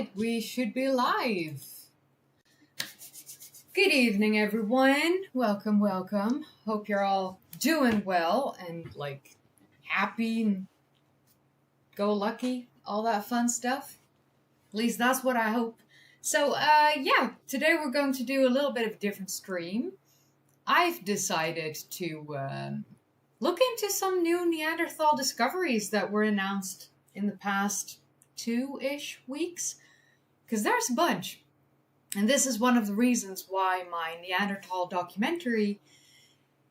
right, we should be live. Good evening, everyone. Welcome, welcome. Hope you're all doing well and happy and go lucky, all that fun stuff. At least that's what I hope. So, yeah, today we're going to do a little bit of a different stream. I've decided to look into some new Neanderthal discoveries that were announced in the past 2-ish weeks, because there's a bunch. And this is one of the reasons why my Neanderthal documentary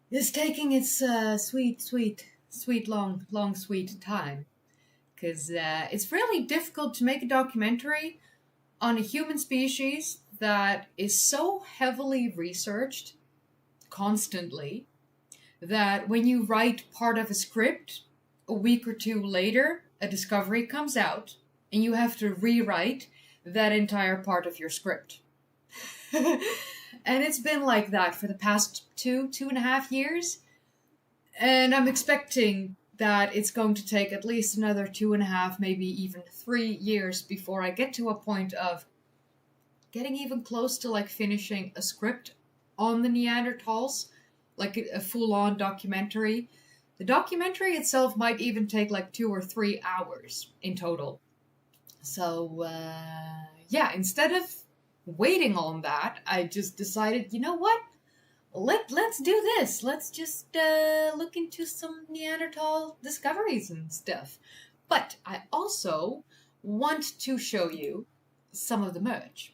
is taking its sweet, long, sweet time. Because it's really difficult to make a documentary on a human species that is so heavily researched constantly that when you write part of a script, a week or two later, a discovery comes out and you have to rewrite that entire part of your script. And it's been like that for the past 2.5 years. And I'm expecting that it's going to take at least another 2.5, maybe even 3 years before I get to a point of getting even close to finishing a script on the Neanderthals, like a full-on documentary. The documentary itself might even take 2 or 3 hours in total. So, yeah, instead of waiting on that, I just decided, you know what? Let's do this. Let's just look into some Neanderthal discoveries and stuff. But I also want to show you some of the merch.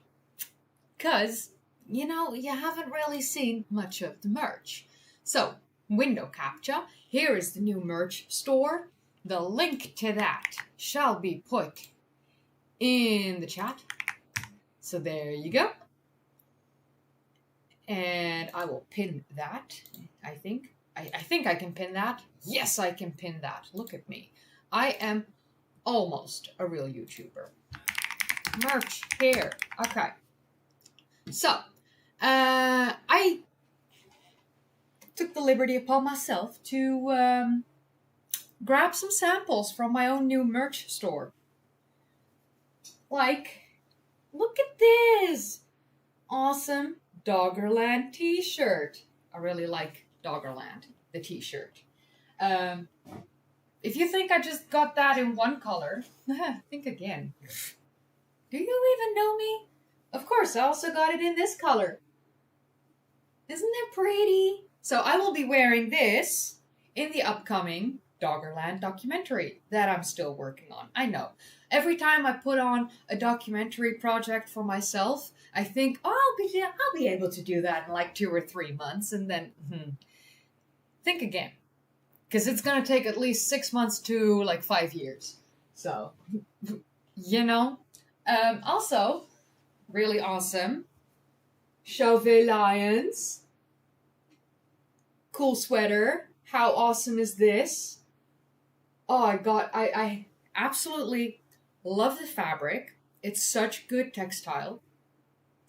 Because, you haven't really seen much of the merch. So, window capture. Here is the new merch store. The link to that shall be put in the chat. So there you go. And I will pin that, I think. I think I can pin that. Yes, I can pin that. Look at me. I am almost a real YouTuber. Merch here. Okay. So, I took the liberty upon myself to grab some samples from my own new merch store. Look at this! Awesome Doggerland t-shirt. I really like Doggerland, the t-shirt. If you think I just got that in one color, think again. Do you even know me? Of course, I also got it in this color. Isn't that pretty? So I will be wearing this in the upcoming Doggerland documentary that I'm still working on. I know. Every time I put on a documentary project for myself, I think, oh, I'll be able to do that in 2 or 3 months, and then think again, because it's gonna take at least 6 months to 5 years. So, also, really awesome, civilisations, cool sweater. How awesome is this? Oh, I absolutely love the fabric. It's such good textile.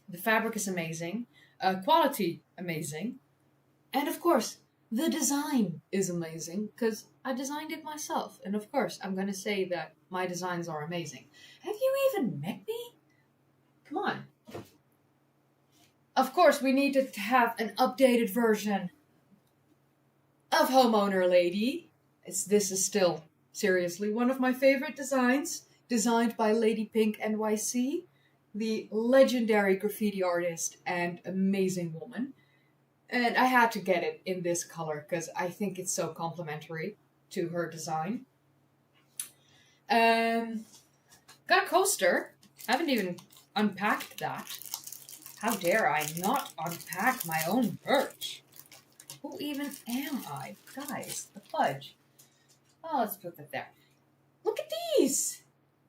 The fabric is amazing. Quality, amazing. And of course, the design is amazing because I designed it myself. And of course, I'm going to say that my designs are amazing. Have you even met me? Come on. Of course, we need to have an updated version of Homeowner Lady. This is still, seriously, one of my favorite designs. Designed by Lady Pink NYC, the legendary graffiti artist and amazing woman. And I had to get it in this color because I think it's so complimentary to her design. Got a coaster. Haven't even unpacked that. How dare I not unpack my own merch? Who even am I? Guys, the fudge. Oh, let's put that there. Look at these!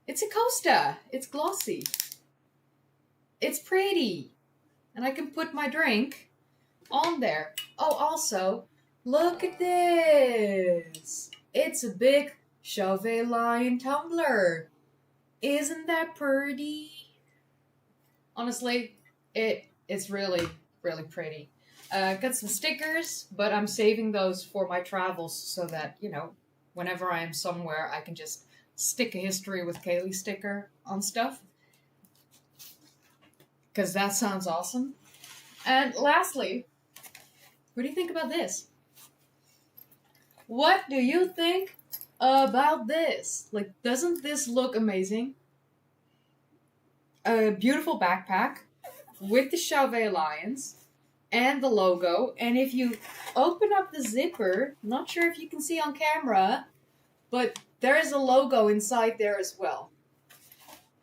It's a coaster. It's glossy. It's pretty. And I can put my drink on there. Oh, also, look at this. It's a big Chauvet line tumbler. Isn't that pretty? Honestly, it's really, really pretty. Got some stickers, but I'm saving those for my travels so that, whenever I am somewhere, I can just stick a History with Kaylee sticker on stuff. because that sounds awesome. And lastly, what do you think about this? What do you think about this? Like, doesn't this look amazing? A beautiful backpack with the Chauvet lions and the logo. And if you open up the zipper, not sure if you can see on camera, but there is a logo inside there as well.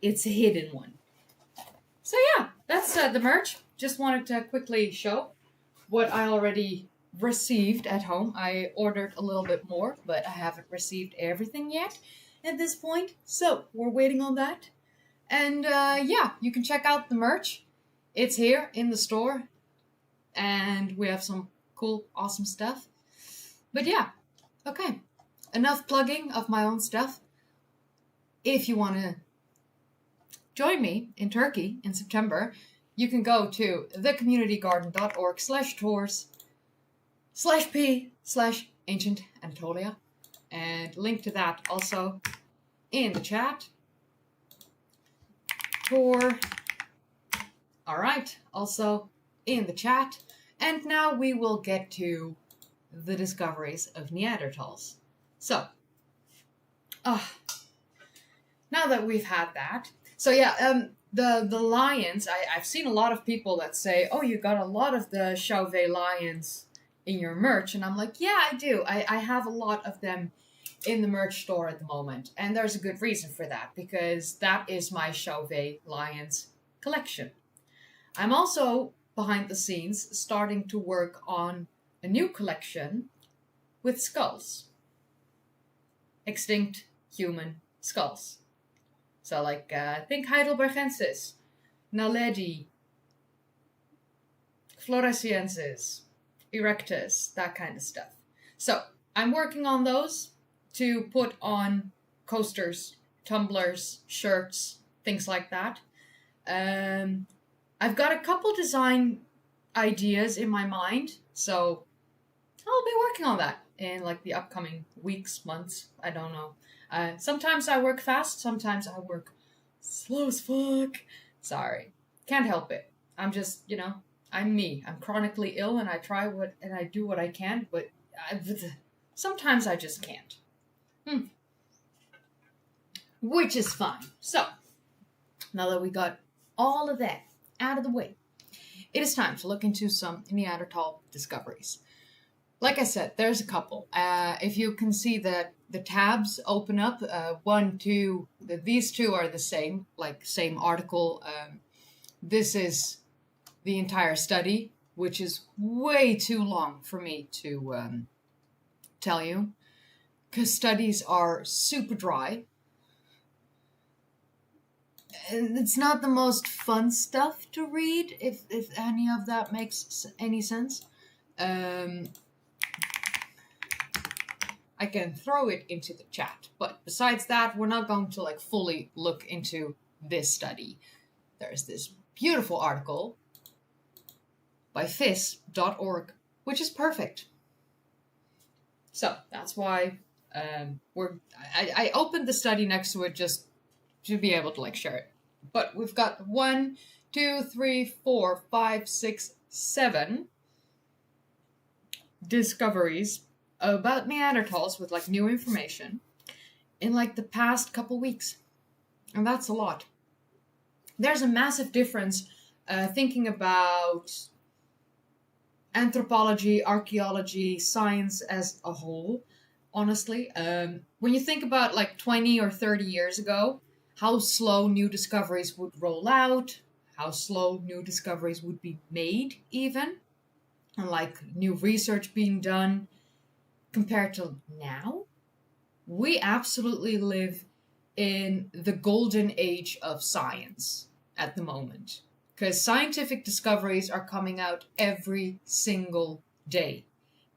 It's a hidden one. So yeah, that's the merch. Just wanted to quickly show what I already received at home. I ordered a little bit more, but I haven't received everything yet at this point. So we're waiting on that. And yeah, you can check out the merch. It's here in the store. And we have some cool, awesome stuff. But yeah, okay. Enough plugging of my own stuff. If you want to join me in Turkey in September, you can go to thecommunitygarden.org/tours/p/ancient Anatolia. And link to that also in the chat. Tour. Alright, also in the chat. And now we will get to the discoveries of Neanderthals. So, now that we've had that, so yeah, the lions, I've seen a lot of people that say, oh, you got a lot of the Chauvet lions in your merch, and I'm like, yeah, I do. I have a lot of them in the merch store at the moment, and there's a good reason for that, because that is my Chauvet lions collection. I'm also, behind the scenes, starting to work on a new collection with skulls. Extinct human skulls. So like, think Heidelbergensis, Naledi, Floresiensis, Erectus, that kind of stuff. So I'm working on those to put on coasters, tumblers, shirts, things like that. I've got a couple design ideas in my mind, so I'll be working on that in like the upcoming weeks, months, I don't know. Sometimes I work fast, sometimes I work slow as fuck. Sorry. Can't help it. I'm just, I'm me. I'm chronically ill and I do what I can, but sometimes I just can't. Which is fine. So, now that we got all of that out of the way, it is time to look into some Neanderthal discoveries. Like I said, there's a couple. If you can see the tabs open up, 1, 2, these two are the same, like same article. This is the entire study, which is way too long for me to tell you, because studies are super dry. And it's not the most fun stuff to read, if any of that makes any sense. I can throw it into the chat, but besides that, we're not going to like fully look into this study. There's this beautiful article by phys.org, which is perfect. So that's why I opened the study next to it just to be able to like share it. But we've got 1, 2, 3, 4, 5, 6, 7 discoveries about Neanderthals with like new information in like the past couple weeks. And that's a lot. There's a massive difference thinking about anthropology, archaeology, science as a whole, honestly. When you think about like 20 or 30 years ago, how slow new discoveries would roll out, how slow new discoveries would be made even, and like new research being done, compared to now, we absolutely live in the golden age of science at the moment. Because scientific discoveries are coming out every single day,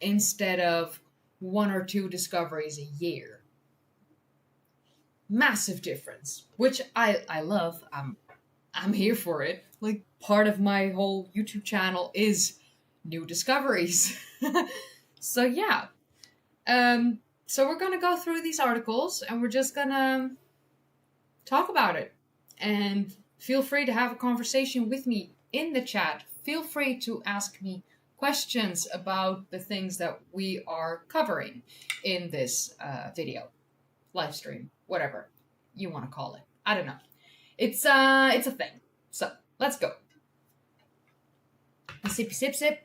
instead of 1 or 2 discoveries a year. Massive difference, which I love. I'm here for it. Like, part of my whole YouTube channel is new discoveries. So yeah. So we're gonna go through these articles and we're just gonna talk about it and Feel free to have a conversation with me in the chat. Feel free to ask me questions about the things that we are covering in this video, live stream, whatever you want to call it. I don't know. It's a thing. So let's go. Sippy sip sip.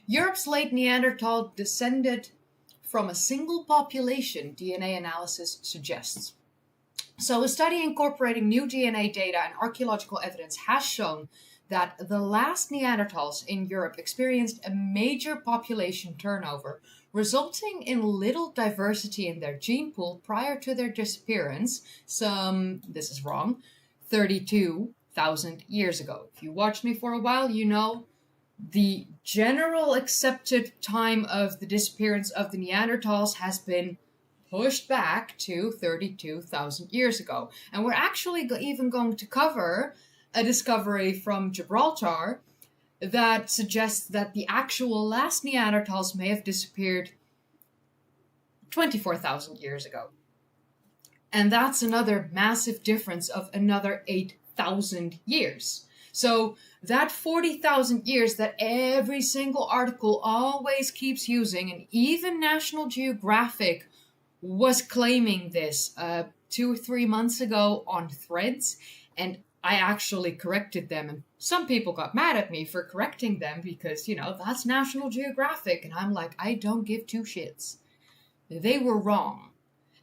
Europe's late Neanderthal descended from a single population, DNA analysis suggests. So a study incorporating new DNA data and archaeological evidence has shown that the last Neanderthals in Europe experienced a major population turnover, resulting in little diversity in their gene pool prior to their disappearance, this is wrong, 32,000 years ago. If you watched me for a while, you know the general accepted time of the disappearance of the Neanderthals has been pushed back to 32,000 years ago. And we're actually even going to cover a discovery from Gibraltar that suggests that the actual last Neanderthals may have disappeared 24,000 years ago. And that's another massive difference of another 8,000 years. So that 40,000 years that every single article always keeps using, and even National Geographic was claiming this 2 or 3 months ago on Threads, and I actually corrected them, and some people got mad at me for correcting them because, you know, that's National Geographic, and I'm like, I don't give two shits. They were wrong.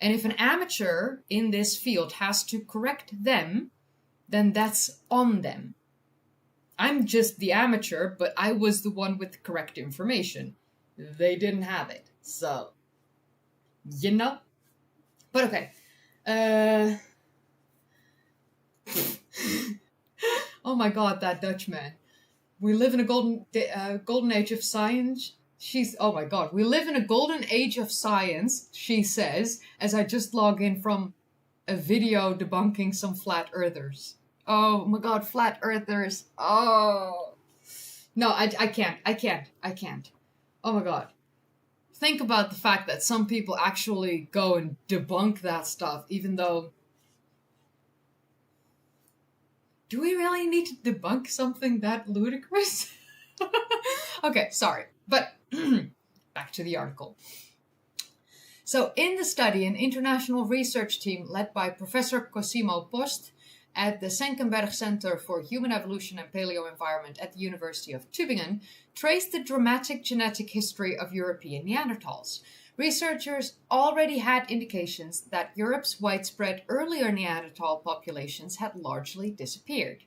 And if an amateur in this field has to correct them, then that's on them. I'm just the amateur, but I was the one with the correct information. They didn't have it, so, you know? But okay. Oh my god, that Dutchman. We live in a golden age of science. Oh my god, we live in a golden age of science, she says, as I just log in from a video debunking some flat earthers. Oh my god, flat earthers. Oh. No, I can't. Oh my god. Think about the fact that some people actually go and debunk that stuff, even though... Do we really need to debunk something that ludicrous? Okay, sorry. But back to the article. So in the study, an international research team led by Professor Cosimo Post at the Senckenberg Center for Human Evolution and Paleoenvironment at the University of Tübingen traced the dramatic genetic history of European Neanderthals. Researchers already had indications that Europe's widespread earlier Neanderthal populations had largely disappeared.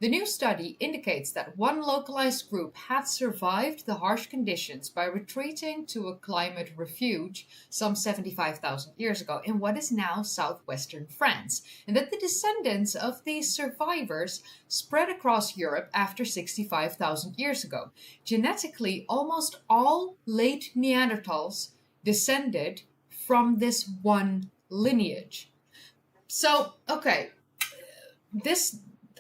The new study indicates that one localized group had survived the harsh conditions by retreating to a climate refuge some 75,000 years ago in what is now southwestern France, and that the descendants of these survivors spread across Europe after 65,000 years ago. Genetically, almost all late Neanderthals descended from this one lineage. So, okay,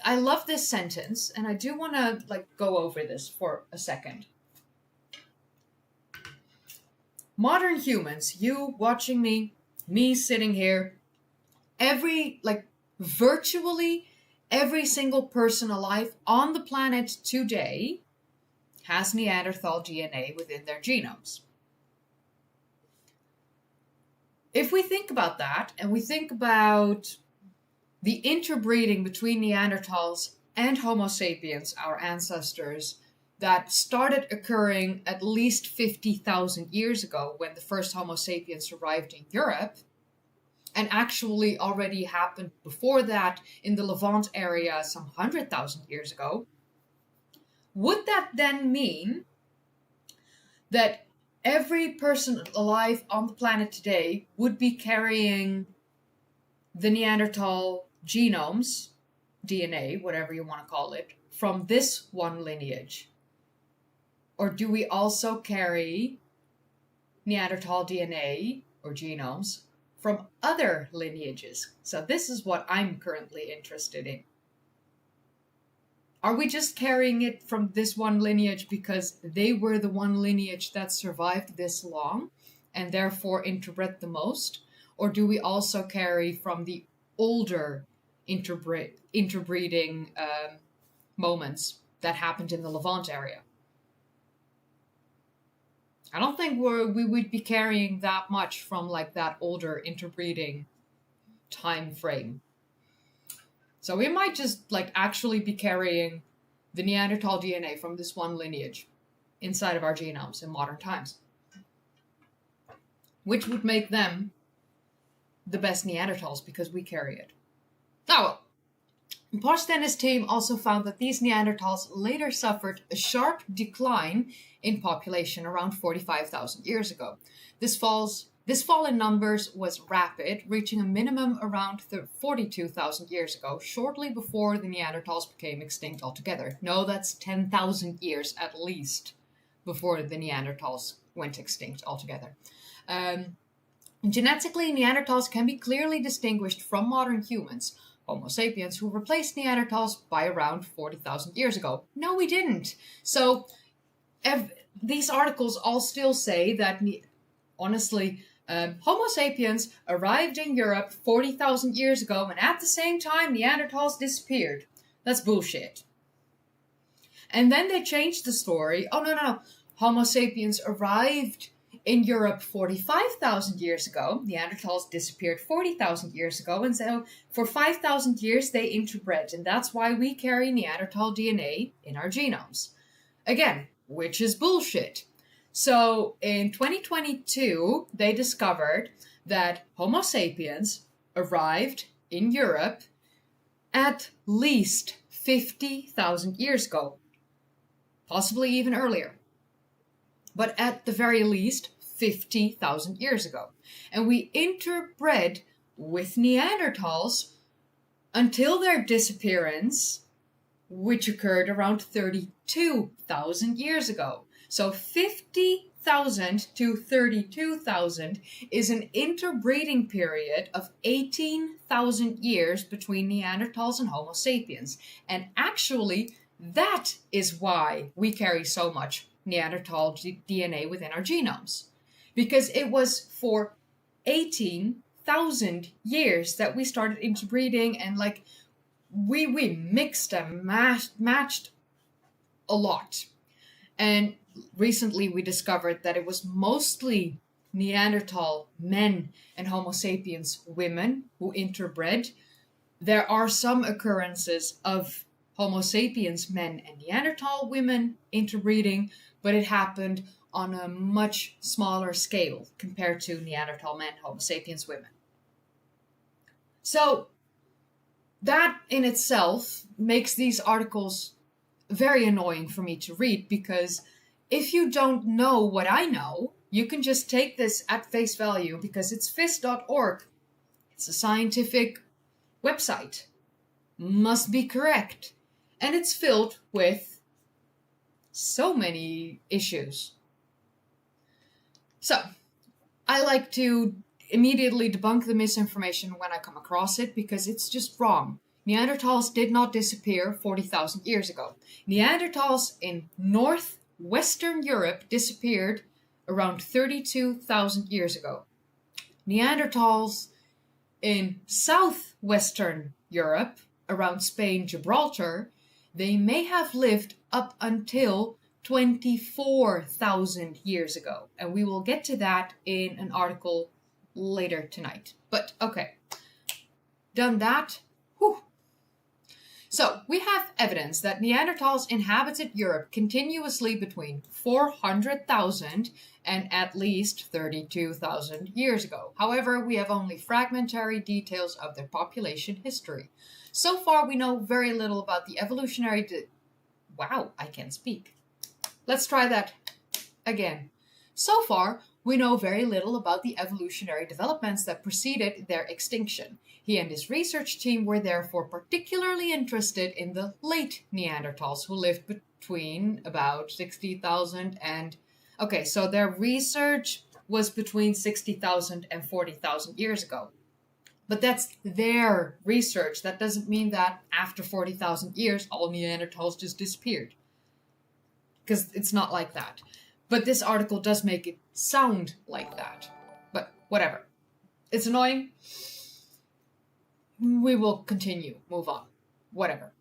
I love this sentence, and I do want to go over this for a second. Modern humans, you watching me sitting here, virtually every single person alive on the planet today has Neanderthal DNA within their genomes. If we think about that, and we think about the interbreeding between Neanderthals and Homo sapiens, our ancestors, that started occurring at least 50,000 years ago when the first Homo sapiens arrived in Europe, and actually already happened before that in the Levant area some 100,000 years ago, would that then mean that every person alive on the planet today would be carrying the Neanderthal genomes, DNA, whatever you want to call it, from this one lineage? Or do we also carry Neanderthal DNA or genomes from other lineages? So this is what I'm currently interested in. Are we just carrying it from this one lineage because they were the one lineage that survived this long and therefore interbred the most? Or do we also carry from the older interbreeding moments that happened in the Levant area. I don't think we would be carrying that much from like that older interbreeding time frame. So we might just like actually be carrying the Neanderthal DNA from this one lineage inside of our genomes in modern times, which would make them the best Neanderthals because we carry it. Oh well. Post and his team also found that these Neanderthals later suffered a sharp decline in population around 45,000 years ago. This fall in numbers was rapid, reaching a minimum around 42,000 years ago, shortly before the Neanderthals became extinct altogether. No, that's 10,000 years at least before the Neanderthals went extinct altogether. Genetically, Neanderthals can be clearly distinguished from modern humans, Homo sapiens, who replaced Neanderthals by around 40,000 years ago. No, we didn't. So these articles all still say that, honestly, Homo sapiens arrived in Europe 40,000 years ago, and at the same time, Neanderthals disappeared. That's bullshit. And then they changed the story. Oh, no. Homo sapiens arrived in Europe 45,000 years ago. Neanderthals disappeared 40,000 years ago, and so for 5,000 years they interbred, and that's why we carry Neanderthal DNA in our genomes. Again, which is bullshit. So in 2022, they discovered that Homo sapiens arrived in Europe at least 50,000 years ago, possibly even earlier. But at the very least, 50,000 years ago. And we interbred with Neanderthals until their disappearance, which occurred around 32,000 years ago. So 50,000 to 32,000 is an interbreeding period of 18,000 years between Neanderthals and Homo sapiens. And actually, that is why we carry so much Neanderthal DNA within our genomes. Because it was for 18,000 years that we started interbreeding, and like we mixed and matched a lot. And recently we discovered that it was mostly Neanderthal men and Homo sapiens women who interbred. There are some occurrences of Homo sapiens men and Neanderthal women interbreeding, but it happened on a much smaller scale compared to Neanderthal men, Homo sapiens women. So that in itself makes these articles very annoying for me to read, because if you don't know what I know, you can just take this at face value because it's phys.org. It's a scientific website. Must be correct. And it's filled with so many issues. So, I like to immediately debunk the misinformation when I come across it because it's just wrong. Neanderthals did not disappear 40,000 years ago. Neanderthals in northwestern Europe disappeared around 32,000 years ago. Neanderthals in southwestern Europe, around Spain, Gibraltar, they may have lived up until 24,000 years ago. And we will get to that in an article later tonight. But okay, done that. Whew. So we have evidence that Neanderthals inhabited Europe continuously between 400,000 and at least 32,000 years ago. However, we have only fragmentary details of their population history. So far, we know very little about the evolutionary... Wow, I can't speak. Let's try that again. So far, we know very little about the evolutionary developments that preceded their extinction. He and his research team were therefore particularly interested in the late Neanderthals, who lived between about 60,000 and... Okay, so their research was between 60,000 and 40,000 years ago. But that's their research. That doesn't mean that after 40,000 years, all Neanderthals just disappeared. Because it's not like that. But this article does make it sound like that. But whatever. It's annoying. we will continue, move on, whatever.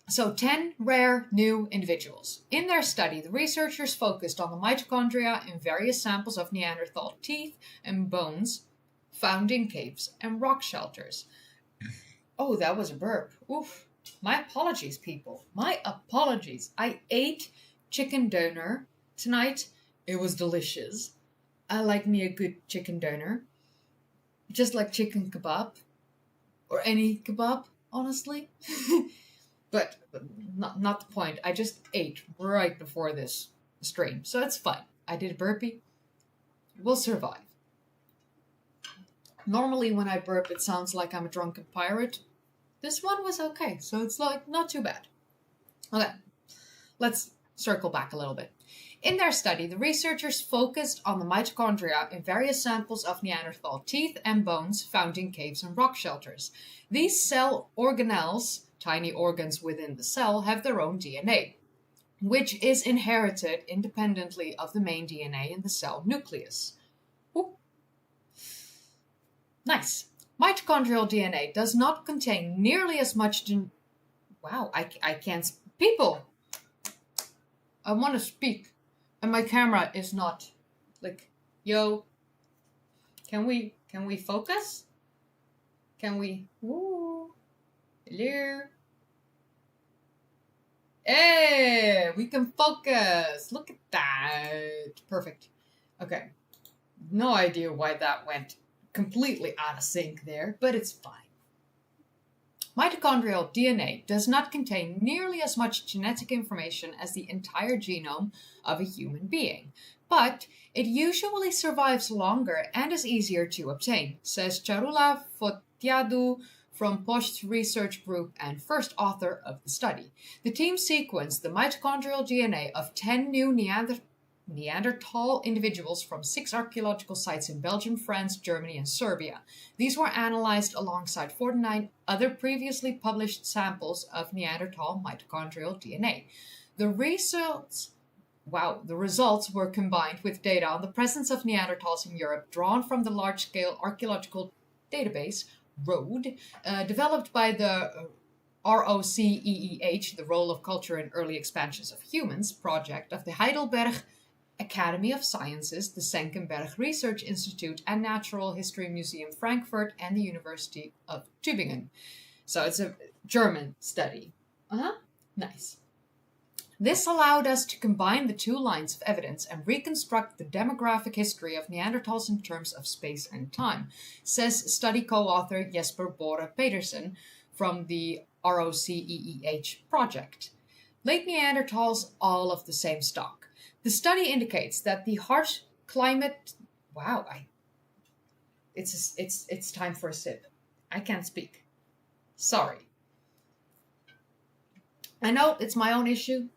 So 10 rare new individuals. In their study, the researchers focused on the mitochondria in various samples of Neanderthal teeth and bones found in caves and rock shelters. Oh, that was a burp. Oof. My apologies, people. My apologies. I ate chicken doner tonight. It was delicious. I like me a good chicken doner. Just like chicken kebab. Or any kebab, honestly. But not the point. I just ate right before this stream. So it's fine. I did a burpee. We'll survive. Normally when I burp, it sounds like I'm a drunken pirate. This one was okay. So it's like not too bad. Okay. Let's circle back a little bit. In their study, the researchers focused on the mitochondria in various samples of Neanderthal teeth and bones found in caves and rock shelters. These cell organelles, tiny organs within the cell, have their own DNA, which is inherited independently of the main DNA in the cell nucleus. Ooh. Nice. Mitochondrial DNA does not contain nearly as much Wow, I can't... People! I want to speak. And my camera is not... Like, yo. Can we focus? Can we... Ooh. Hello. Hey, we can focus. Look at that. Perfect. Okay. No idea why that went completely out of sync there, but it's fine. Mitochondrial DNA does not contain nearly as much genetic information as the entire genome of a human being, but it usually survives longer and is easier to obtain, says Charula Fotiadou from Post's research group and first author of the study. The team sequenced the mitochondrial DNA of 10 new Neanderthal individuals from 6 archaeological sites in Belgium, France, Germany, and Serbia. These were analyzed alongside 49 other previously published samples of Neanderthal mitochondrial DNA. The results were combined with data on the presence of Neanderthals in Europe drawn from the large-scale archaeological database, ROAD, developed by the ROCEEH, the Role of Culture in Early Expansions of Humans, project of the Heidelberg Academy of Sciences, the Senckenberg Research Institute, and Natural History Museum Frankfurt, and the University of Tübingen. So it's a German study. Nice. This allowed us to combine the 2 lines of evidence and reconstruct the demographic history of Neanderthals in terms of space and time, says study co-author Jesper Bore Pedersen from the ROCEEH project. Late Neanderthals, all of the same stock. The study indicates that the harsh climate... Wow, it's time for a sip. I can't speak. Sorry. I know it's my own issue.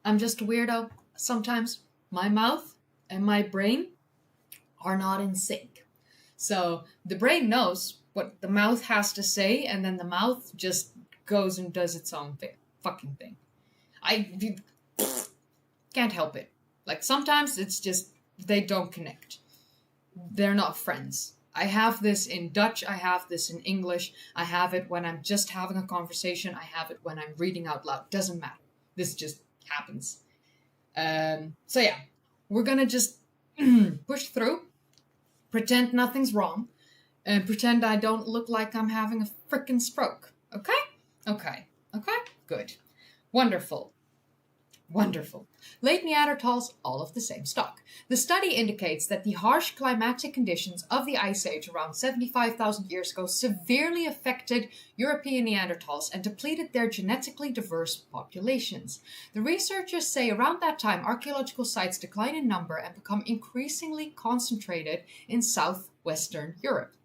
I'm just a weirdo. Sometimes my mouth and my brain are not in sync. So the brain knows what the mouth has to say, and then the mouth just goes and does its own fucking thing. I can't help it. Like, sometimes it's just, they don't connect. They're not friends. I have this in Dutch, I have this in English, I have it when I'm just having a conversation, I have it when I'm reading out loud. Doesn't matter. This just happens. So yeah, we're gonna just push through, pretend nothing's wrong, and pretend I don't look like I'm having a frickin' stroke. Okay? Okay. Good. Wonderful. Late Neanderthals, all of the same stock. The study indicates that the harsh climatic conditions of the Ice Age around 75,000 years ago severely affected European Neanderthals and depleted their genetically diverse populations. The researchers say around that time, archaeological sites decline in number and become increasingly concentrated in southwestern Europe.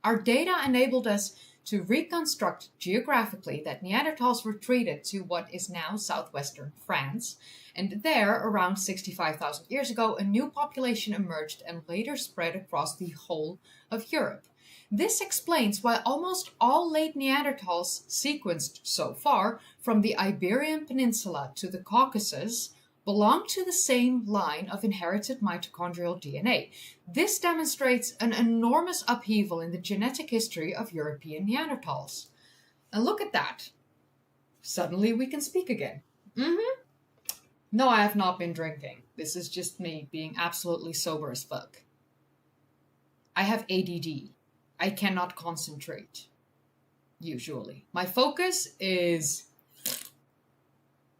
Our data enabled us to reconstruct geographically that Neanderthals retreated to what is now southwestern France, and there, around 65,000 years ago, a new population emerged and later spread across the whole of Europe. This explains why almost all late Neanderthals sequenced so far, from the Iberian Peninsula to the Caucasus, belong to the same line of inherited mitochondrial DNA. This demonstrates an enormous upheaval in the genetic history of European Neanderthals. And look at that. Suddenly we can speak again. No, I have not been drinking. This is just me being absolutely sober as fuck. I have ADD. I cannot concentrate. Usually. My focus is...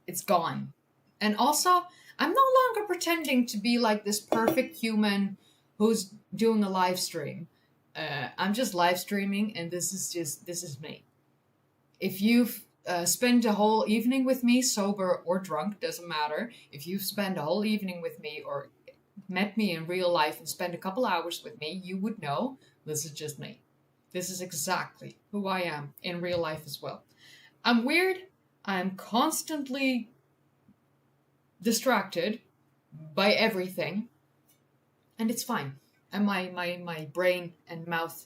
it's gone. And also, I'm no longer pretending to be like this perfect human who's doing a live stream. I'm just live streaming, and this is me. If you've spent a whole evening with me, sober or drunk, doesn't matter. If you've spent a whole evening with me or met me in real life and spent a couple hours with me, you would know this is just me. This is exactly who I am in real life as well. I'm weird. I'm constantly distracted by everything, and it's fine. And my brain and mouth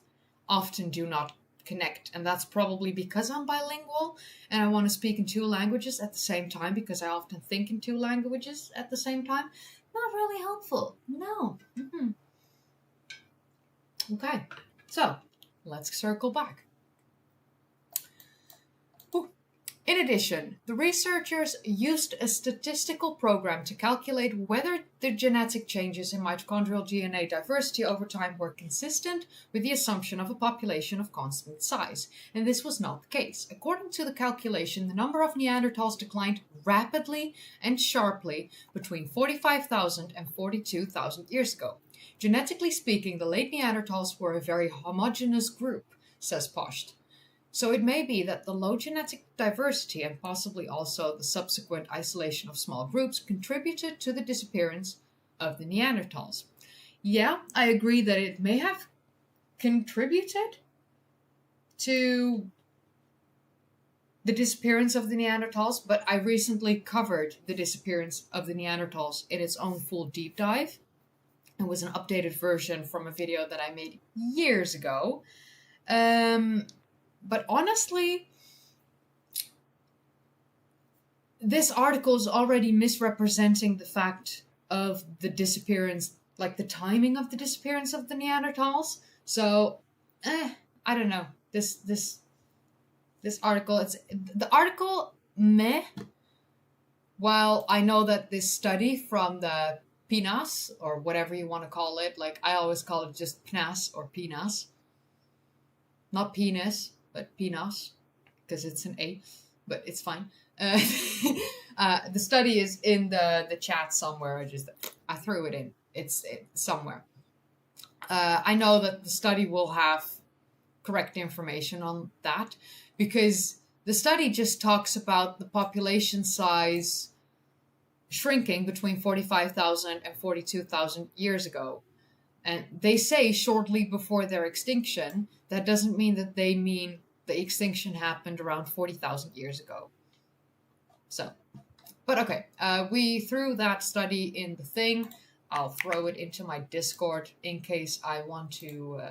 often do not connect, and that's probably because I'm bilingual and I want to speak in two languages at the same time, because I often think in two languages at the same time. Not really helpful. No. Okay, so let's circle back. In addition, the researchers used a statistical program to calculate whether the genetic changes in mitochondrial DNA diversity over time were consistent with the assumption of a population of constant size, and this was not the case. According to the calculation, the number of Neanderthals declined rapidly and sharply between 45,000 and 42,000 years ago. Genetically speaking, the late Neanderthals were a very homogeneous group, says Posht. So it may be that the low genetic diversity and possibly also the subsequent isolation of small groups contributed to the disappearance of the Neanderthals. Yeah, I agree that it may have contributed to the disappearance of the Neanderthals, but I recently covered the disappearance of the Neanderthals in its own full deep dive. It was an updated version from a video that I made years ago. But honestly, this article is already misrepresenting the fact of the disappearance, like the timing of the disappearance of the Neanderthals. So, I don't know. This article, the article, meh. While I know that this study from the PNAS, or whatever you want to call it, like I always call it just PNAS or PNAS. Not penis, but PNAS, because it's an A, but it's fine. The study is in the chat somewhere. I threw it in. It's somewhere. I know that the study will have correct information on that, because the study just talks about the population size shrinking between 45,000 and 42,000 years ago. And they say shortly before their extinction. That doesn't mean that they mean the extinction happened around 40,000 years ago. So, but okay, we threw that study in the thing. I'll throw it into my Discord in case I want to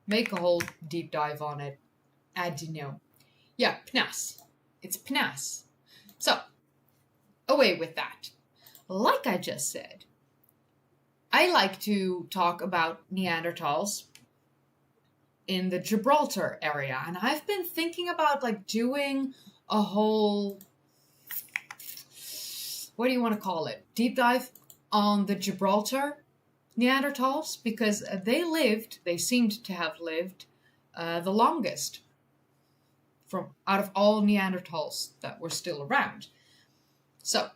make a whole deep dive on it. I don't know. Yeah, PNAS. It's PNAS. So, away with that. Like I just said, I like to talk about Neanderthals in the Gibraltar area, and I've been thinking about like doing a whole, what do you want to call it, deep dive on the Gibraltar Neanderthals, because they seemed to have lived the longest from out of all Neanderthals that were still around. So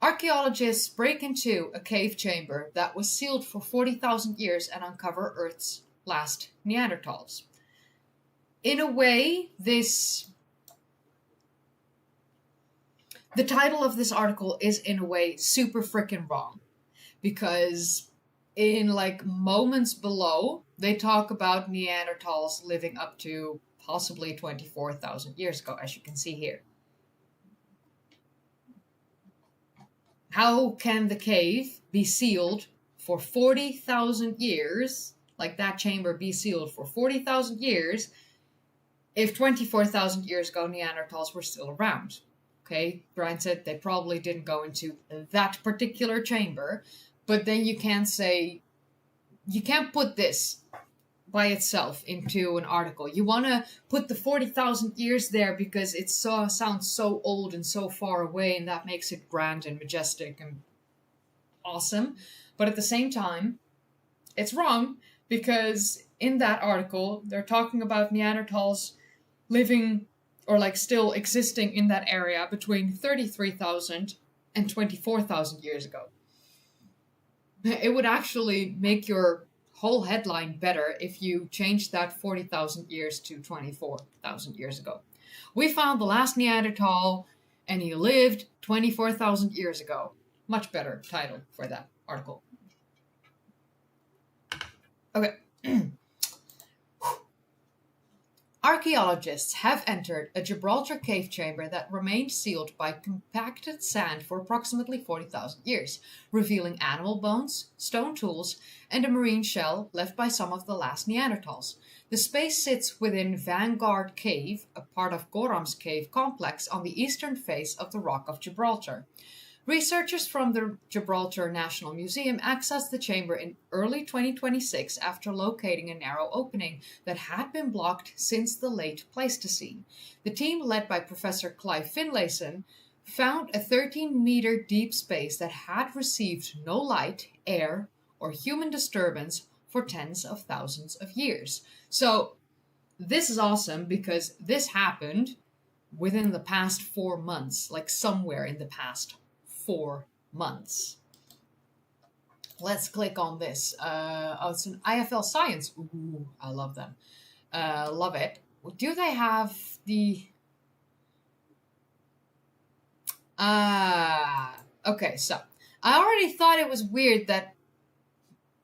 archaeologists break into a cave chamber that was sealed for 40,000 years and uncover Earth's last Neanderthals. In a way, the title of this article is in a way super freaking wrong, because in like moments below, they talk about Neanderthals living up to possibly 24,000 years ago, as you can see here. How can the cave be sealed for 40,000 years, like that chamber be sealed for 40,000 years, if 24,000 years ago Neanderthals were still around? Okay, granted, they probably didn't go into that particular chamber, but then you can't say, you can't put this by itself into an article. You want to put the 40,000 years there because it sounds so old and so far away, and that makes it grand and majestic and awesome. But at the same time, it's wrong because in that article, they're talking about Neanderthals living or like still existing in that area between 33,000 and 24,000 years ago. It would actually make your whole headline better if you changed that 40,000 years to 24,000 years ago. We found the last Neanderthal and he lived 24,000 years ago. Much better title for that article. Okay. Archaeologists have entered a Gibraltar cave chamber that remained sealed by compacted sand for approximately 40,000 years, revealing animal bones, stone tools, and a marine shell left by some of the last Neanderthals. The space sits within Vanguard Cave, a part of Gorham's Cave complex on the eastern face of the Rock of Gibraltar. Researchers from the Gibraltar National Museum accessed the chamber in early 2026 after locating a narrow opening that had been blocked since the late Pleistocene. The team, led by Professor Clive Finlayson, found a 13-meter deep space that had received no light, air, or human disturbance for tens of thousands of years. So this is awesome because this happened within the past 4 months, like somewhere in the past 4 months. Let's click on this. It's an IFL Science. Ooh, I love them. Love it. Do they have the... Okay, so I already thought it was weird that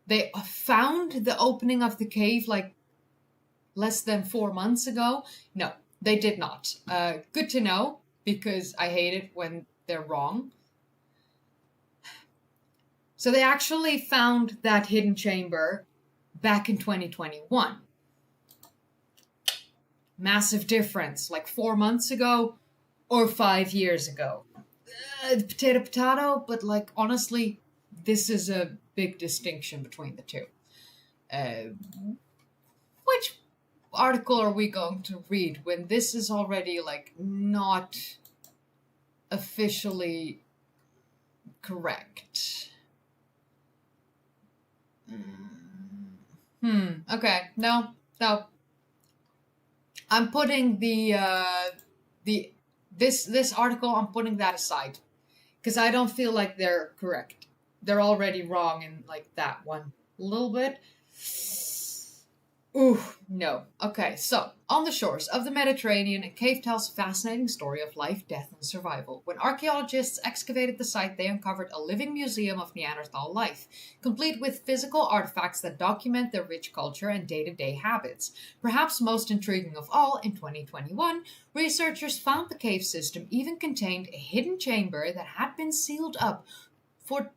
they found the opening of the cave like less than 4 months ago. No, they did not. Good to know, because I hate it when they're wrong. So they actually found that hidden chamber back in 2021. Massive difference, like 4 months ago or 5 years ago. Potato, potato, but like honestly, this is a big distinction between the two. Which article are we going to read when this is already like not officially correct? Okay. No. I'm putting this article, I'm putting that aside. Because I don't feel like they're correct. They're already wrong in like that one a little bit. Ooh, no. Okay, so, on the shores of the Mediterranean, a cave tells a fascinating story of life, death, and survival. When archaeologists excavated the site, they uncovered a living museum of Neanderthal life, complete with physical artifacts that document their rich culture and day-to-day habits. Perhaps most intriguing of all, in 2021, researchers found the cave system even contained a hidden chamber that had been sealed up for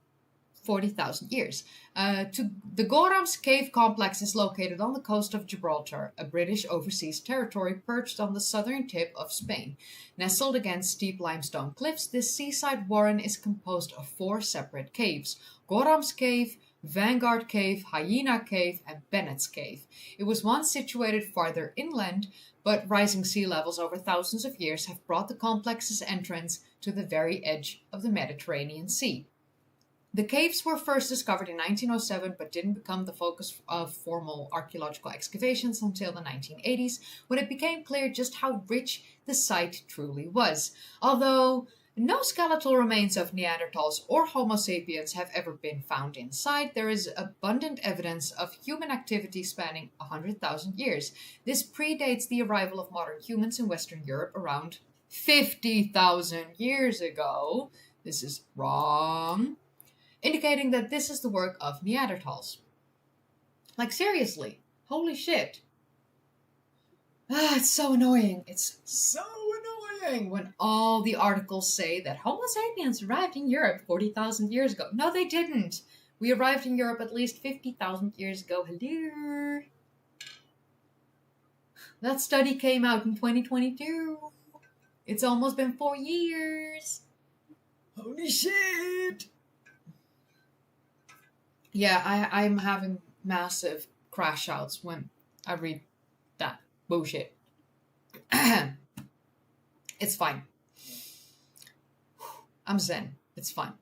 40,000 years. The Gorham's Cave complex is located on the coast of Gibraltar, a British overseas territory perched on the southern tip of Spain. Nestled against steep limestone cliffs, this seaside warren is composed of 4 separate caves: Gorham's Cave, Vanguard Cave, Hyena Cave, and Bennett's Cave. It was once situated farther inland, but rising sea levels over thousands of years have brought the complex's entrance to the very edge of the Mediterranean Sea. The caves were first discovered in 1907 but didn't become the focus of formal archaeological excavations until the 1980s, when it became clear just how rich the site truly was. Although no skeletal remains of Neanderthals or Homo sapiens have ever been found inside, there is abundant evidence of human activity spanning 100,000 years. This predates the arrival of modern humans in Western Europe around 50,000 years ago. This is wrong. Indicating that this is the work of Neanderthals. Like, seriously. Holy shit. It's so annoying. It's so annoying when all the articles say that Homo sapiens arrived in Europe 40,000 years ago. No, they didn't. We arrived in Europe at least 50,000 years ago. Hello. That study came out in 2022. It's almost been 4 years. Holy shit. Yeah, I'm having massive crash outs when I read that bullshit. It's fine. I'm zen. It's fine.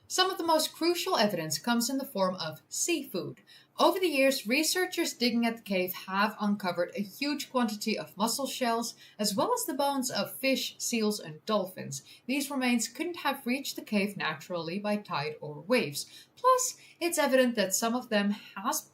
Some of the most crucial evidence comes in the form of seafood. Over the years, researchers digging at the cave have uncovered a huge quantity of mussel shells, as well as the bones of fish, seals, and dolphins. These remains couldn't have reached the cave naturally by tide or waves. Plus, it's evident that some of them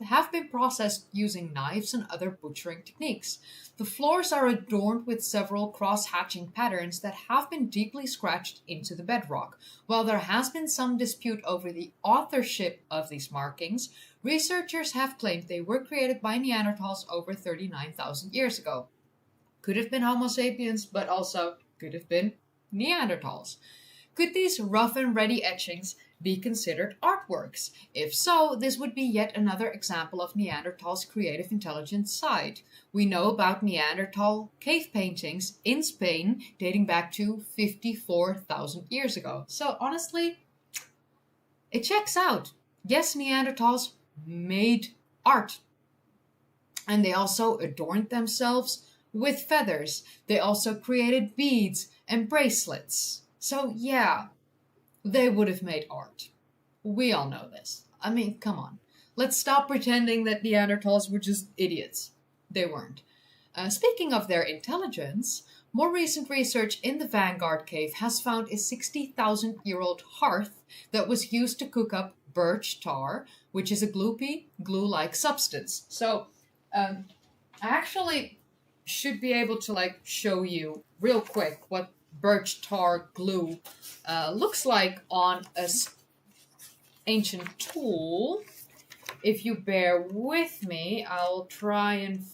have been processed using knives and other butchering techniques. The floors are adorned with several cross-hatching patterns that have been deeply scratched into the bedrock. While there has been some dispute over the authorship of these markings, researchers have claimed they were created by Neanderthals over 39,000 years ago. Could have been Homo sapiens, but also could have been Neanderthals. Could these rough and ready etchings be considered artworks? If so, this would be yet another example of Neanderthals' creative intelligence side. We know about Neanderthal cave paintings in Spain dating back to 54,000 years ago. So honestly, it checks out. Yes, Neanderthals made art. And they also adorned themselves with feathers. They also created beads and bracelets. So yeah, they would have made art. We all know this. I mean, come on. Let's stop pretending that Neanderthals were just idiots. They weren't. Speaking of their intelligence, more recent research in the Vanguard cave has found a 60,000-year-old hearth that was used to cook up birch tar, which is a gloopy, glue-like substance. So, I actually should be able to show you real quick what birch tar glue looks like on a ancient tool. If you bear with me, I'll try and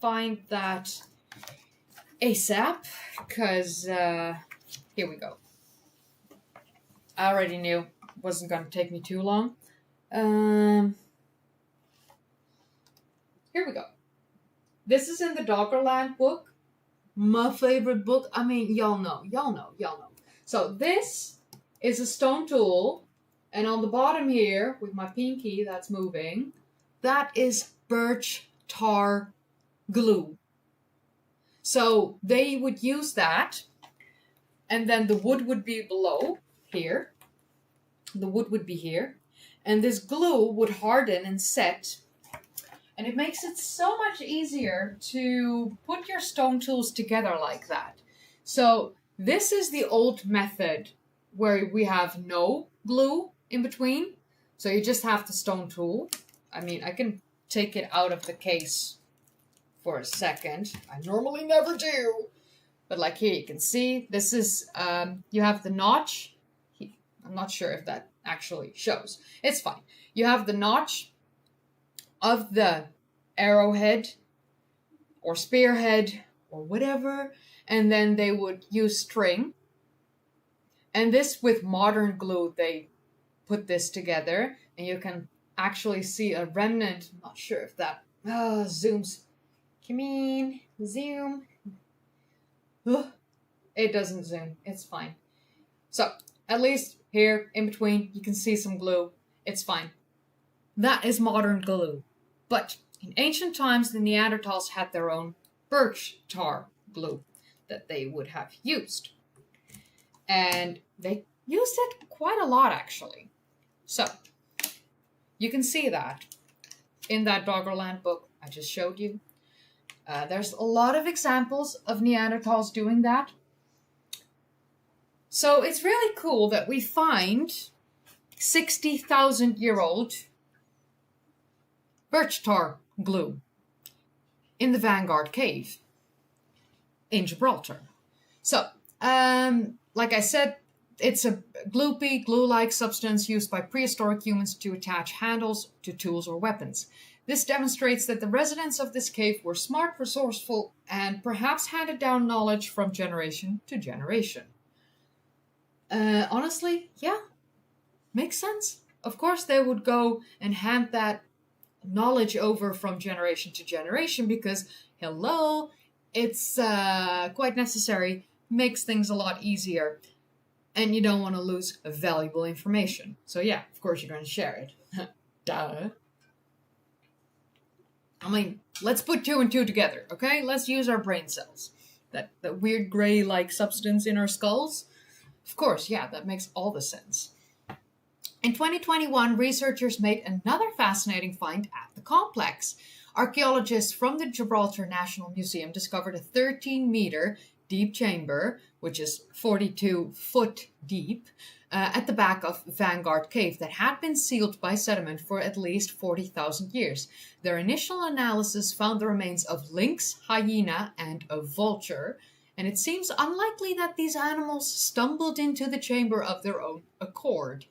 find that ASAP, because here we go. I already knew it wasn't going to take me too long. Here we go. This is in the Doggerland book. My favorite book. I mean, y'all know. So this is a stone tool, and on the bottom here, with my pinky that's moving, that is birch tar glue. So they would use that, and then the wood would be below here. The wood would be here, and this glue would harden and set. And it makes it so much easier to put your stone tools together like that. So this is the old method where we have no glue in between. So you just have the stone tool. I mean, I can take it out of the case for a second. I normally never do. But like here you can see, this is, you have the notch. I'm not sure if that actually shows. It's fine. You have the notch of the arrowhead or spearhead or whatever, and then they would use string. And this, with modern glue, they put this together, and you can actually see a remnant. I'm not sure if that zooms. Come in, zoom. It doesn't zoom. It's fine. So at least here in between, you can see some glue. It's fine. That is modern glue. But in ancient times, the Neanderthals had their own birch tar glue that they would have used. And they used it quite a lot, actually. So, you can see that in that Doggerland book I just showed you. There's a lot of examples of Neanderthals doing that. So, it's really cool that we find 60,000-year-old birch tar glue in the Vanguard cave in Gibraltar. So, like I said, it's a gloopy, glue-like substance used by prehistoric humans to attach handles to tools or weapons. This demonstrates that the residents of this cave were smart, resourceful, and perhaps handed down knowledge from generation to generation. Honestly, yeah, makes sense. Of course, they would go and hand that knowledge over from generation to generation because, hello, it's quite necessary makes things a lot easier, and you don't want to lose valuable information. So yeah, of course you're going to share it. Duh. I mean, let's put two and two together, okay? Let's use our brain cells. That weird gray-like substance in our skulls. Of course, yeah, that makes all the sense. In 2021, researchers made another fascinating find at the complex. Archaeologists from the Gibraltar National Museum discovered a 13-meter deep chamber, which is 42 foot deep, at the back of Vanguard Cave that had been sealed by sediment for at least 40,000 years. Their initial analysis found the remains of lynx, hyena, and a vulture, and it seems unlikely that these animals stumbled into the chamber of their own accord.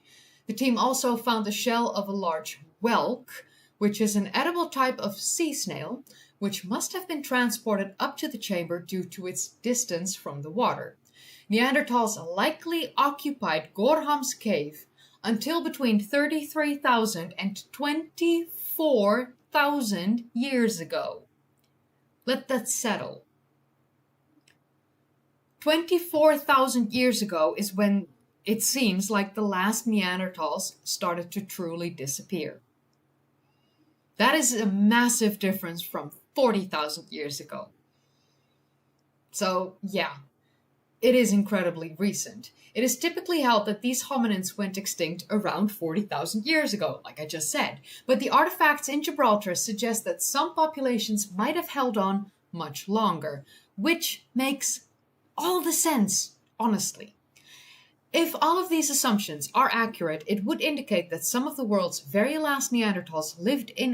The team also found the shell of a large whelk, which is an edible type of sea snail, which must have been transported up to the chamber due to its distance from the water. Neanderthals likely occupied Gorham's cave until between 33,000 and 24,000 years ago. Let that settle. 24,000 years ago is when it seems like the last Neanderthals started to truly disappear. That is a massive difference from 40,000 years ago. So, yeah, it is incredibly recent. It is typically held that these hominins went extinct around 40,000 years ago, like I just said. But the artifacts in Gibraltar suggest that some populations might have held on much longer, which makes all the sense, honestly. If all of these assumptions are accurate, it would indicate that some of the world's very last Neanderthals lived in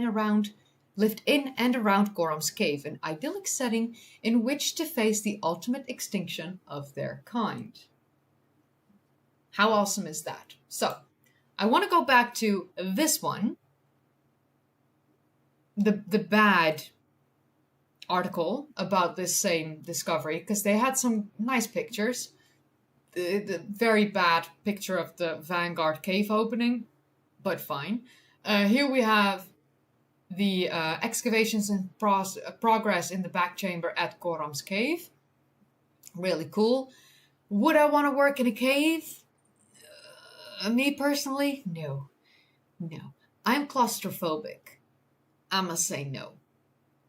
and around Gorham's cave, an idyllic setting in which to face the ultimate extinction of their kind. How awesome is that? So, I want to go back to this one, the bad article about this same discovery, because they had some nice pictures. The very bad picture of the Vanguard cave opening, but fine. Here we have the excavations in progress in the back chamber at Gorham's cave. Really cool. Would I want to work in a cave? Me personally? No. I'm claustrophobic. I must say no.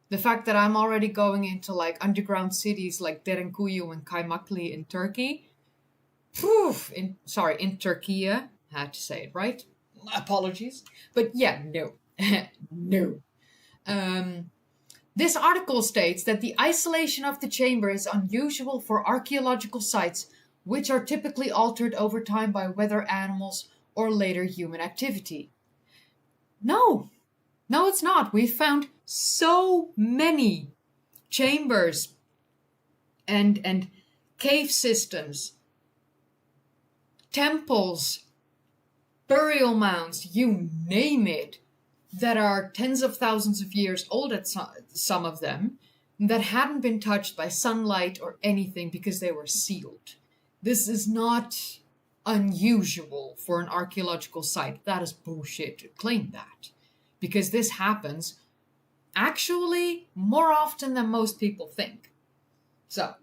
The fact that I'm already going into like underground cities like Derinkuyu and Kaymakli in Turkey. In Turkey. I had to say it right. Apologies. But yeah, no. No. This article states that the isolation of the chamber is unusual for archaeological sites, which are typically altered over time by weather, animals, or later human activity. No, it's not. We've found so many chambers and cave systems, temples, burial mounds, you name it, that are tens of thousands of years old at some of them, that hadn't been touched by sunlight or anything because they were sealed. This is not unusual for an archaeological site. That is bullshit to claim that. Because this happens actually more often than most people think. So,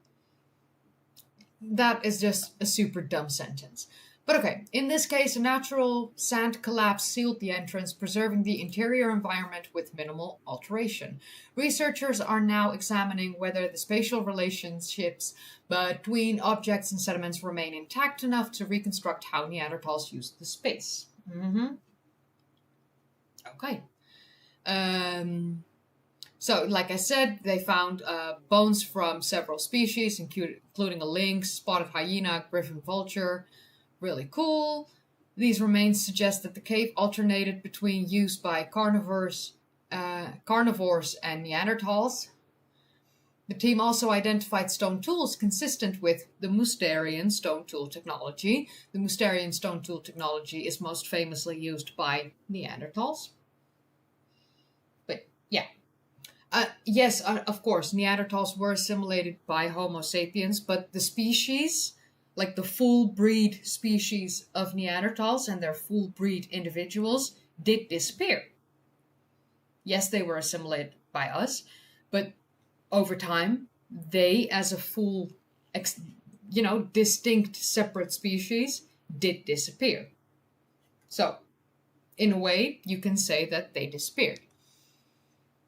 that is just a super dumb sentence. But okay, in this case, a natural sand collapse sealed the entrance, preserving the interior environment with minimal alteration. Researchers are now examining whether the spatial relationships between objects and sediments remain intact enough to reconstruct how Neanderthals used the space. Okay. So, like I said, they found bones from several species, including a lynx, spotted hyena, griffon vulture. Really cool. These remains suggest that the cave alternated between use by carnivores and Neanderthals. The team also identified stone tools consistent with the Mousterian stone tool technology. The Mousterian stone tool technology is most famously used by Neanderthals. But yeah. Yes, of course, Neanderthals were assimilated by Homo sapiens, but the species, like the full breed species of Neanderthals and their full breed individuals, did disappear. Yes, they were assimilated by us, but over time, they as a full distinct separate species did disappear. So, in a way, you can say that they disappeared.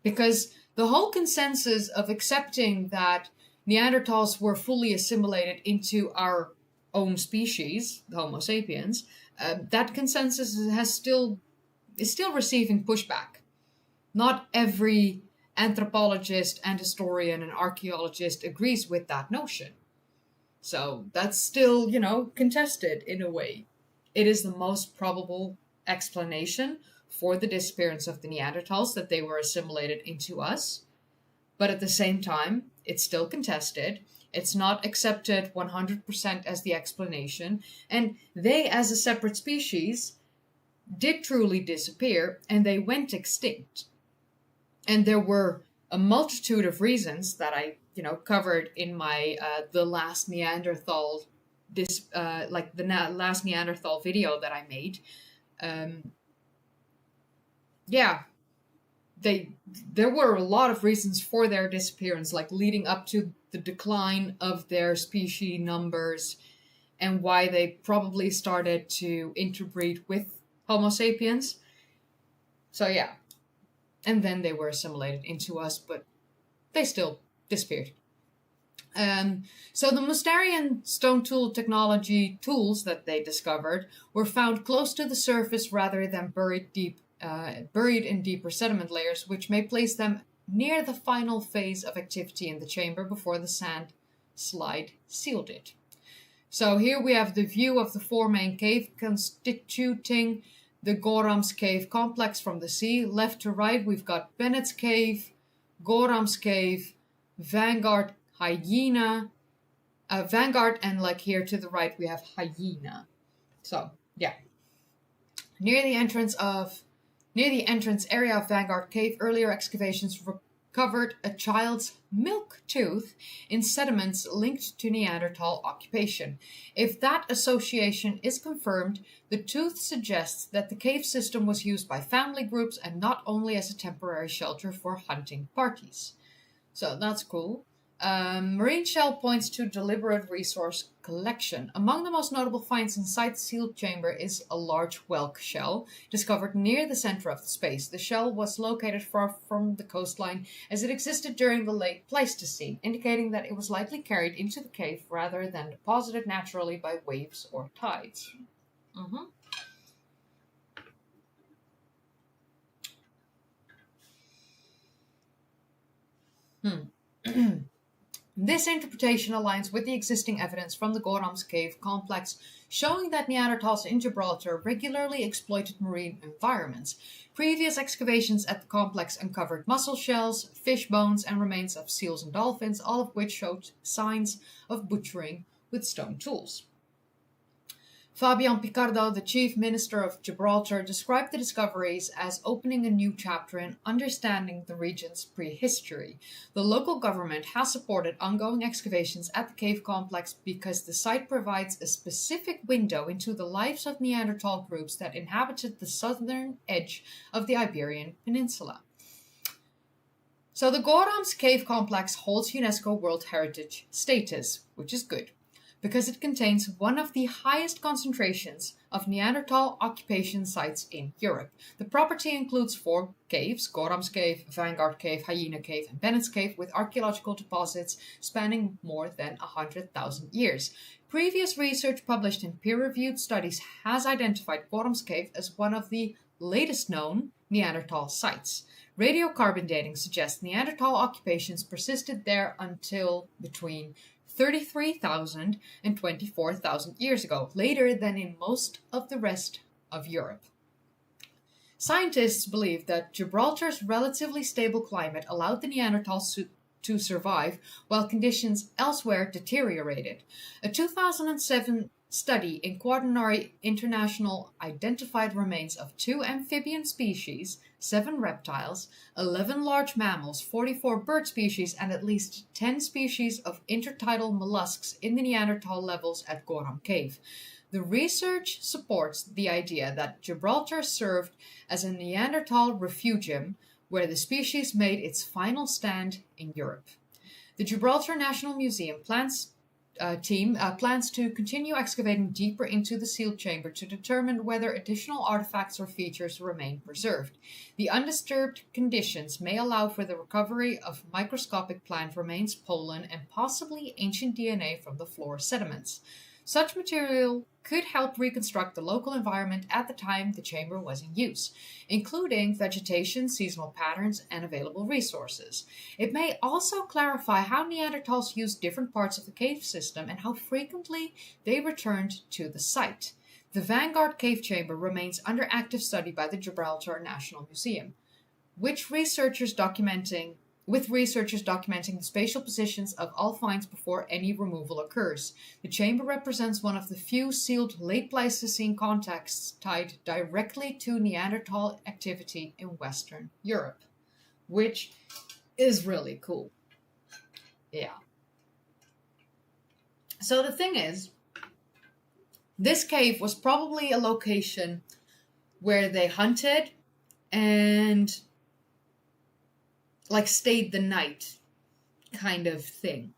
Because the whole consensus of accepting that Neanderthals were fully assimilated into our own species, the Homo sapiens, that consensus is still receiving pushback. Not every anthropologist and historian and archaeologist agrees with that notion. So that's still, contested in a way. It is the most probable explanation for the disappearance of the Neanderthals, that they were assimilated into us. But at the same time, it's still contested. It's not accepted 100% as the explanation. And they, as a separate species, did truly disappear, and they went extinct. And there were a multitude of reasons that I, covered in my the last Neanderthal last Neanderthal video that I made. There were a lot of reasons for their disappearance, like leading up to the decline of their species numbers, and why they probably started to interbreed with Homo sapiens. So yeah. And then they were assimilated into us, but they still disappeared. So the Mousterian stone tool technology tools that they discovered were found close to the surface rather than buried in deeper sediment layers, which may place them near the final phase of activity in the chamber before the sand slide sealed it. So here we have the view of the four main cave constituting the Gorham's Cave complex from the sea. Left to right, we've got Bennett's Cave, Gorham's Cave, Vanguard, Hyena, Vanguard, and like here to the right, we have Hyena. So, yeah. Near the entrance area of Vanguard Cave, earlier excavations recovered a child's milk tooth in sediments linked to Neanderthal occupation. If that association is confirmed, the tooth suggests that the cave system was used by family groups and not only as a temporary shelter for hunting parties. So that's cool. Marine shell points to deliberate resource collection. Among the most notable finds inside the sealed chamber is a large whelk shell discovered near the center of the space. The shell was located far from the coastline as it existed during the late Pleistocene, indicating that it was likely carried into the cave rather than deposited naturally by waves or tides. This interpretation aligns with the existing evidence from the Gorham's Cave complex, showing that Neanderthals in Gibraltar regularly exploited marine environments. Previous excavations at the complex uncovered mussel shells, fish bones, and remains of seals and dolphins, all of which showed signs of butchering with stone tools. Fabian Picardo, the chief minister of Gibraltar, described the discoveries as opening a new chapter in understanding the region's prehistory. The local government has supported ongoing excavations at the cave complex because the site provides a specific window into the lives of Neanderthal groups that inhabited the southern edge of the Iberian Peninsula. So the Gorham's Cave complex holds UNESCO World Heritage status, which is good, because it contains one of the highest concentrations of Neanderthal occupation sites in Europe. The property includes 4 caves: Gorham's Cave, Vanguard Cave, Hyena Cave, and Bennett's Cave, with archaeological deposits spanning more than 100,000 years. Previous research published in peer-reviewed studies has identified Gorham's Cave as one of the latest known Neanderthal sites. Radiocarbon dating suggests Neanderthal occupations persisted there until between 33,000 and 24,000 years ago, later than in most of the rest of Europe. Scientists believe that Gibraltar's relatively stable climate allowed the Neanderthals to survive while conditions elsewhere deteriorated. A 2007 study in Quaternary International identified remains of 2 amphibian species, 7 reptiles, 11 large mammals, 44 bird species, and at least 10 species of intertidal mollusks in the Neanderthal levels at Gorham Cave. The research supports the idea that Gibraltar served as a Neanderthal refugium where the species made its final stand in Europe. The Gibraltar National Museum plans team plans to continue excavating deeper into the sealed chamber to determine whether additional artifacts or features remain preserved. The undisturbed conditions may allow for the recovery of microscopic plant remains, pollen, and possibly ancient DNA from the floor sediments. Such material could help reconstruct the local environment at the time the chamber was in use, including vegetation, seasonal patterns, and available resources. It may also clarify how Neanderthals used different parts of the cave system and how frequently they returned to the site. The Vanguard Cave Chamber remains under active study by the Gibraltar National Museum, with researchers documenting the spatial positions of all finds before any removal occurs. The chamber represents one of the few sealed late Pleistocene contexts tied directly to Neanderthal activity in Western Europe, which is really cool. Yeah. So the thing is, this cave was probably a location where they hunted and like stayed the night kind of thing.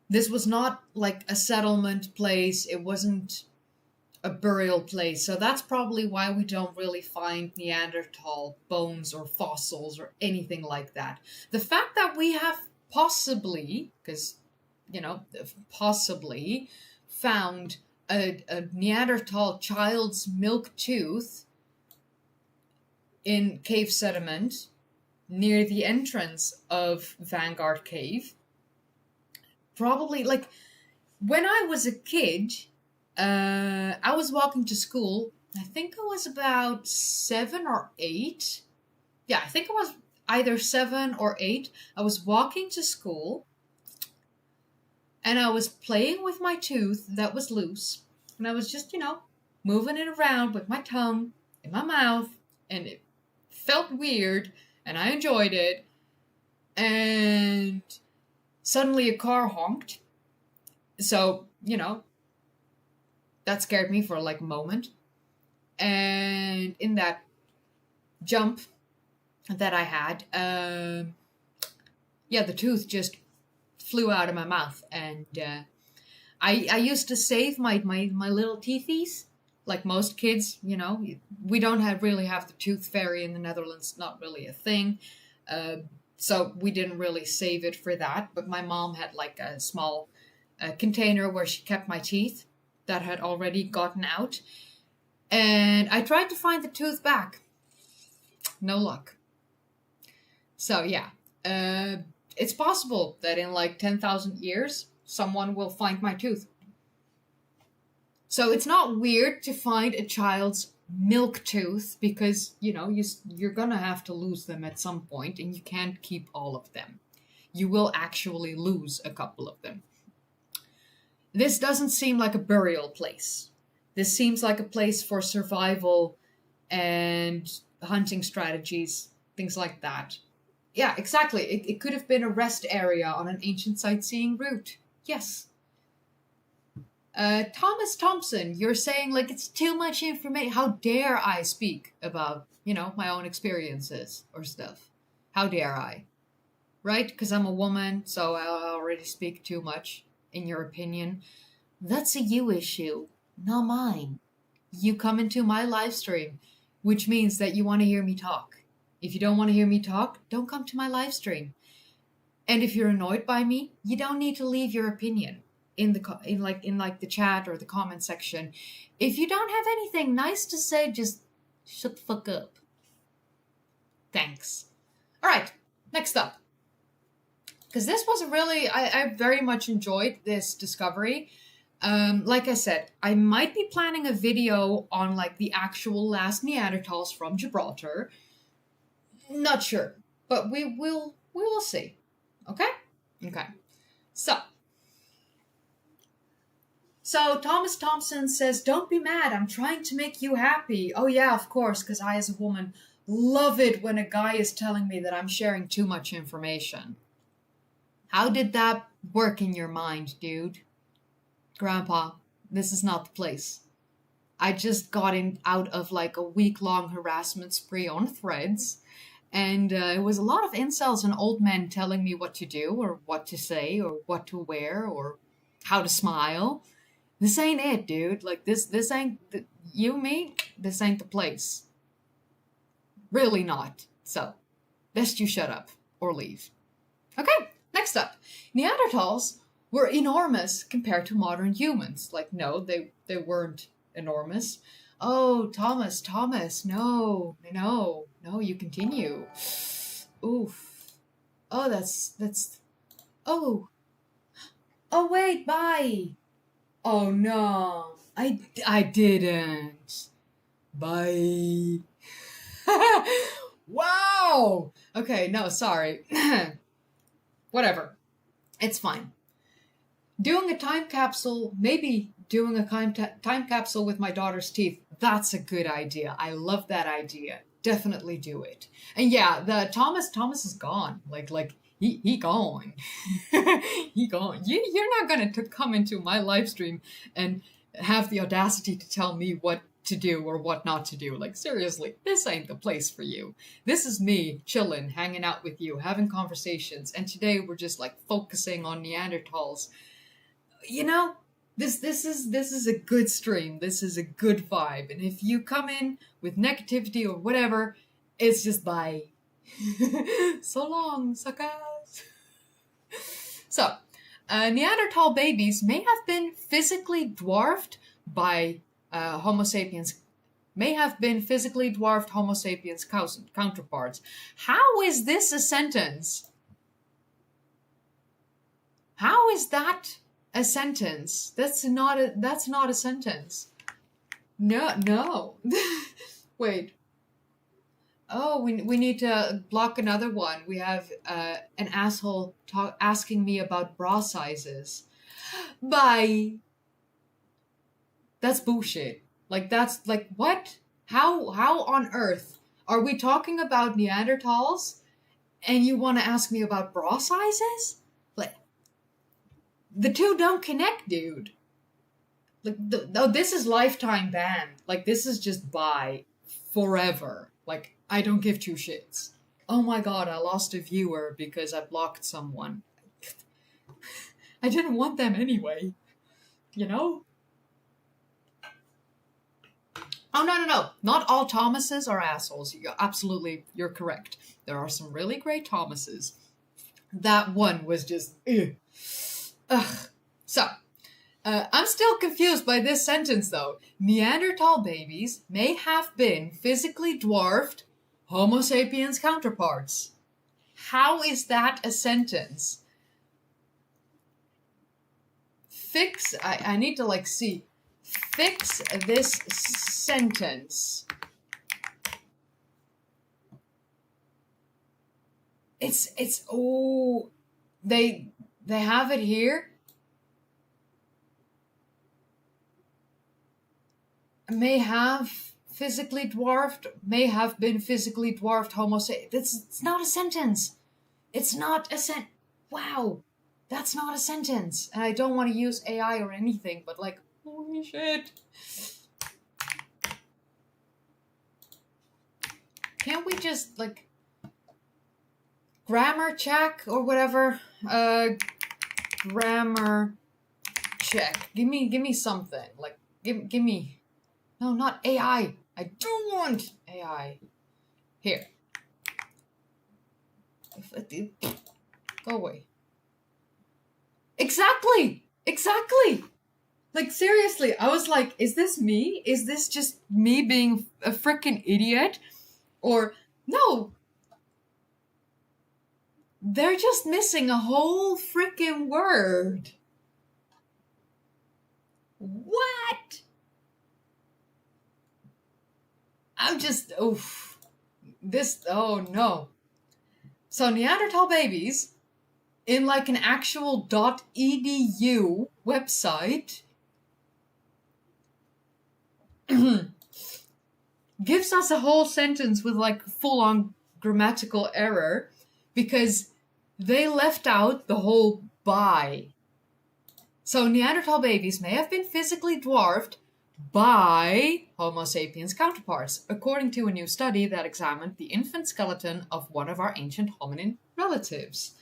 This was not like a settlement place. It wasn't a burial place. So that's probably why we don't really find Neanderthal bones or fossils or anything like that. The fact that we have possibly, because, possibly found a Neanderthal child's milk tooth in cave sediment near the entrance of Vanguard Cave. Probably, like, when I was a kid, I was walking to school. I think I was about 7 or 8. Yeah, I think I was either 7 or 8. I was walking to school, and I was playing with my tooth that was loose, and I was just, moving it around with my tongue in my mouth, and it felt weird, and I enjoyed it, and suddenly a car honked. So, that scared me for like a moment. And in that jump that I had, the tooth just flew out of my mouth. And I used to save my little teethies. Like most kids, we don't really have the tooth fairy in the Netherlands. Not really a thing. So we didn't really save it for that. But my mom had like a small container where she kept my teeth that had already gotten out. And I tried to find the tooth back. No luck. So yeah, it's possible that in like 10,000 years, someone will find my tooth. So it's not weird to find a child's milk tooth because, you're going to have to lose them at some point and you can't keep all of them. You will actually lose a couple of them. This doesn't seem like a burial place. This seems like a place for survival and hunting strategies, things like that. Yeah, exactly. It could have been a rest area on an ancient sightseeing route. Yes. Thomas Thompson, you're saying like it's too much information. How dare I speak about, my own experiences or stuff? How dare I? Right? Because I'm a woman, so I already speak too much, in your opinion. That's a you issue, not mine. You come into my live stream, which means that you want to hear me talk. If you don't want to hear me talk, don't come to my live stream. And if you're annoyed by me, you don't need to leave your opinion in the chat or the comment section. If you don't have anything nice to say, just shut the fuck up. Thanks. All right, next up. Because this was I very much enjoyed this discovery. Like I said, I might be planning a video on like the actual last Neanderthals from Gibraltar. Not sure, but we will see. Okay? Okay. So Thomas Thompson says, don't be mad, I'm trying to make you happy. Oh yeah, of course, because I as a woman love it when a guy is telling me that I'm sharing too much information. How did that work in your mind, dude? Grandpa, this is not the place. I just got out of like a week-long harassment spree on Threads, And it was a lot of incels and old men telling me what to do or what to say or what to wear or how to smile. This ain't it, dude. Like this ain't you, me. This ain't the place. Really not. So, best you shut up or leave. Okay, next up. Neanderthals were enormous compared to modern humans. Like, no, they weren't enormous. Oh, Thomas, no, you continue. Oof. Oh, oh. Oh, wait, bye. Oh, no, I didn't. Bye. Wow. Okay, no, sorry. Whatever. It's fine. Doing a time capsule, maybe doing a time capsule with my daughter's teeth, that's a good idea. I love that idea. Definitely do it. And yeah, the Thomas is gone. Like he gone. He gone. You're not gonna come into my live stream and have the audacity to tell me what to do or what not to do. Like, seriously, this ain't the place for you. This is me chilling, hanging out with you, having conversations, and today we're just like focusing on Neanderthals. You know, this is a good stream. This is a good vibe. And if you come in with negativity or whatever, it's just bye. So long, suckers. So, Neanderthal babies may have been physically dwarfed by Homo sapiens, Homo sapiens counterparts. How is this a sentence? How is that a sentence? That's not a sentence. No. Wait. Oh, we need to block another one. We have an asshole asking me about bra sizes. Bye. That's bullshit. Like, that's like, what? How on earth are we talking about Neanderthals and you want to ask me about bra sizes? Like, the two don't connect, dude. Like, this is lifetime ban. Like, this is just bye forever. Like, I don't give two shits. Oh my god, I lost a viewer because I blocked someone. I didn't want them anyway. You know? Oh, no. Not all Thomases are assholes. You're correct. There are some really great Thomases. That one was just, ugh. Ugh. So, I'm still confused by this sentence, though. Neanderthal babies may have been physically dwarfed Homo sapiens counterparts. How is that a sentence? I need to, like, see. Fix this sentence. Oh, they have it here. May have been physically dwarfed Homo sapiens. It's not a sentence. It's not a Wow, that's not a sentence. And I don't want to use AI or anything, but like, holy shit. Can't we just, like, grammar check or whatever? Grammar check. Give me something. Like, give me. No, not AI. I don't want AI. Here. Go away. Exactly. Like, seriously, I was like, is this me? Is this just me being a freaking idiot? Or, no. They're just missing a whole freaking word. What? I'm just, oof. Oh no. So Neanderthal babies, in like an actual .edu website, gives us a whole sentence with like full-on grammatical error because they left out the whole by. So Neanderthal babies may have been physically dwarfed by Homo sapiens counterparts, according to a new study that examined the infant skeleton of one of our ancient hominin relatives.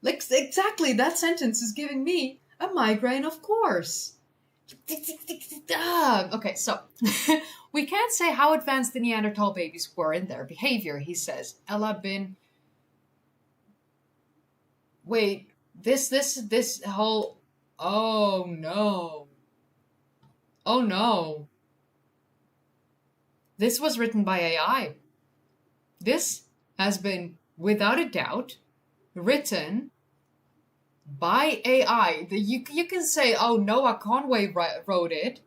Like, exactly, that sentence is giving me a migraine, of course. Okay, so we can't say how advanced the Neanderthal babies were in their behavior, he says. Ella bin. Wait, this whole. Oh no. Oh no. This was written by AI. This has been, without a doubt, written by AI. You can say, oh, Noah Conway wrote it.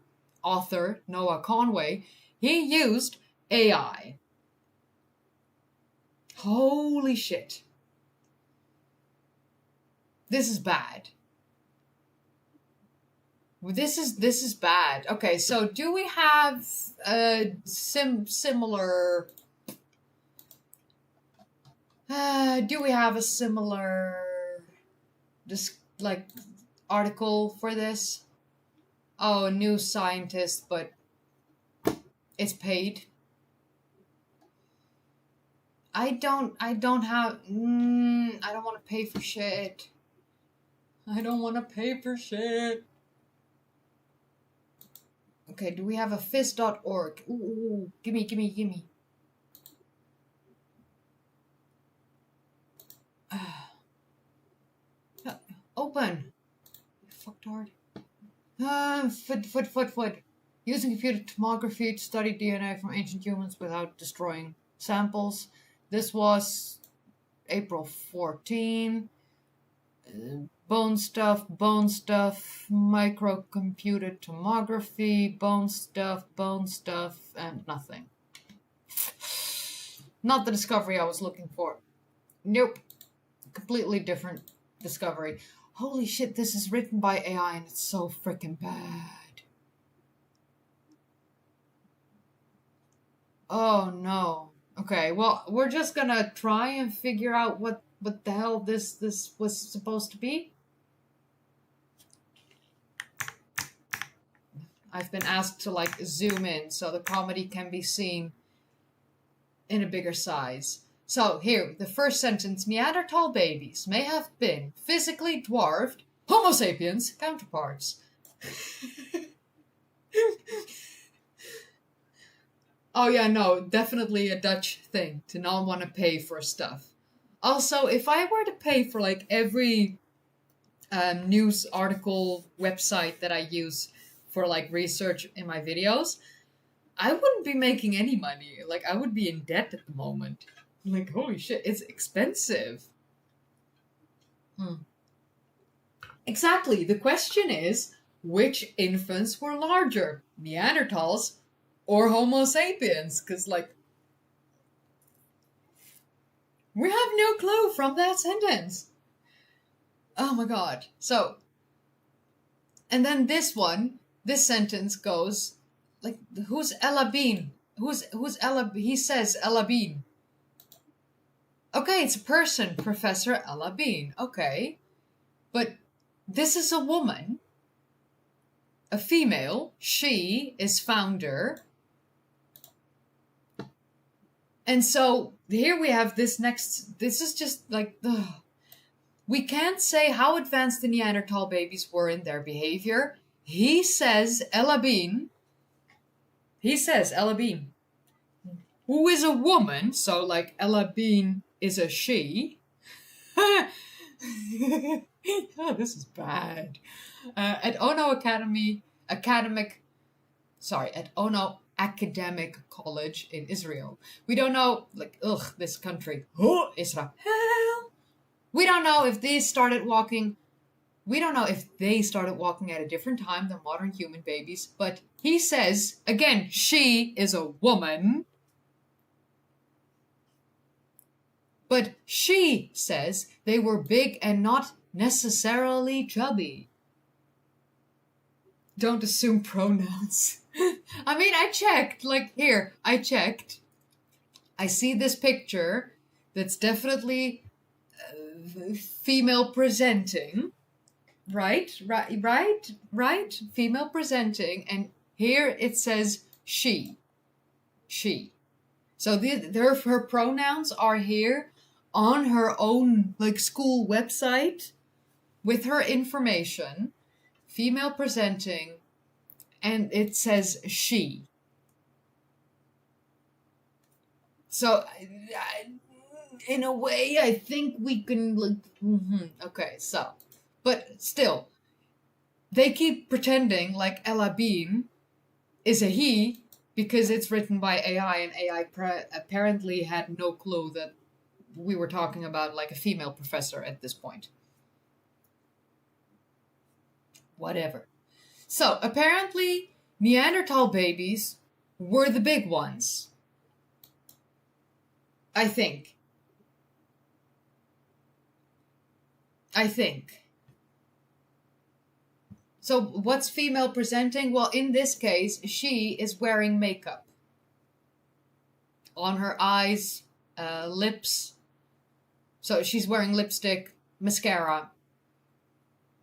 Author Noah Conway. He used AI. Holy shit. This is bad. This is bad. Okay, so do we have a similar? Do we have a similar, like, article for this? Oh, a new scientist, but it's paid. I don't have. I don't want to pay for shit. I don't want to pay for shit. Okay, do we have a fizz.org? Ooh, gimme. Open. Fucktard. Foot. Using computer tomography to study DNA from ancient humans without destroying samples. This was April 14. Bone stuff, microcomputer tomography, bone stuff, and nothing. Not the discovery I was looking for. Nope. Completely different discovery. Holy shit, this is written by AI and it's so freaking bad. Oh no. Okay, well, we're just gonna try and figure out what the hell this was supposed to be. I've been asked to, like, zoom in so the comedy can be seen in a bigger size. So here, the first sentence: Neanderthal babies may have been physically dwarfed Homo sapiens counterparts. Oh yeah, no, definitely a Dutch thing to not want to pay for stuff. Also, if I were to pay for, like, every news article website that I use for, like, research in my videos, I wouldn't be making any money. Like, I would be in debt at the moment. Like, holy shit, it's expensive. Exactly. The question is, which infants were larger, Neanderthals or Homo sapiens? Because, like, we have no clue from that sentence. Oh my god. So, and then this sentence goes, like, who's Ella Bean? Who's Ella? He says Ella Bean. Okay, it's a person, Professor Ella Bean. Okay. But this is a woman, a female. She is founder. And so here we have this next, this is just like, ugh. We can't say how advanced the Neanderthal babies were in their behavior. He says Ella Bean. Who is a woman, so, like, Ella Bean is a she. Oh, this is bad. At Ono Academic College in Israel. We don't know, like, this country. Israel. We don't know if they started walking at a different time than modern human babies, but he says, again, she is a woman. But she says they were big and not necessarily chubby. Don't assume pronouns. I mean, I checked. I see this picture that's definitely female presenting. Right? Female presenting. And Here it says she. She. So her pronouns are here on her own like school website with her information, female presenting, and it says she. So in a way, I think we can like, okay, so, but still, they keep pretending like Ella Bean is a he because it's written by AI, and AI apparently had no clue that we were talking about like a female professor at this point. Whatever. So apparently Neanderthal babies were the big ones. I think. So what's female presenting? Well, in this case, she is wearing makeup on her eyes, lips. So she's wearing lipstick, mascara,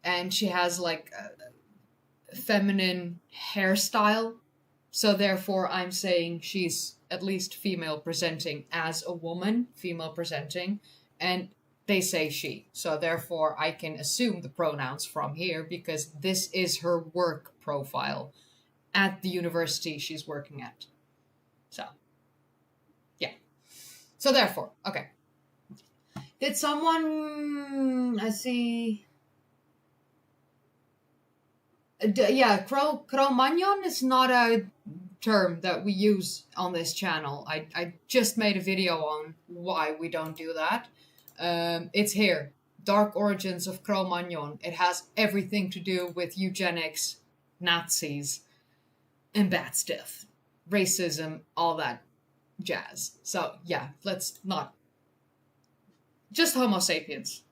and she has like a feminine hairstyle. So therefore, I'm saying she's at least female presenting as a woman, female presenting, and they say she. So therefore, I can assume the pronouns from here because this is her work profile at the university she's working at. So, yeah. So therefore, okay. Did someone, I see... yeah, Cro-Magnon is not a term that we use on this channel. I just made a video on why we don't do that. It's here. Dark Origins of Cro-Magnon. It has everything to do with eugenics, Nazis, and bad stuff. Racism, all that jazz. So, yeah, let's not... Just Homo sapiens.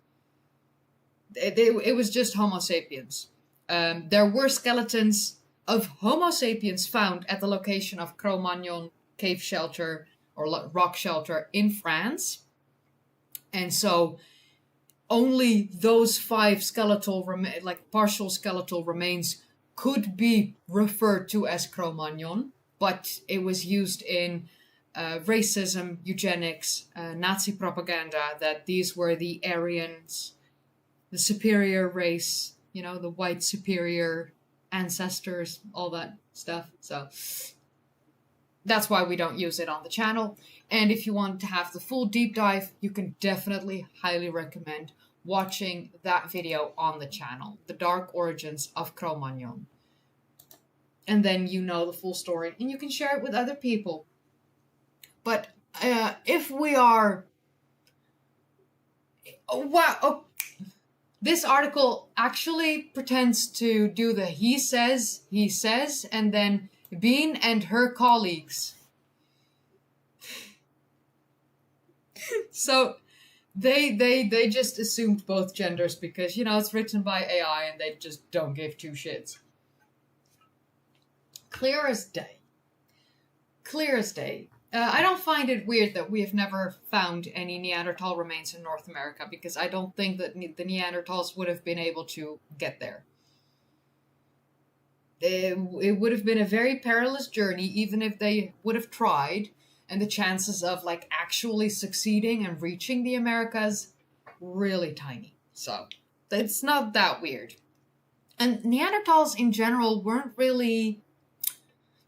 It was just Homo sapiens. There were skeletons of Homo sapiens found at the location of Cro-Magnon cave shelter or rock shelter in France. And so only those 5 skeletal partial skeletal remains could be referred to as Cro-Magnon, but it was used in racism, eugenics, Nazi propaganda, that these were the Aryans, the superior race, the white superior ancestors, all that stuff. So that's why we don't use it on the channel. And if you want to have the full deep dive, you can definitely highly recommend watching that video on the channel, The Dark Origins of Cro-Magnon. And then you know the full story and you can share it with other people. But if we are... This article actually pretends to do the he says, and then Bean and her colleagues. So they just assumed both genders because, it's written by AI and they just don't give 2 shits. Clear as day. Clear as day. I don't find it weird that we have never found any Neanderthal remains in North America because I don't think that the Neanderthals would have been able to get there. It would have been a very perilous journey even if they would have tried, and the chances of actually succeeding and reaching the Americas really tiny. So it's not that weird. And Neanderthals in general weren't really...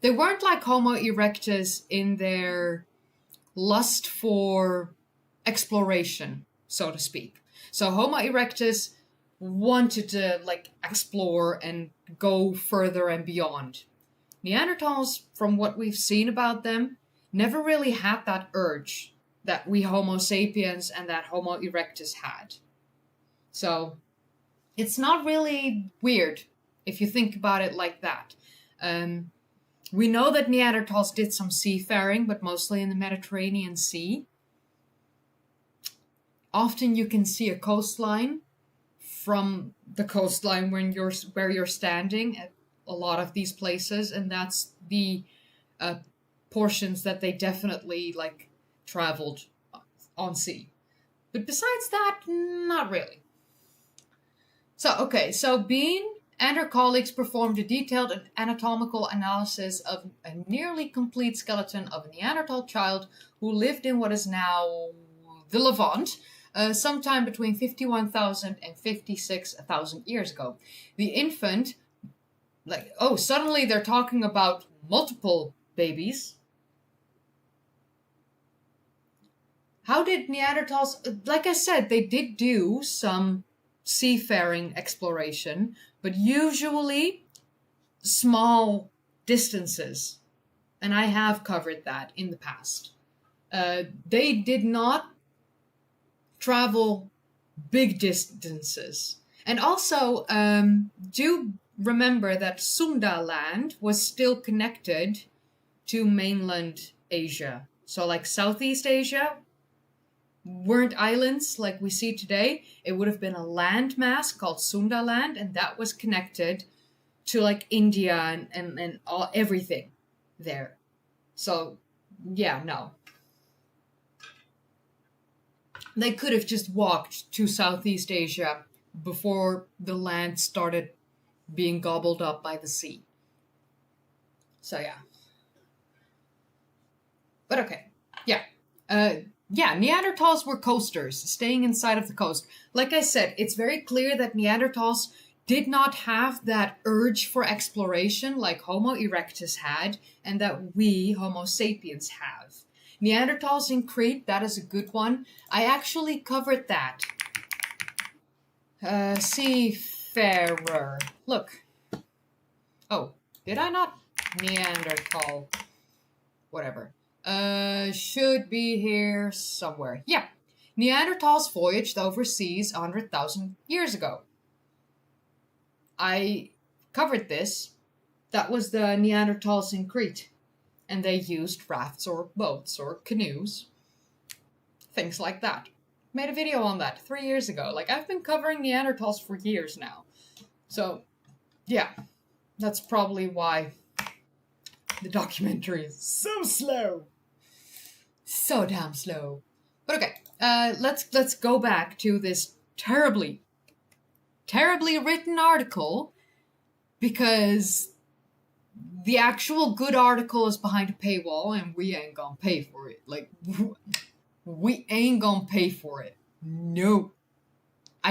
They weren't like Homo erectus in their lust for exploration, so to speak. So Homo erectus wanted to explore and go further and beyond. Neanderthals, from what we've seen about them, never really had that urge that we Homo sapiens and that Homo erectus had. So it's not really weird if you think about it like that. We know that Neanderthals did some seafaring, but mostly in the Mediterranean Sea. Often you can see a coastline from the coastline where you're standing at a lot of these places, and that's the portions that they definitely traveled on sea. But besides that, not really. So Bean and her colleagues performed a detailed anatomical analysis of a nearly complete skeleton of a Neanderthal child who lived in what is now the Levant, sometime between 51,000 and 56,000 years ago. The infant, suddenly they're talking about multiple babies. How did Neanderthals, like I said, they did do some seafaring exploration, but usually small distances. And I have covered that in the past. They did not travel big distances. And also, do remember that Sunda land was still connected to mainland Asia. So like Southeast Asia weren't islands like we see today. It would have been a land mass called Sunda land, and that was connected to like India and all everything there. So yeah, no. They could have just walked to Southeast Asia before the land started being gobbled up by the sea. So yeah. But okay. Yeah. Neanderthals were coasters, staying inside of the coast. Like I said, it's very clear that Neanderthals did not have that urge for exploration like Homo erectus had, and that we, Homo sapiens, have. Neanderthals in Crete, that is a good one. I actually covered that. Seafarer. Look. Oh, did I not? Neanderthal. Whatever. Should be here somewhere. Yeah. Neanderthals voyaged overseas 100,000 years ago. I covered this. That was the Neanderthals in Crete. And they used rafts or boats or canoes. Things like that. Made a video on that 3 years ago. Like, I've been covering Neanderthals for years now. So, yeah. That's probably why the documentary is so slow. So damn slow. But okay, let's go back to this terribly written article, because the actual good article is behind a paywall and we ain't gonna pay for it. Like, we ain't gonna pay for it. No. I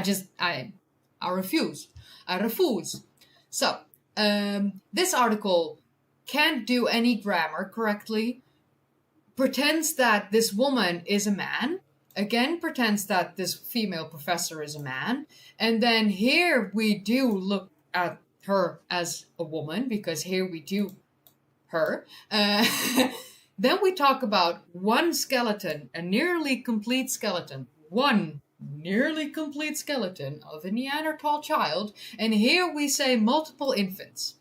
refuse. I refuse. So, this article can't do any grammar correctly, pretends that this woman is a man, again pretends that this female professor is a man, and then here we do look at her as a woman, because here we do her. Then we talk about one skeleton, a nearly complete skeleton, one nearly complete skeleton of a Neanderthal child, and here we say multiple infants.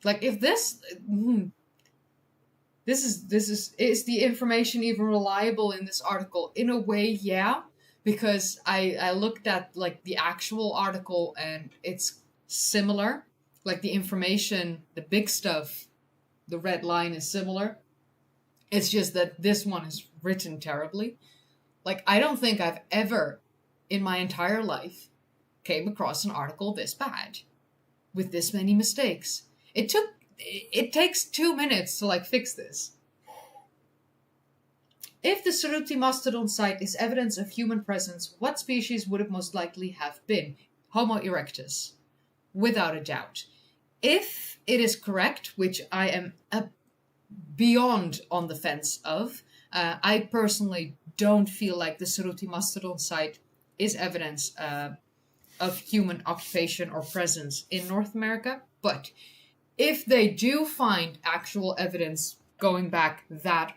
Like, if is the information even reliable in this article? In a way, yeah, because I looked at like the actual article and it's similar. Like the information, the big stuff, the red line is similar. It's just that this one is written terribly. Like, I don't think I've ever in my entire life came across an article this bad with this many mistakes. It takes 2 minutes to like fix this. If the Ceruti mastodon site is evidence of human presence, what species would it most likely have been? Homo erectus. Without a doubt. If it is correct, which I am beyond on the fence of, I personally don't feel like the Ceruti mastodon site is evidence of human occupation or presence in North America, but if they do find actual evidence going back that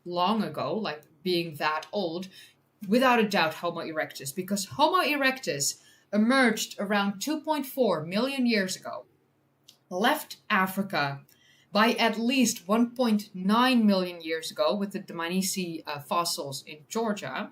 long ago, like being that old, without a doubt Homo erectus, because Homo erectus emerged around 2.4 million years ago, left Africa by at least 1.9 million years ago with the Dmanisi fossils in Georgia,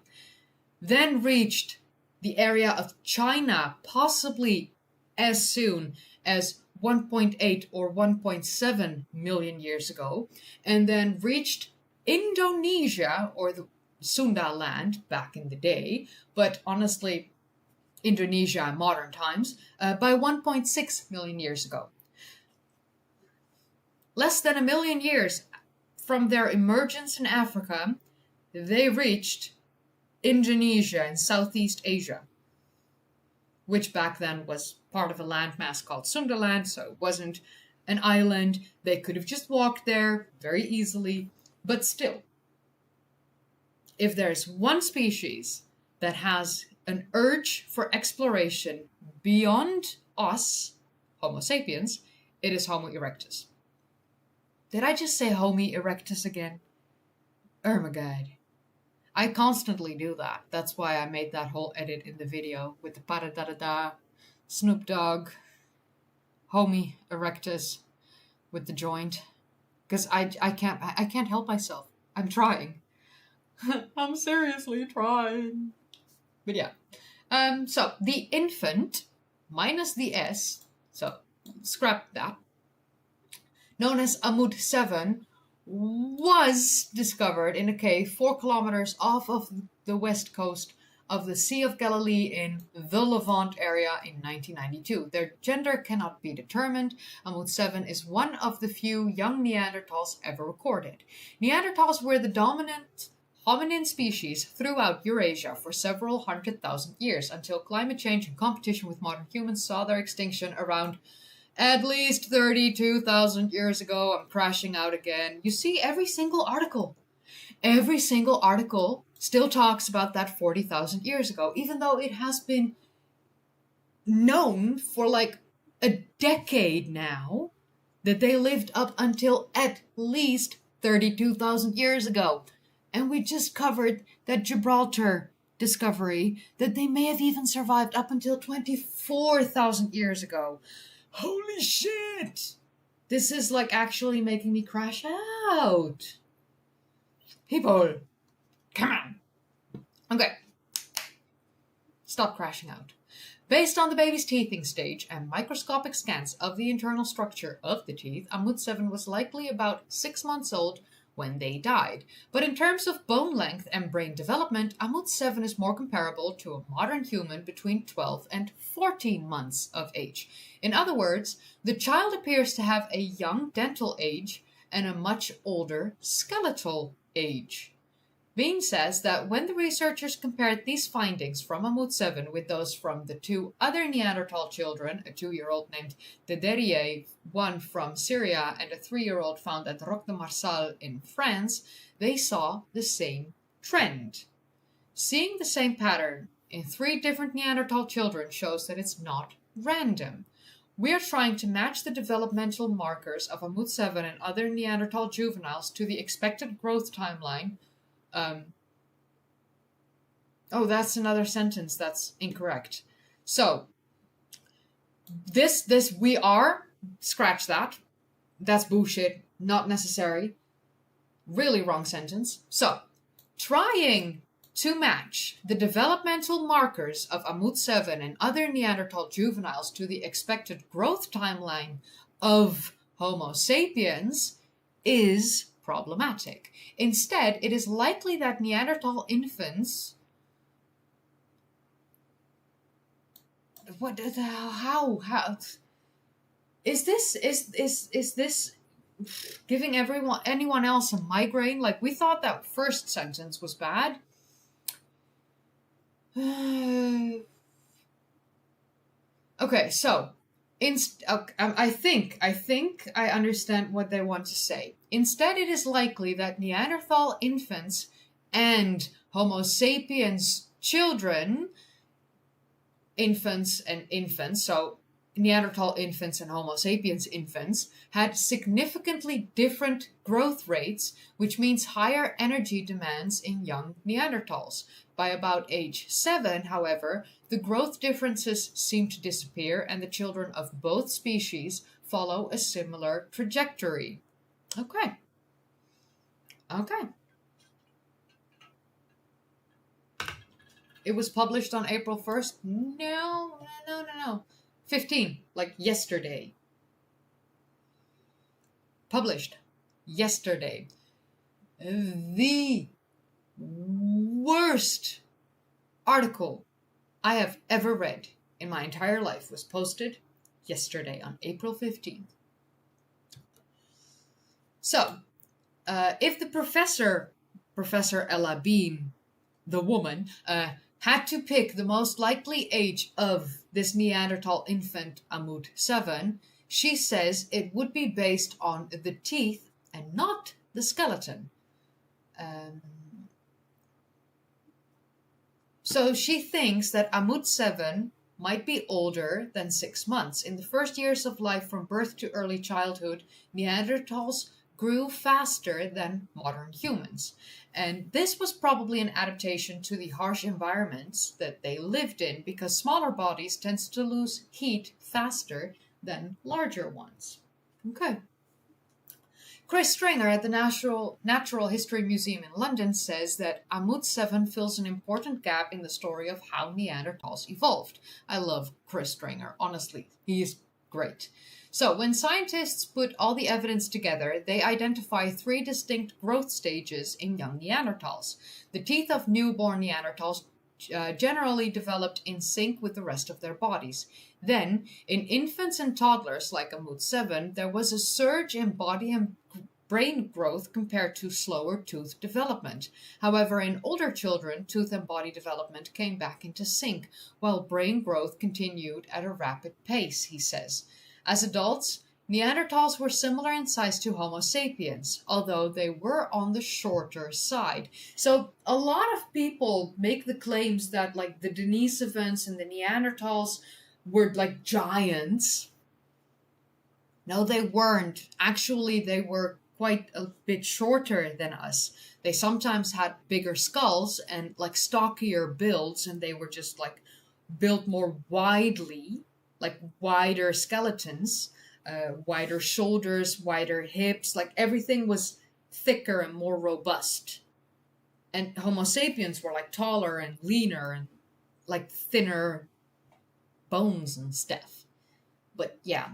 then reached the area of China possibly as soon as 1.8 or 1.7 million years ago, and then reached Indonesia, or the Sunda land back in the day. But honestly, Indonesia in modern times, by 1.6 million years ago. Less than a million years from their emergence in Africa, they reached Indonesia in Southeast Asia, which back then was part of a landmass called Sundaland, so it wasn't an island. They could have just walked there very easily, but still, if there's one species that has an urge for exploration beyond us, Homo sapiens, it is Homo erectus. Did I just say Homo erectus again? Oh my god. I constantly do that. That's why I made that whole edit in the video with the para-da-da-da, Snoop Dogg, Homo erectus with the joint. Because I can't help myself. I'm trying. I'm seriously trying. But yeah. So the infant minus the S, so scrap that, known as Amud 7, was discovered in a cave 4 kilometers off of the west coast of the Sea of Galilee in the Levant area in 1992. Their gender cannot be determined. Amud 7 is one of the few young Neanderthals ever recorded. Neanderthals were the dominant hominin species throughout Eurasia for several 100,000 years, until climate change and competition with modern humans saw their extinction around at least 32,000 years ago. I'm crashing out again. You see, every single article still talks about that 40,000 years ago, even though it has been known for like a decade now that they lived up until at least 32,000 years ago. And we just covered that Gibraltar discovery, that they may have even survived up until 24,000 years ago. Holy shit! This is like actually making me crash out. People, come on. Okay. Stop crashing out. Based on the baby's teething stage and microscopic scans of the internal structure of the teeth, Amud 7 was likely about 6 months old when they died. But in terms of bone length and brain development, Amud 7 is more comparable to a modern human between 12 and 14 months of age. In other words, the child appears to have a young dental age and a much older skeletal age. Bean says that when the researchers compared these findings from Amud 7 with those from the 2 other Neanderthal children, a 2-year-old named Dederier, one from Syria, and a 3-year-old found at Roc de Marsal in France, they saw the same trend. Seeing the same pattern in 3 different Neanderthal children shows that it's not random. We are trying to match the developmental markers of Amud 7 and other Neanderthal juveniles to the expected growth timeline. Oh, that's another sentence that's incorrect. So, we are, scratch that. That's bullshit. Not necessary. Really wrong sentence. So, trying to match the developmental markers of Amud 7 and other Neanderthal juveniles to the expected growth timeline of Homo sapiens is problematic. Instead, it is likely that Neanderthal infants... How? Is this giving anyone else a migraine? Like, we thought that first sentence was bad. Okay, so I think I understand what they want to say. Instead, it is likely that Neanderthal infants and Homo sapiens children, infants, so Neanderthal infants and Homo sapiens infants, had significantly different growth rates, which means higher energy demands in young Neanderthals. By about age 7, however, the growth differences seem to disappear, and the children of both species follow a similar trajectory. Okay. It was published on April 1st? No. 15, like yesterday. Published yesterday. The worst article I have ever read in my entire life was posted yesterday on April 15th. So, if the Professor Elabine, the woman, had to pick the most likely age of this Neanderthal infant Amut 7, she says it would be based on the teeth and not the skeleton. So she thinks that Amut 7 might be older than 6 months. In the first years of life from birth to early childhood, Neanderthals grew faster than modern humans. And this was probably an adaptation to the harsh environments that they lived in because smaller bodies tend to lose heat faster than larger ones. Okay. Chris Stringer at the Natural History Museum in London says that Amut 7 fills an important gap in the story of how Neanderthals evolved. I love Chris Stringer, honestly. He's great. So, when scientists put all the evidence together, they identify 3 distinct growth stages in young Neanderthals. The teeth of newborn Neanderthals generally developed in sync with the rest of their bodies. Then, in infants and toddlers like Amut 7, there was a surge in body and brain growth compared to slower tooth development. However, in older children, tooth and body development came back into sync, while brain growth continued at a rapid pace, he says. As adults, Neanderthals were similar in size to Homo sapiens, although they were on the shorter side. So a lot of people make the claims that like the Denisovans and the Neanderthals were like giants. No, they weren't. Actually, they were quite a bit shorter than us. They sometimes had bigger skulls and like stockier builds, and they were just like built more widely, like wider skeletons, wider shoulders, wider hips, like everything was thicker and more robust. And Homo sapiens were like taller and leaner and like thinner bones and stuff. But yeah,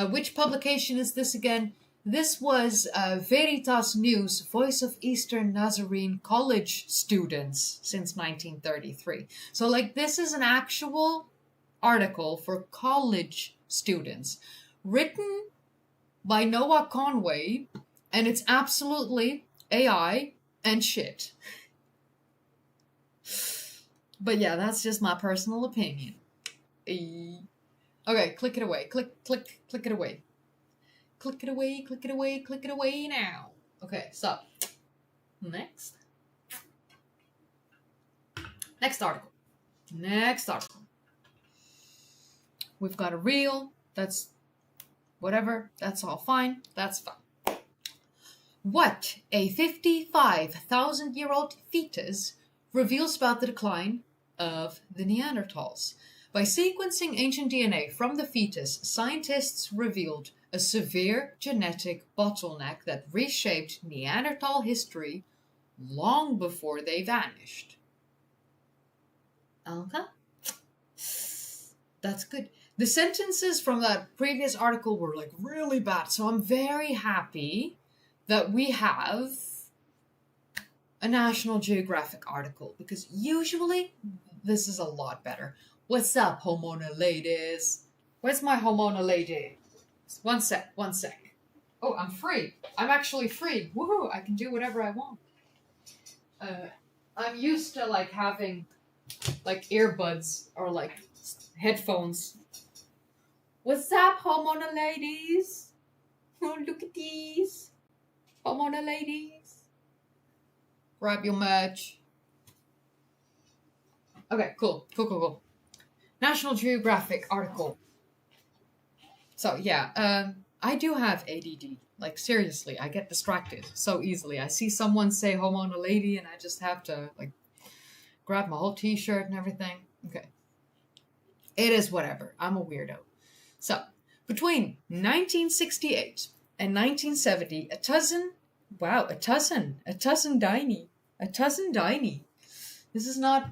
which publication is this again? This was Veritas News, Voice of Eastern Nazarene College Students since 1933. So like this is an actual article for college students written by Noah Conway, and it's absolutely AI and shit. But yeah, that's just my personal opinion. Okay, click it away. Click it away. Click it away, click it away, click it away now. Okay, so next article. Next article. We've got a reel. That's whatever. That's all fine. That's fine. What a 55,000-year-old fetus reveals about the decline of the Neanderthals. By sequencing ancient DNA from the fetus, scientists revealed a severe genetic bottleneck that reshaped Neanderthal history long before they vanished. Okay. That's good. The sentences from that previous article were like really bad, so I'm very happy that we have a National Geographic article, because usually this is a lot better. What's up, Homona ladies? Where's my Homona lady? One sec. Oh, I'm free. I'm actually free. Woohoo! I can do whatever I want. I'm used to like having like earbuds or like headphones. What's up, Homona ladies? Oh, look at these. Homona ladies. Grab your merch. Okay, cool. National Geographic article. So yeah, I do have ADD. Like seriously, I get distracted so easily. I see someone say Homona lady and I just have to like grab my whole t-shirt and everything. Okay. It is whatever. I'm a weirdo. So, between 1968 and 1970, a tussen diny. This is not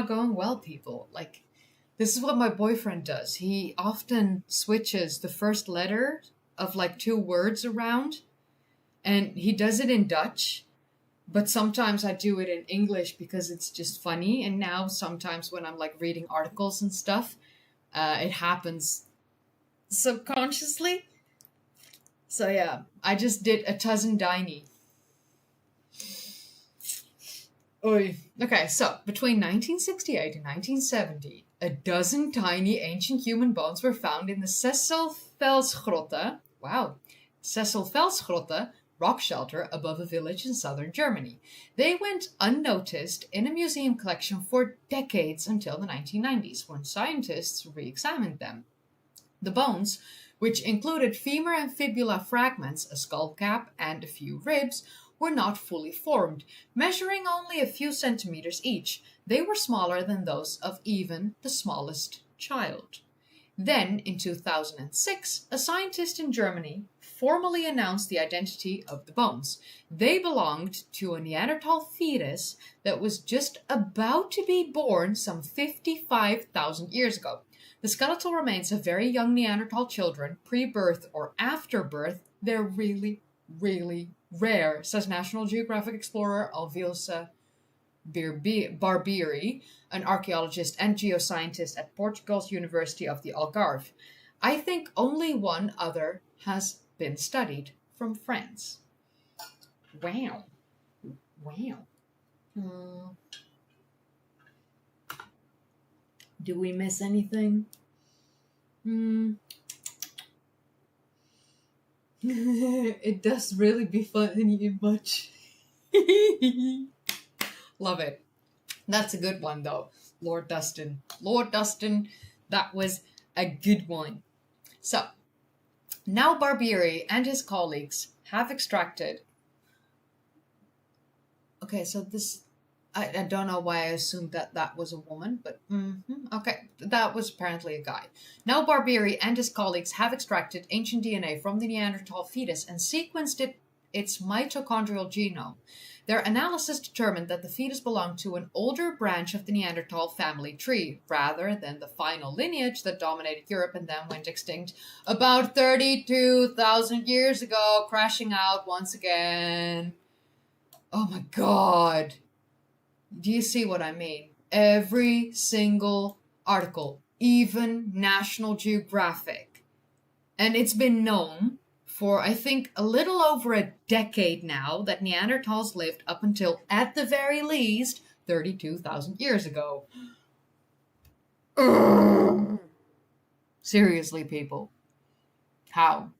going well, people. Like, this is what my boyfriend does. He often switches the first letter of like 2 words around, and he does it in Dutch. But sometimes I do it in English because it's just funny. And now sometimes when I'm like reading articles and stuff, it happens subconsciously. So yeah, I just did a dozen tiny. Oy. Okay, so between 1968 and 1970, a dozen tiny ancient human bones were found in the Sesselfelsgrotte. Wow, Sesselfelsgrotte rock shelter above a village in southern Germany. They went unnoticed in a museum collection for decades until the 1990s, when scientists re-examined them. The bones, which included femur and fibula fragments, a skull cap, and a few ribs, were not fully formed, measuring only a few centimeters each. They were smaller than those of even the smallest child. Then, in 2006, a scientist in Germany formally announced the identity of the bones. They belonged to a Neanderthal fetus that was just about to be born some 55,000 years ago. The skeletal remains of very young Neanderthal children, pre-birth or after birth, they're really, really rare, says National Geographic explorer Alvilsa Barbieri, an archaeologist and geoscientist at Portugal's University of the Algarve. I think only one other has been studied from France. Wow. Wow. Do we miss anything? It does really be funny much. Love it. That's a good one, though. Lord Dustin. Lord Dustin, that was a good one. So, now Barbieri and his colleagues have extracted... Okay, so this... I don't know why I assumed that that was a woman, but okay, that was apparently a guy. Now Barbieri and his colleagues have extracted ancient DNA from the Neanderthal fetus and sequenced its mitochondrial genome. Their analysis determined that the fetus belonged to an older branch of the Neanderthal family tree, rather than the final lineage that dominated Europe and then went extinct about 32,000 years ago, crashing out once again. Oh my god. Do you see what I mean? Every single article, even National Geographic. And it's been known for, I think, a little over a decade now that Neanderthals lived up until, at the very least, 32,000 years ago. Seriously, people. How?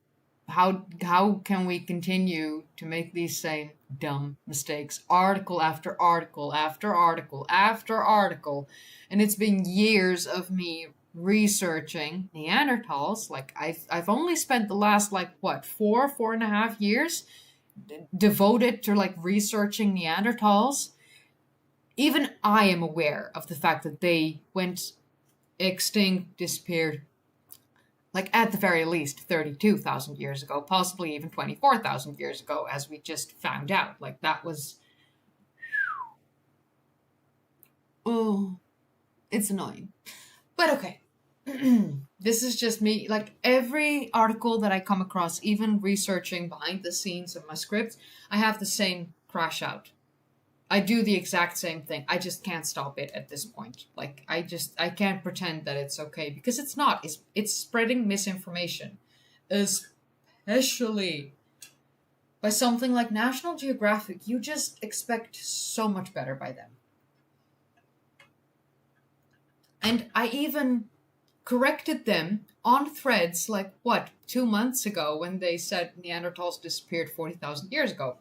How can we continue to make these same dumb mistakes? Article after article after article after article. And it's been years of me researching Neanderthals. Like I've only spent the last four and a half years devoted to researching Neanderthals. Even I am aware of the fact that they went extinct, disappeared, at the very least 32,000 years ago, possibly even 24,000 years ago, as we just found out. That was... Oh, it's annoying. But okay. This is just me. Every article that I come across, even researching behind the scenes of my scripts, I have the same crash out. I do the exact same thing. I just can't stop it at this point. I can't pretend that it's okay, because it's not. It's spreading misinformation, especially by something like National Geographic. You just expect so much better by them. And I even corrected them on threads 2 months ago when they said Neanderthals disappeared 40,000 years ago.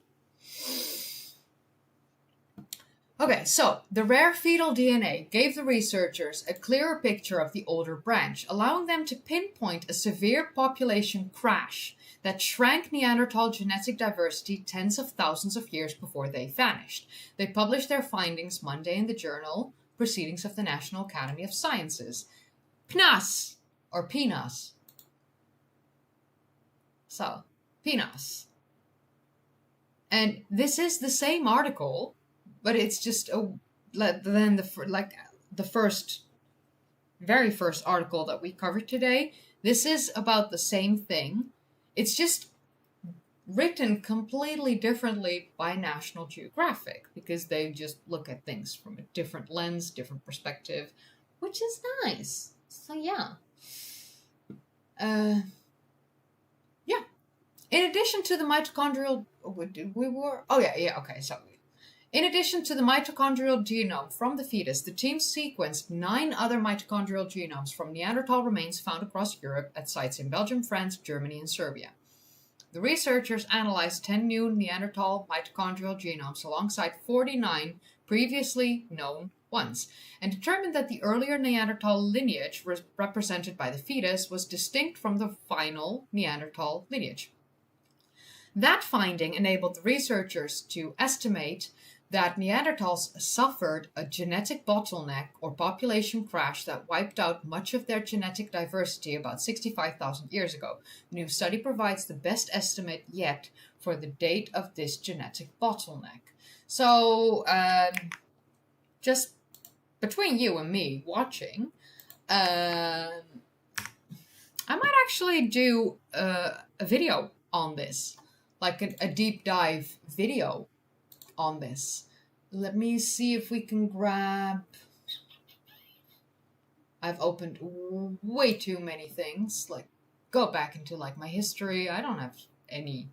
Okay, so the rare fetal DNA gave the researchers a clearer picture of the older branch, allowing them to pinpoint a severe population crash that shrank Neanderthal genetic diversity tens of thousands of years before they vanished. They published their findings Monday in the journal Proceedings of the National Academy of Sciences. PNAS, or PNAS. So, PNAS. And this is the same article, but it's just then the very first article that we covered today. This is about the same thing. It's just written completely differently by National Geographic because they just look at things from a different lens, different perspective, which is nice. So yeah. Yeah. In addition to the mitochondrial, in addition to the mitochondrial genome from the fetus, the team sequenced 9 other mitochondrial genomes from Neanderthal remains found across Europe at sites in Belgium, France, Germany, and Serbia. The researchers analyzed 10 new Neanderthal mitochondrial genomes alongside 49 previously known ones, and determined that the earlier Neanderthal lineage represented by the fetus was distinct from the final Neanderthal lineage. That finding enabled the researchers to estimate that Neanderthals suffered a genetic bottleneck or population crash that wiped out much of their genetic diversity about 65,000 years ago. The new study provides the best estimate yet for the date of this genetic bottleneck. So, just between you and me watching, I might actually do a video on this, like a deep dive video on this. Let me see if we can grab... I've opened way too many things. Like, go back into like my history. I don't have any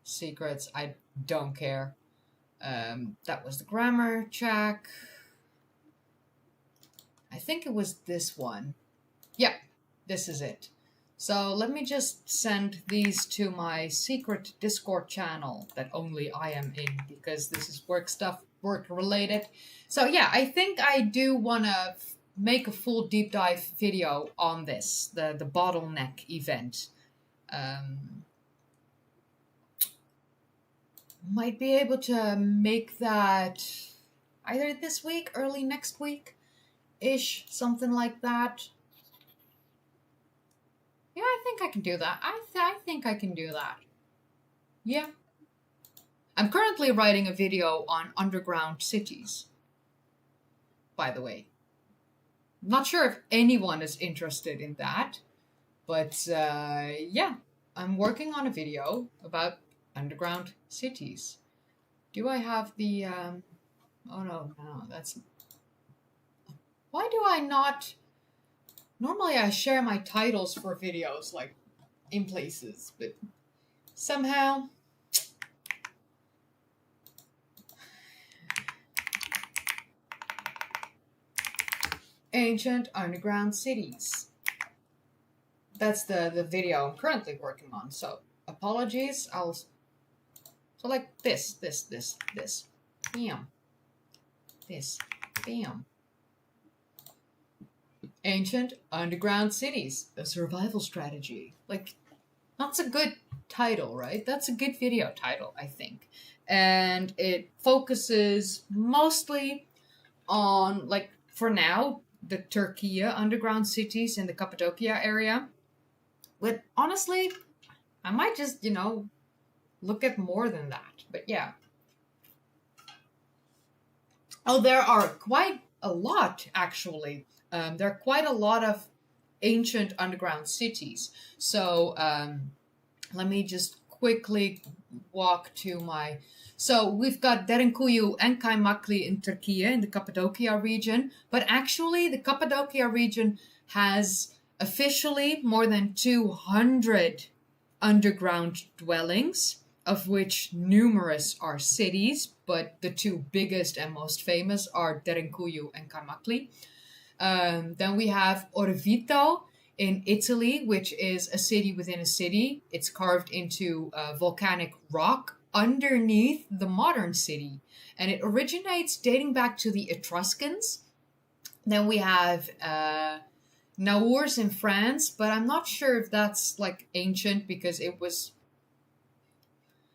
secrets. I don't care. That was the grammar check. I think it was this one. Yeah, this is it. So let me just send these to my secret Discord channel that only I am in because this is work stuff, work related. So yeah, I think I do want to make a full deep dive video on this, the bottleneck event. Might be able to make that either this week, early next week-ish, something like that. Yeah, I think I can do that. I think I can do that. Yeah. I'm currently writing a video on underground cities, by the way. I'm not sure if anyone is interested in that, but yeah, I'm working on a video about underground cities. Do I have the... oh no, that's... Why do I not... Normally I share my titles for videos, like, in places, but somehow... Ancient underground cities. That's the video I'm currently working on, so apologies, So like this. Bam. This. Bam. Ancient Underground Cities, a Survival Strategy. Like, that's a good title, right? That's a good video title, I think. And it focuses mostly on, like, for now, the Turkey underground cities in the Cappadocia area. But honestly, I might just, look at more than that. But yeah. Oh, there are quite a lot, actually. There are quite a lot of ancient underground cities. So let me just quickly walk to my... So we've got Derinkuyu and Kaymakli in Turkey in the Cappadocia region. But actually the Cappadocia region has officially more than 200 underground dwellings, of which numerous are cities. But the two biggest and most famous are Derinkuyu and Kaymakli. Then we have Orvieto in Italy, which is a city within a city. It's carved into volcanic rock underneath the modern city. And it originates dating back to the Etruscans. Then we have Naours in France, but I'm not sure if that's like ancient because it was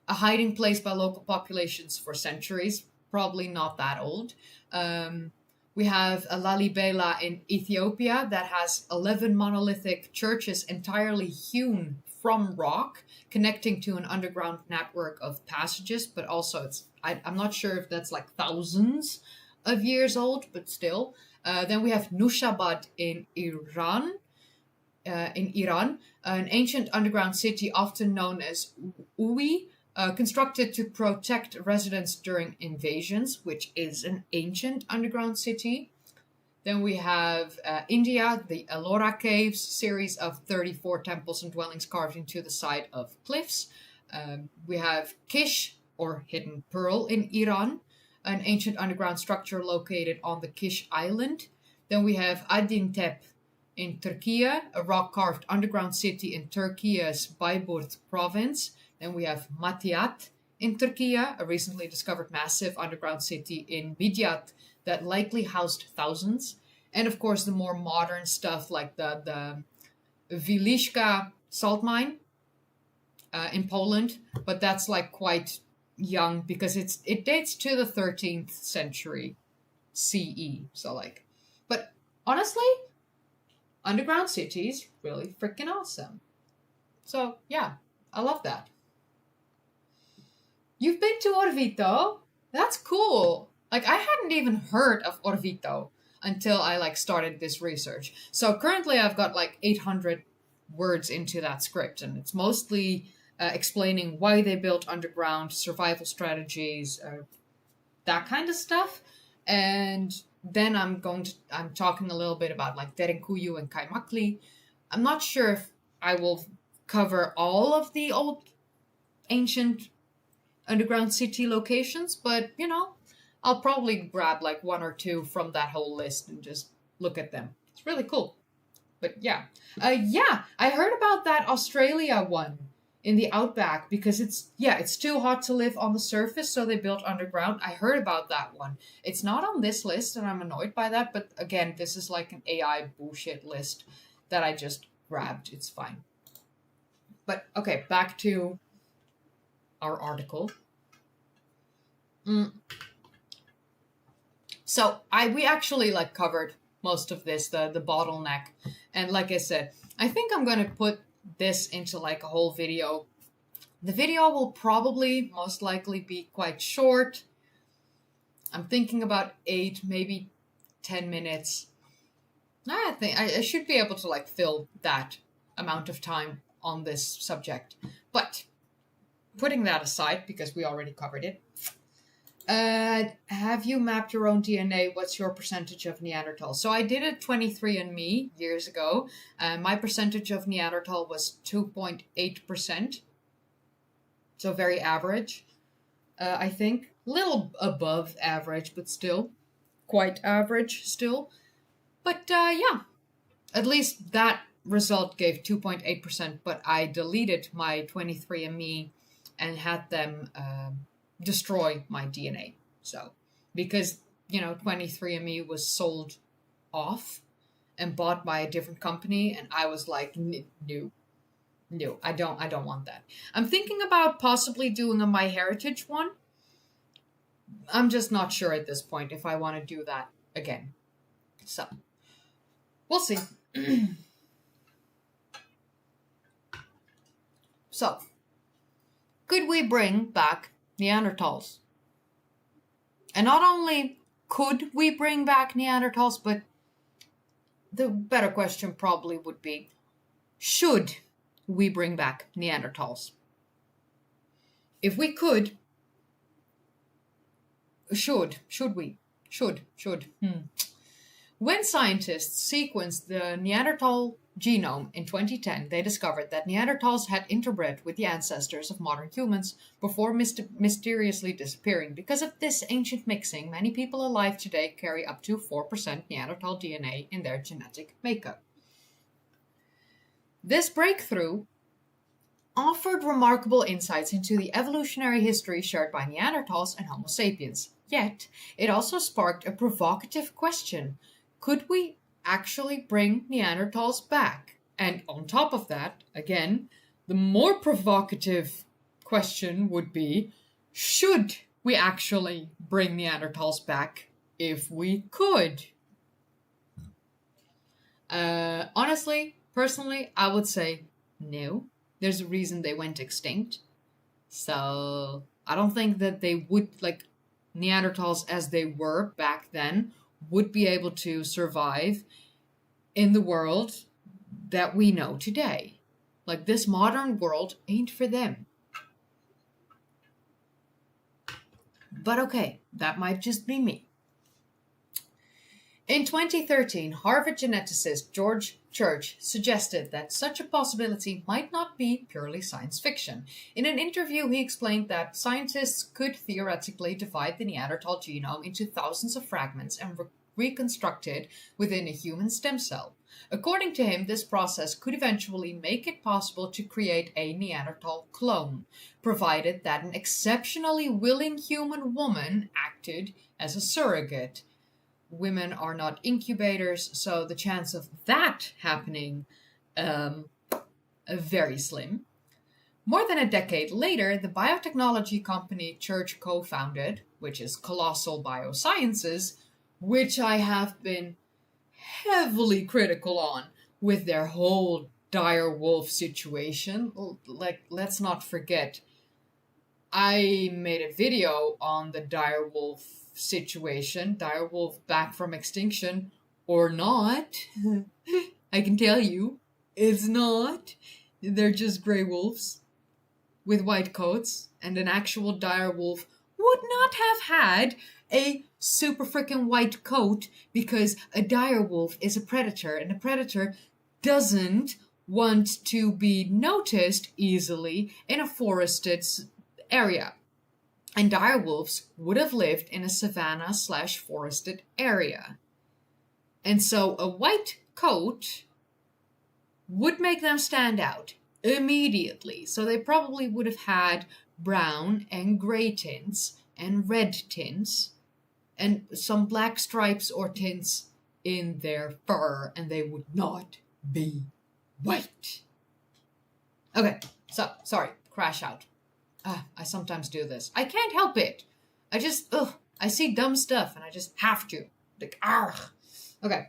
a hiding place by local populations for centuries. Probably not that old. We have Lalibela in Ethiopia that has 11 monolithic churches entirely hewn from rock, connecting to an underground network of passages, but also I'm not sure if that's like thousands of years old, but still. Then we have Nushabad in Iran, an ancient underground city often known as Uwi, constructed to protect residents during invasions, which is an ancient underground city. Then we have India, the Ellora Caves, series of 34 temples and dwellings carved into the side of cliffs. We have Kish, or Hidden Pearl, in Iran, an ancient underground structure located on the Kish Island. Then we have Adintep in Turkey, a rock-carved underground city in Turkey's Bayburt province. Then we have Matiat in Turkey, a recently discovered massive underground city in Midyat that likely housed thousands. And of course, the more modern stuff like the Wiliszka salt mine in Poland, but that's like quite young because it dates to the 13th century CE. So like, but honestly, underground cities really freaking awesome. So yeah, I love that. You've been to Orvieto? That's cool. Like I hadn't even heard of Orvieto until I like started this research. So currently I've got like 800 words into that script, and it's mostly explaining why they built underground, survival strategies, that kind of stuff. And then I'm talking a little bit about like Derinkuyu and Kaimakli. I'm not sure if I will cover all of the old ancient underground city locations, but you know, I'll probably grab like one or two from that whole list and just look at them. It's really cool. But yeah, I heard about that Australia one in the outback because it's too hot to live on the surface, so they built underground. I heard about that one. It's not on this list, and I'm annoyed by that. But again, this is like an AI bullshit list that I just grabbed. It's fine. But okay, back to our article. So we actually like covered most of this, the bottleneck. And like I said, I think I'm going to put this into like a whole video. The video will probably most likely be quite short. I'm thinking about 8, maybe 10 minutes. I think I should be able to like fill that amount of time on this subject. But putting that aside, because we already covered it, have you mapped your own DNA? What's your percentage of Neanderthal? So I did a 23andMe years ago. My percentage of Neanderthal was 2.8%. So very average, I think. A little above average, but still quite average still. But yeah, at least that result gave 2.8%, but I deleted my 23andMe and had them destroy my DNA. So, because, 23andMe was sold off and bought by a different company, and I was like, no, I don't want that. I'm thinking about possibly doing a MyHeritage one. I'm just not sure at this point if I want to do that again. So, we'll see. So, could we bring back Neanderthals? And not only could we bring back Neanderthals, but the better question probably would be, should we bring back Neanderthals? If we could, should we? Should. When scientists sequenced the Neanderthal genome in 2010, they discovered that Neanderthals had interbred with the ancestors of modern humans before mysteriously disappearing. Because of this ancient mixing, many people alive today carry up to 4% Neanderthal DNA in their genetic makeup. This breakthrough offered remarkable insights into the evolutionary history shared by Neanderthals and Homo sapiens. Yet, it also sparked a provocative question. Could we actually bring Neanderthals back? And on top of that, again, the more provocative question would be, should we actually bring Neanderthals back if we could? Honestly, personally, I would say no. There's a reason they went extinct. So I don't think that they would, like, Neanderthals as they were back then would be able to survive in the world that we know today. Like, this modern world ain't for them. But okay, that might just be me. In 2013, Harvard geneticist George Church suggested that such a possibility might not be purely science fiction. In an interview, he explained that scientists could theoretically divide the Neanderthal genome into thousands of fragments and reconstruct it within a human stem cell. According to him, this process could eventually make it possible to create a Neanderthal clone, provided that an exceptionally willing human woman acted as a surrogate. Women are not incubators, so the chance of that happening very slim. More than a decade later, the biotechnology company Church co-founded, which is Colossal Biosciences, which I have been heavily critical on with their whole dire wolf situation. Like, let's not forget, I made a video on the dire wolf situation, dire wolf back from extinction or not. I can tell you, it's not. They're just gray wolves with white coats, and an actual dire wolf would not have had a super freaking white coat because a dire wolf is a predator, and a predator doesn't want to be noticed easily in a forested area. And dire wolves would have lived in a savanna/forested area. And so a white coat would make them stand out immediately. So they probably would have had brown and gray tints and red tints and some black stripes or tints in their fur, and they would not be white. Okay, so, sorry, crash out. I sometimes do this. I can't help it. I just, I see dumb stuff and I just have to. Like, argh. Okay.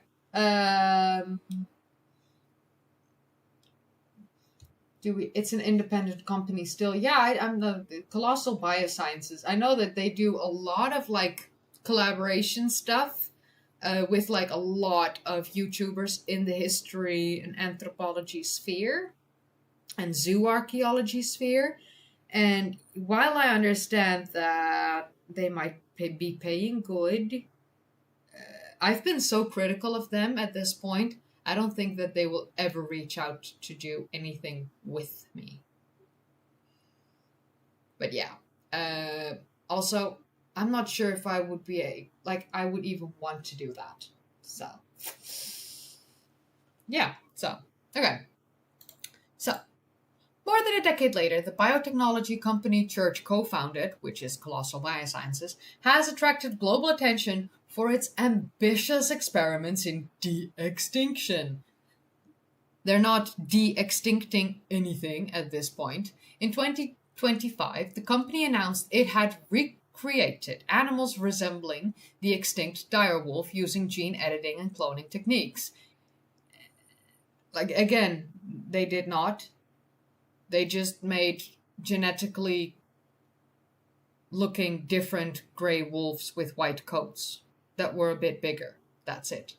It's an independent company still. Yeah, I'm the Colossal Biosciences. I know that they do a lot of, like, collaboration stuff with, like, a lot of YouTubers in the history and anthropology sphere and zoo archaeology sphere. And while I understand that they might be paying good, I've been so critical of them at this point, I don't think that they will ever reach out to do anything with me. But yeah. Also, I'm not sure if I would be I would even want to do that. So. Yeah. So. Okay. So. More than a decade later, the biotechnology company Church co-founded, which is Colossal Biosciences, has attracted global attention for its ambitious experiments in de-extinction. They're not de-extincting anything at this point. In 2025, the company announced it had recreated animals resembling the extinct dire wolf using gene editing and cloning techniques. Like, again, they did not. They just made genetically looking different gray wolves with white coats that were a bit bigger. That's it.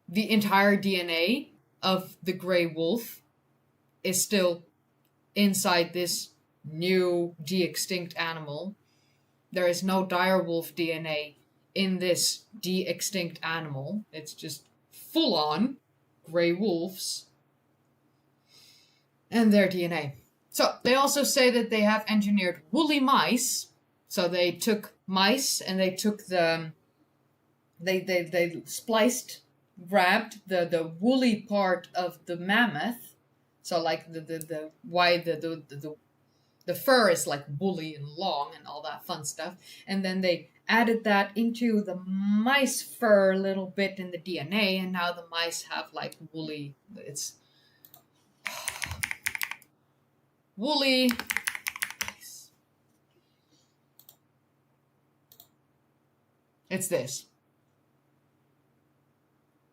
The entire DNA of the gray wolf is still inside this new de-extinct animal. There is no dire wolf DNA in this de-extinct animal. It's just full-on gray wolves and their DNA. So they also say that they have engineered woolly mice. So they took mice and they took they grabbed the woolly part of the mammoth. So like why the fur is like woolly and long and all that fun stuff. And then they added that into the mice fur a little bit in the DNA, and now the mice have like woolly, it's woolly. It's this.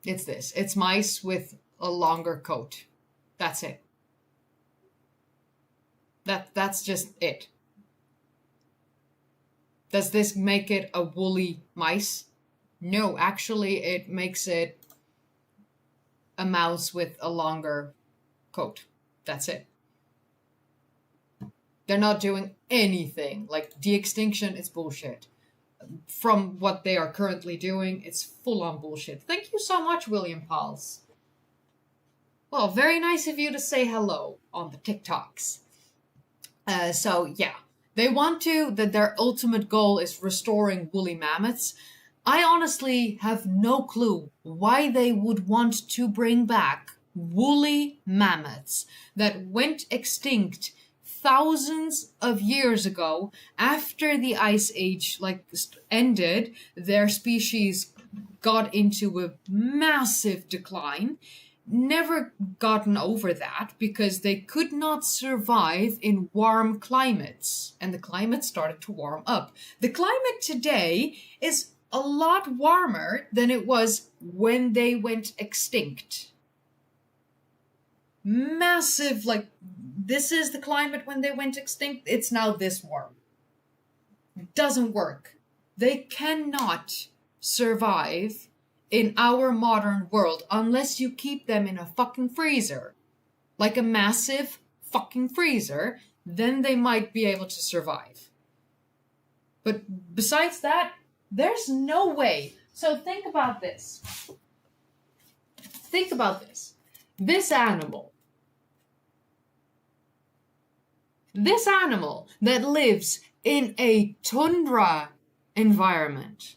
It's this. It's mice with a longer coat. That's it. That's just it. Does this make it a woolly mice? No, actually it makes it a mouse with a longer coat. That's it. They're not doing anything. Like, de-extinction is bullshit. From what they are currently doing, it's full-on bullshit. Thank you so much, William Pauls. Well, very nice of you to say hello on the TikToks. So, yeah. They want to, that their ultimate goal is restoring woolly mammoths. I honestly have no clue why they would want to bring back woolly mammoths that went extinct thousands of years ago after the ice age ended. Their species got into a massive decline, never gotten over that because they could not survive in warm climates, and the climate started to warm up. The climate today is a lot warmer than it was when they went extinct. Massive, this is the climate when they went extinct. It's now this warm. It doesn't work. They cannot survive in our modern world unless you keep them in a fucking freezer. Like a massive fucking freezer, then they might be able to survive. But besides that, there's no way. So think about this. Think about this. This animal that lives in a tundra environment.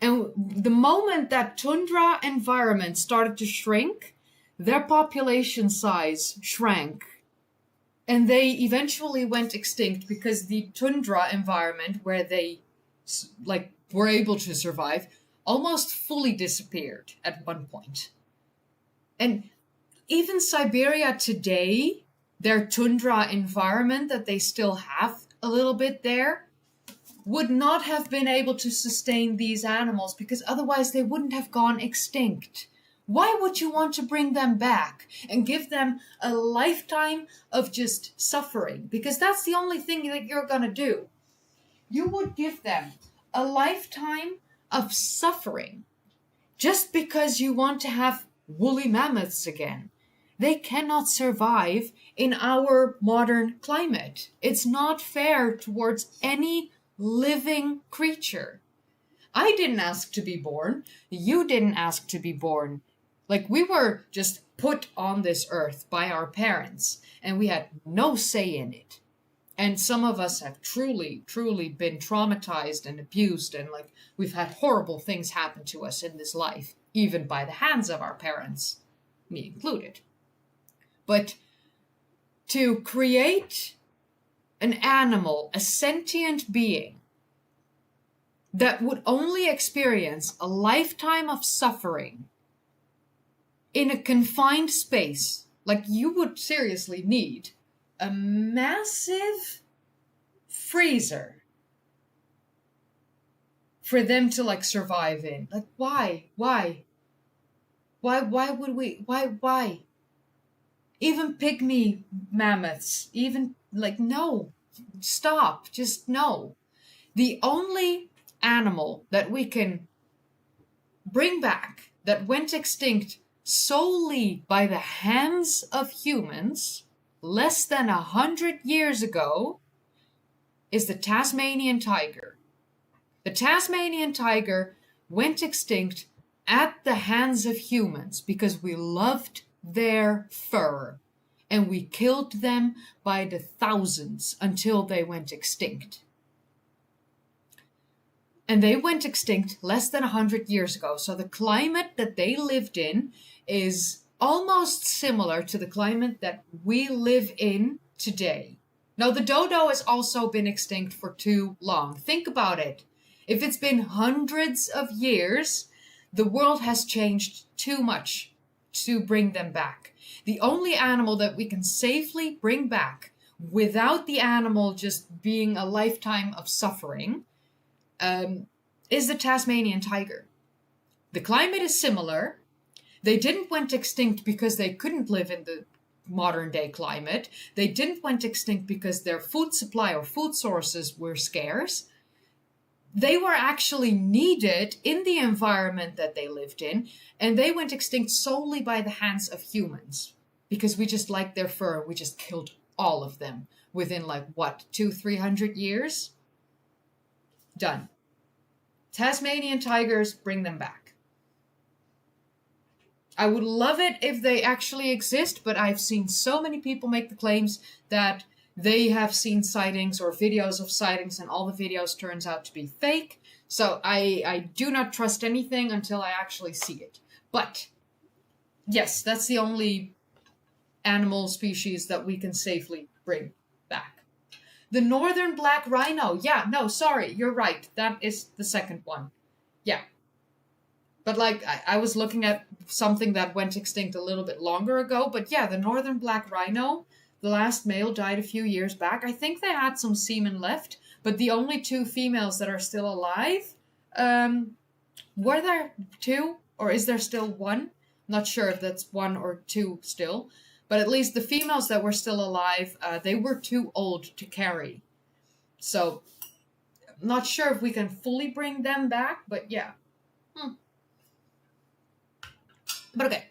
And the moment that tundra environment started to shrink, their population size shrank. And they eventually went extinct because the tundra environment where they were able to survive almost fully disappeared at one point. And even Siberia today, their tundra environment that they still have a little bit there, would not have been able to sustain these animals because otherwise they wouldn't have gone extinct. Why would you want to bring them back and give them a lifetime of just suffering? Because that's the only thing that you're going to do. You would give them a lifetime of suffering just because you want to have woolly mammoths again. They cannot survive in our modern climate. It's not fair towards any living creature. I didn't ask to be born. You didn't ask to be born. We were just put on this earth by our parents, and we had no say in it. And some of us have truly, truly been traumatized and abused, and we've had horrible things happen to us in this life, even by the hands of our parents, me included. But to create an animal, a sentient being, that would only experience a lifetime of suffering in a confined space, you would seriously need a massive freezer for them to survive in. Why would we, why? Even pygmy mammoths, even no, stop, just no. The only animal that we can bring back that went extinct solely by the hands of humans less than 100 years ago is the Tasmanian tiger. The Tasmanian tiger went extinct at the hands of humans because we loved their fur, and we killed them by the thousands until they went extinct. And they went extinct less than 100 years ago. So the climate that they lived in is almost similar to the climate that we live in today. Now, the dodo has also been extinct for too long. Think about it. If it's been hundreds of years, the world has changed too much to bring them back. The only animal that we can safely bring back without the animal just being a lifetime of suffering is the Tasmanian tiger. The climate is similar. They didn't went extinct because they couldn't live in the modern day climate. They didn't went extinct because their food supply or food sources were scarce. They were actually needed in the environment that they lived in, and they went extinct solely by the hands of humans because we just liked their fur. We just killed all of them within 200-300 years. Done. Tasmanian tigers, bring them back. I would love it if they actually exist, but I've seen so many people make the claims that they have seen sightings or videos of sightings, and all the videos turns out to be fake. So I do not trust anything until I actually see it. But yes, that's the only animal species that we can safely bring back. The northern black rhino. Yeah, no, sorry, you're right. That is the second one. Yeah. But I was looking at something that went extinct a little bit longer ago. But yeah, the northern black rhino, the last male died a few years back. I think they had some semen left, but the only 2 females that are still alive, were there 2? Or is there still 1? Not sure if that's 1 or 2 still. But at least the females that were still alive, they were too old to carry. So, not sure if we can fully bring them back, but yeah. But okay,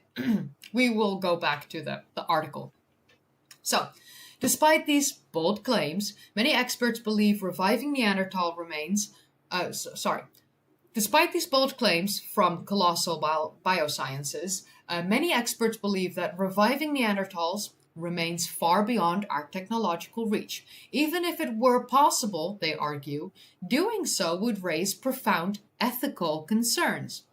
we will go back to the article. So, despite these bold claims, many experts believe reviving Neanderthal remains... Despite these bold claims from colossal biosciences, many experts believe that reviving Neanderthals remains far beyond our technological reach. Even if it were possible, they argue, doing so would raise profound ethical concerns.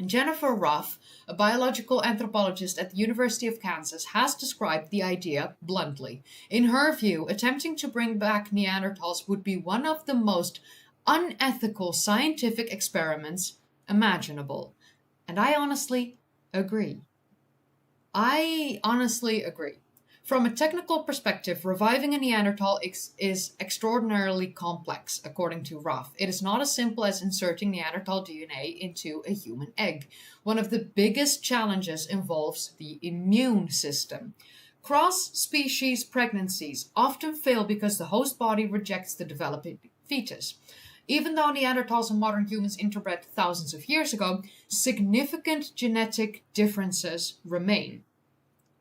Jennifer Ruff, a biological anthropologist at the University of Kansas, has described the idea bluntly. In her view, attempting to bring back Neanderthals would be one of the most unethical scientific experiments imaginable. And I honestly agree. From a technical perspective, reviving a Neanderthal is extraordinarily complex, according to Ruff. It is not as simple as inserting Neanderthal DNA into a human egg. One of the biggest challenges involves the immune system. Cross-species pregnancies often fail because the host body rejects the developing fetus. Even though Neanderthals and modern humans interbred thousands of years ago, significant genetic differences remain.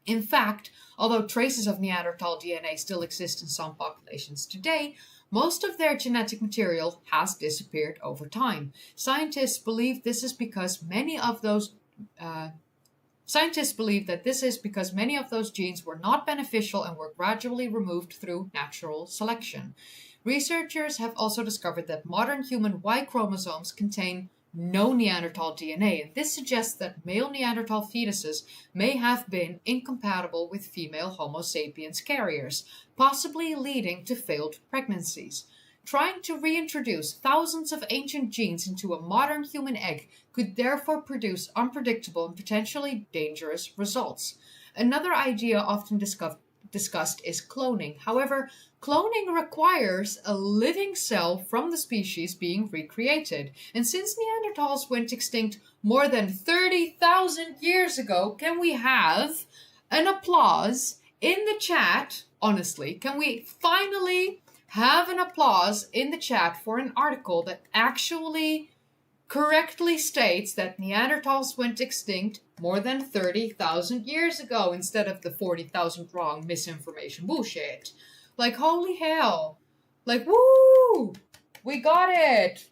In fact, although traces of Neanderthal DNA still exist in some populations today, most of their genetic material has disappeared over time. Scientists believe that this is because many of those genes were not beneficial and were gradually removed through natural selection. Researchers have also discovered that modern human Y chromosomes contain no Neanderthal DNA, and this suggests that male Neanderthal fetuses may have been incompatible with female Homo sapiens carriers, possibly leading to failed pregnancies. Trying to reintroduce thousands of ancient genes into a modern human egg could therefore produce unpredictable and potentially dangerous results. Another idea often discussed is cloning. However, cloning requires a living cell from the species being recreated. And since Neanderthals went extinct more than 30,000 years ago, can we have an applause in the chat? Honestly, can we finally have an applause in the chat for an article that actually correctly states that Neanderthals went extinct more than 30,000 years ago instead of the 40,000 wrong misinformation bullshit? Like, holy hell. Like, woo! We got it!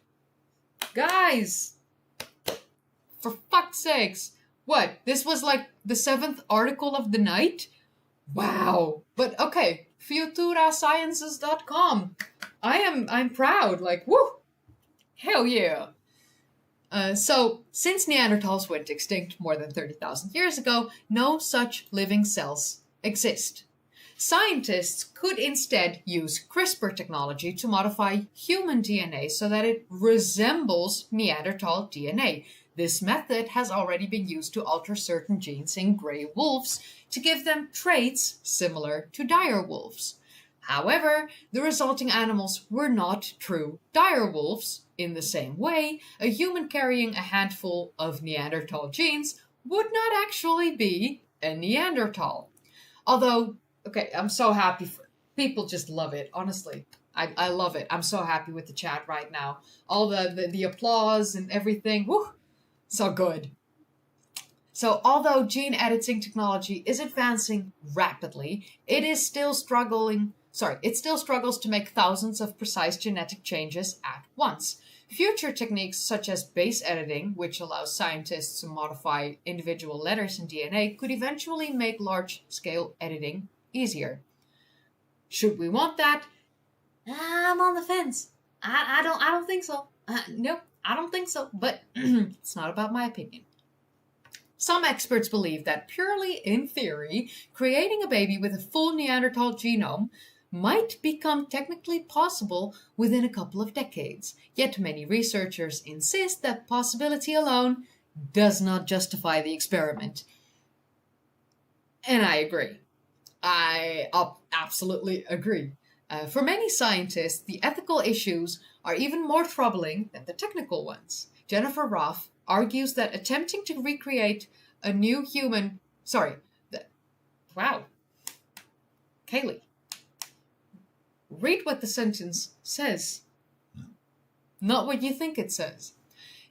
Guys! For fuck's sakes. What? This was like the 7th article of the night? Wow. But okay, futurasciences.com. I'm proud. Like, woo! Hell yeah. So, since Neanderthals went extinct more than 30,000 years ago, no such living cells exist. Scientists could instead use CRISPR technology to modify human DNA so that it resembles Neanderthal DNA. This method has already been used to alter certain genes in gray wolves to give them traits similar to dire wolves. However, the resulting animals were not true dire wolves. In the same way, a human carrying a handful of Neanderthal genes would not actually be a Neanderthal. Although, okay, I'm so happy for people just love it, honestly. I love it. I'm so happy with the chat right now. All the applause and everything. Woo! So good. So although gene editing technology is advancing rapidly, it is still struggling it still struggles to make thousands of precise genetic changes at once. Future techniques such as base editing, which allows scientists to modify individual letters in DNA, could eventually make large-scale editing easier. Should we want that? I'm on the fence. I don't think so. Nope, I don't think so. But it's not about my opinion. Some experts believe that purely in theory, creating a baby with a full Neanderthal genome might become technically possible within a couple of decades. Yet many researchers insist that possibility alone does not justify the experiment. And I agree. I absolutely agree. For many scientists, the ethical issues are even more troubling than the technical ones. Jennifer Roth argues that attempting to recreate a new human... Wow. Kaylee. Read what the sentence says. Not what you think it says.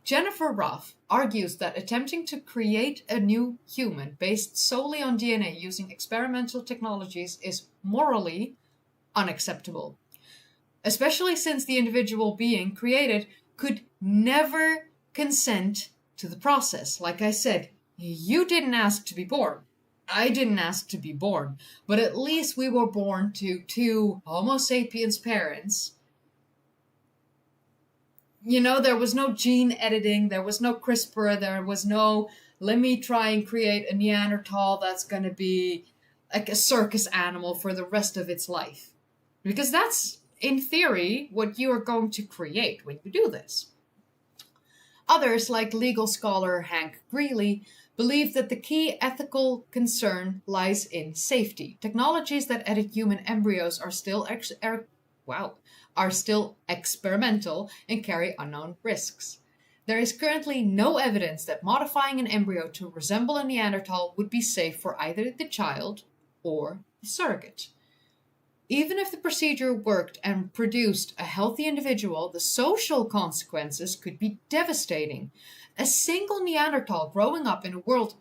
Jennifer Roth argues that attempting to create a new human based solely on DNA using experimental technologies is morally unacceptable, especially since the individual being created could never consent to the process. Like I said, you didn't ask to be born. I didn't ask to be born, but at least we were born to two Homo sapiens parents. You know, there was no gene editing, there was no CRISPR, there was no, let me try and create a Neanderthal that's going to be like a circus animal for the rest of its life. Because that's, in theory, what you are going to create when you do this. Others, like legal scholar Hank Greeley, believe that the key ethical concern lies in safety. Technologies that edit human embryos are still experimental and carry unknown risks. There is currently no evidence that modifying an embryo to resemble a Neanderthal would be safe for either the child or the surrogate. Even if the procedure worked and produced a healthy individual, the social consequences could be devastating. A single Neanderthal growing up in a world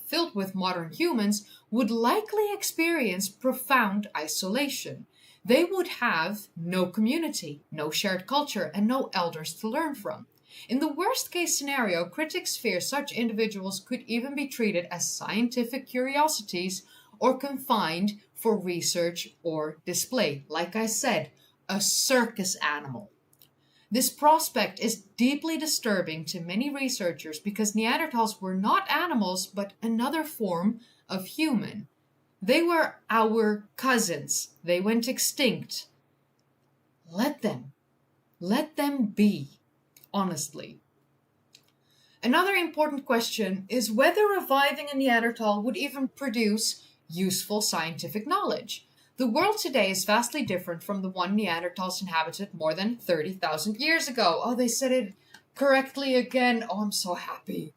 filled with modern humans would likely experience profound isolation. They would have no community, no shared culture, and no elders to learn from. In the worst-case scenario, critics fear such individuals could even be treated as scientific curiosities or confined for research or display. Like I said, a circus animal. This prospect is deeply disturbing to many researchers because Neanderthals were not animals but another form of human. They were our cousins. They went extinct. Let them be, honestly. Another important question is whether reviving a Neanderthal would even produce useful scientific knowledge. The world today is vastly different from the one Neanderthals inhabited more than 30,000 years ago. Oh, they said it correctly again. Oh, I'm so happy.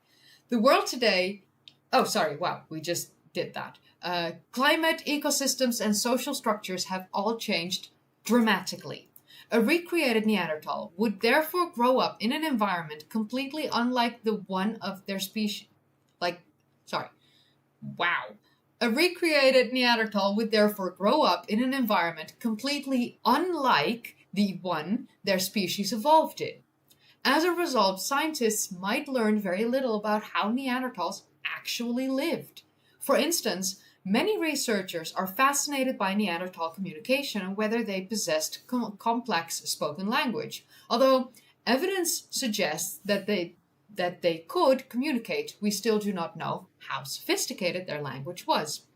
The world today... Oh, sorry. Wow, we just did that. Climate, ecosystems, and social structures have all changed dramatically. A recreated Neanderthal would therefore grow up in an environment completely unlike the one of their species. A recreated Neanderthal would therefore grow up in an environment completely unlike the one their species evolved in. As a result, scientists might learn very little about how Neanderthals actually lived. For instance, many researchers are fascinated by Neanderthal communication and whether they possessed complex spoken language. Although evidence suggests that they could communicate, we still do not know how sophisticated their language was.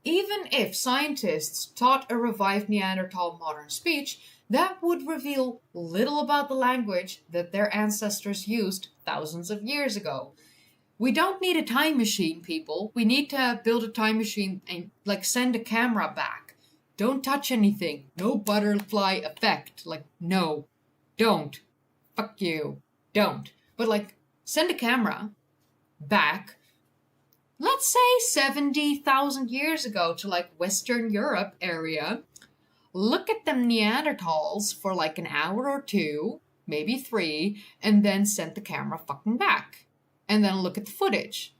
Even if scientists taught a revived Neanderthal modern speech, that would reveal little about the language that their ancestors used thousands of years ago. We don't need a time machine, people. We need to build a time machine and, send a camera back. Don't touch anything. No butterfly effect. No. Don't. Fuck you. Don't. But, send a camera back, let's say 70,000 years ago to, Western Europe area. Look at them Neanderthals for, an hour or two, maybe 3, and then send the camera fucking back. And then look at the footage.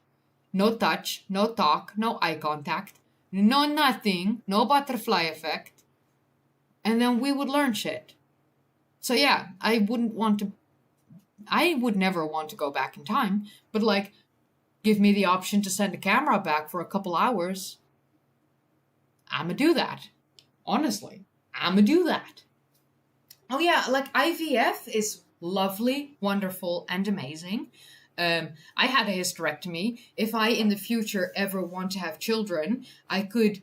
No touch, no talk, no eye contact. no nothing, no butterfly effect, and then we would learn shit. So yeah, I would never want to go back in time, but like, give me the option to send a camera back for a couple hours, I'ma do that. Honestly, I'ma do that. Oh yeah, like IVF is lovely, wonderful, and amazing. I had a hysterectomy. If I in the future ever want to have children, I could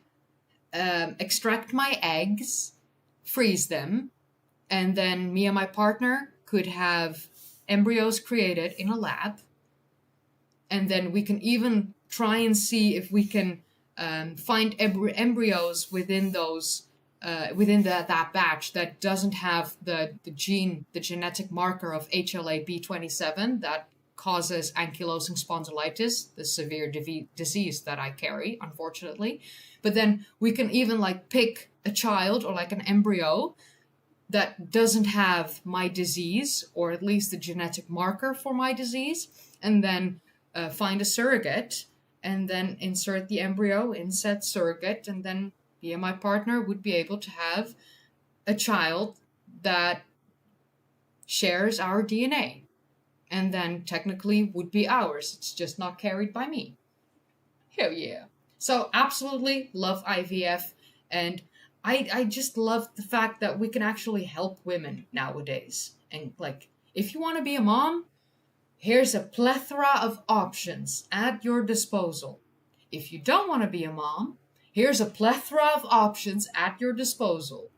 extract my eggs, freeze them, and then me and my partner could have embryos created in a lab. And then we can even try and see if we can find embryos within those within that batch that doesn't have the genetic marker of HLA-B27 that causes ankylosing spondylitis, the severe disease that I carry, unfortunately. But then we can even like pick a child or like an embryo that doesn't have my disease, or at least the genetic marker for my disease, and then find a surrogate, and then insert the embryo in said surrogate, and then me and my partner would be able to have a child that shares our DNA, and then technically would be ours. It's just not carried by me. Hell yeah. So absolutely love IVF, and I just love the fact that we can actually help women nowadays. And like, if you want to be a mom, here's a plethora of options at your disposal. If you don't want to be a mom, here's a plethora of options at your disposal.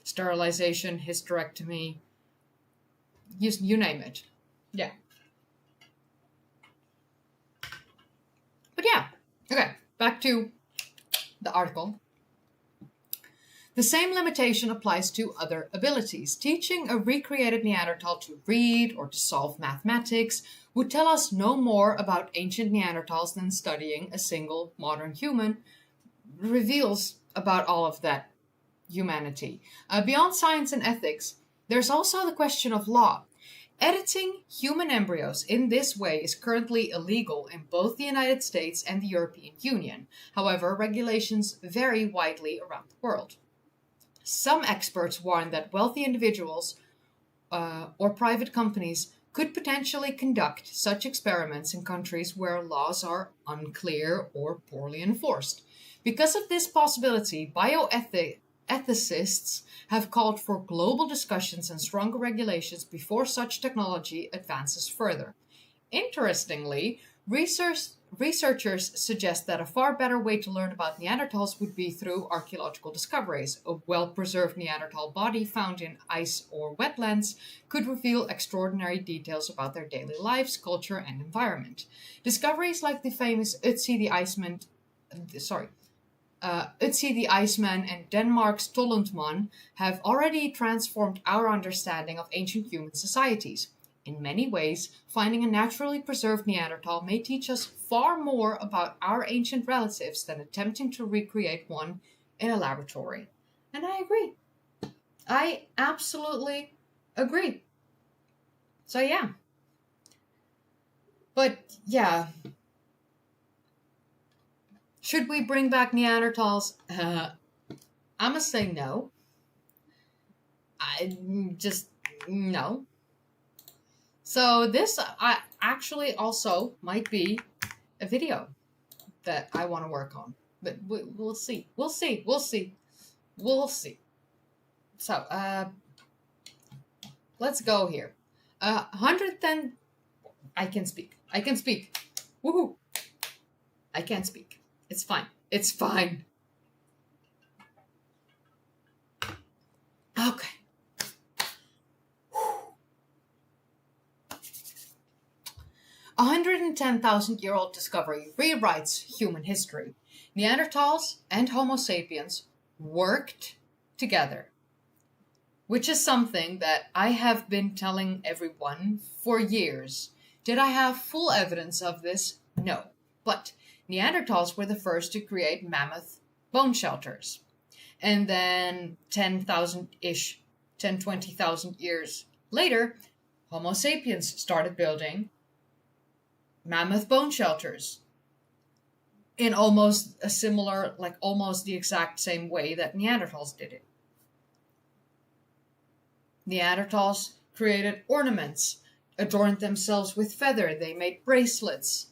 Sterilization, hysterectomy, you name it. Yeah. But yeah, okay, back to the article. The same limitation applies to other abilities. Teaching a recreated Neanderthal to read or to solve mathematics would tell us no more about ancient Neanderthals than studying a single modern human reveals about all of that humanity. Beyond science and ethics, there's also the question of law. Editing human embryos in this way is currently illegal in both the United States and the European Union. However, regulations vary widely around the world. Some experts warn that wealthy individuals or private companies could potentially conduct such experiments in countries where laws are unclear or poorly enforced. Because of this possibility, bioethicists have called for global discussions and stronger regulations before such technology advances further. Interestingly, researchers suggest that a far better way to learn about Neanderthals would be through archaeological discoveries. A well-preserved Neanderthal body found in ice or wetlands could reveal extraordinary details about their daily lives, culture, and environment. Discoveries like the famous Ötzi the Iceman and Denmark's Tollundman have already transformed our understanding of ancient human societies. In many ways, finding a naturally preserved Neanderthal may teach us far more about our ancient relatives than attempting to recreate one in a laboratory. And I agree. I absolutely agree. So yeah. But yeah. Should we bring back Neanderthals? I'm gonna say no. No. So this actually also might be a video that I want to work on. But we'll see. We'll see. We'll see. We'll see. So, let's go here. 110... I can speak. I can speak. Woohoo! I can't speak. It's fine. It's fine. Okay. 110,000-year-old discovery rewrites human history. Neanderthals and Homo sapiens worked together, which is something that I have been telling everyone for years. Did I have full evidence of this? No. But Neanderthals were the first to create mammoth bone shelters. And then 10,000-ish, 20,000 years later, Homo sapiens started building mammoth bone shelters. in almost a similar, like almost the exact same way that Neanderthals did it. Neanderthals created ornaments, adorned themselves with feather, they made bracelets,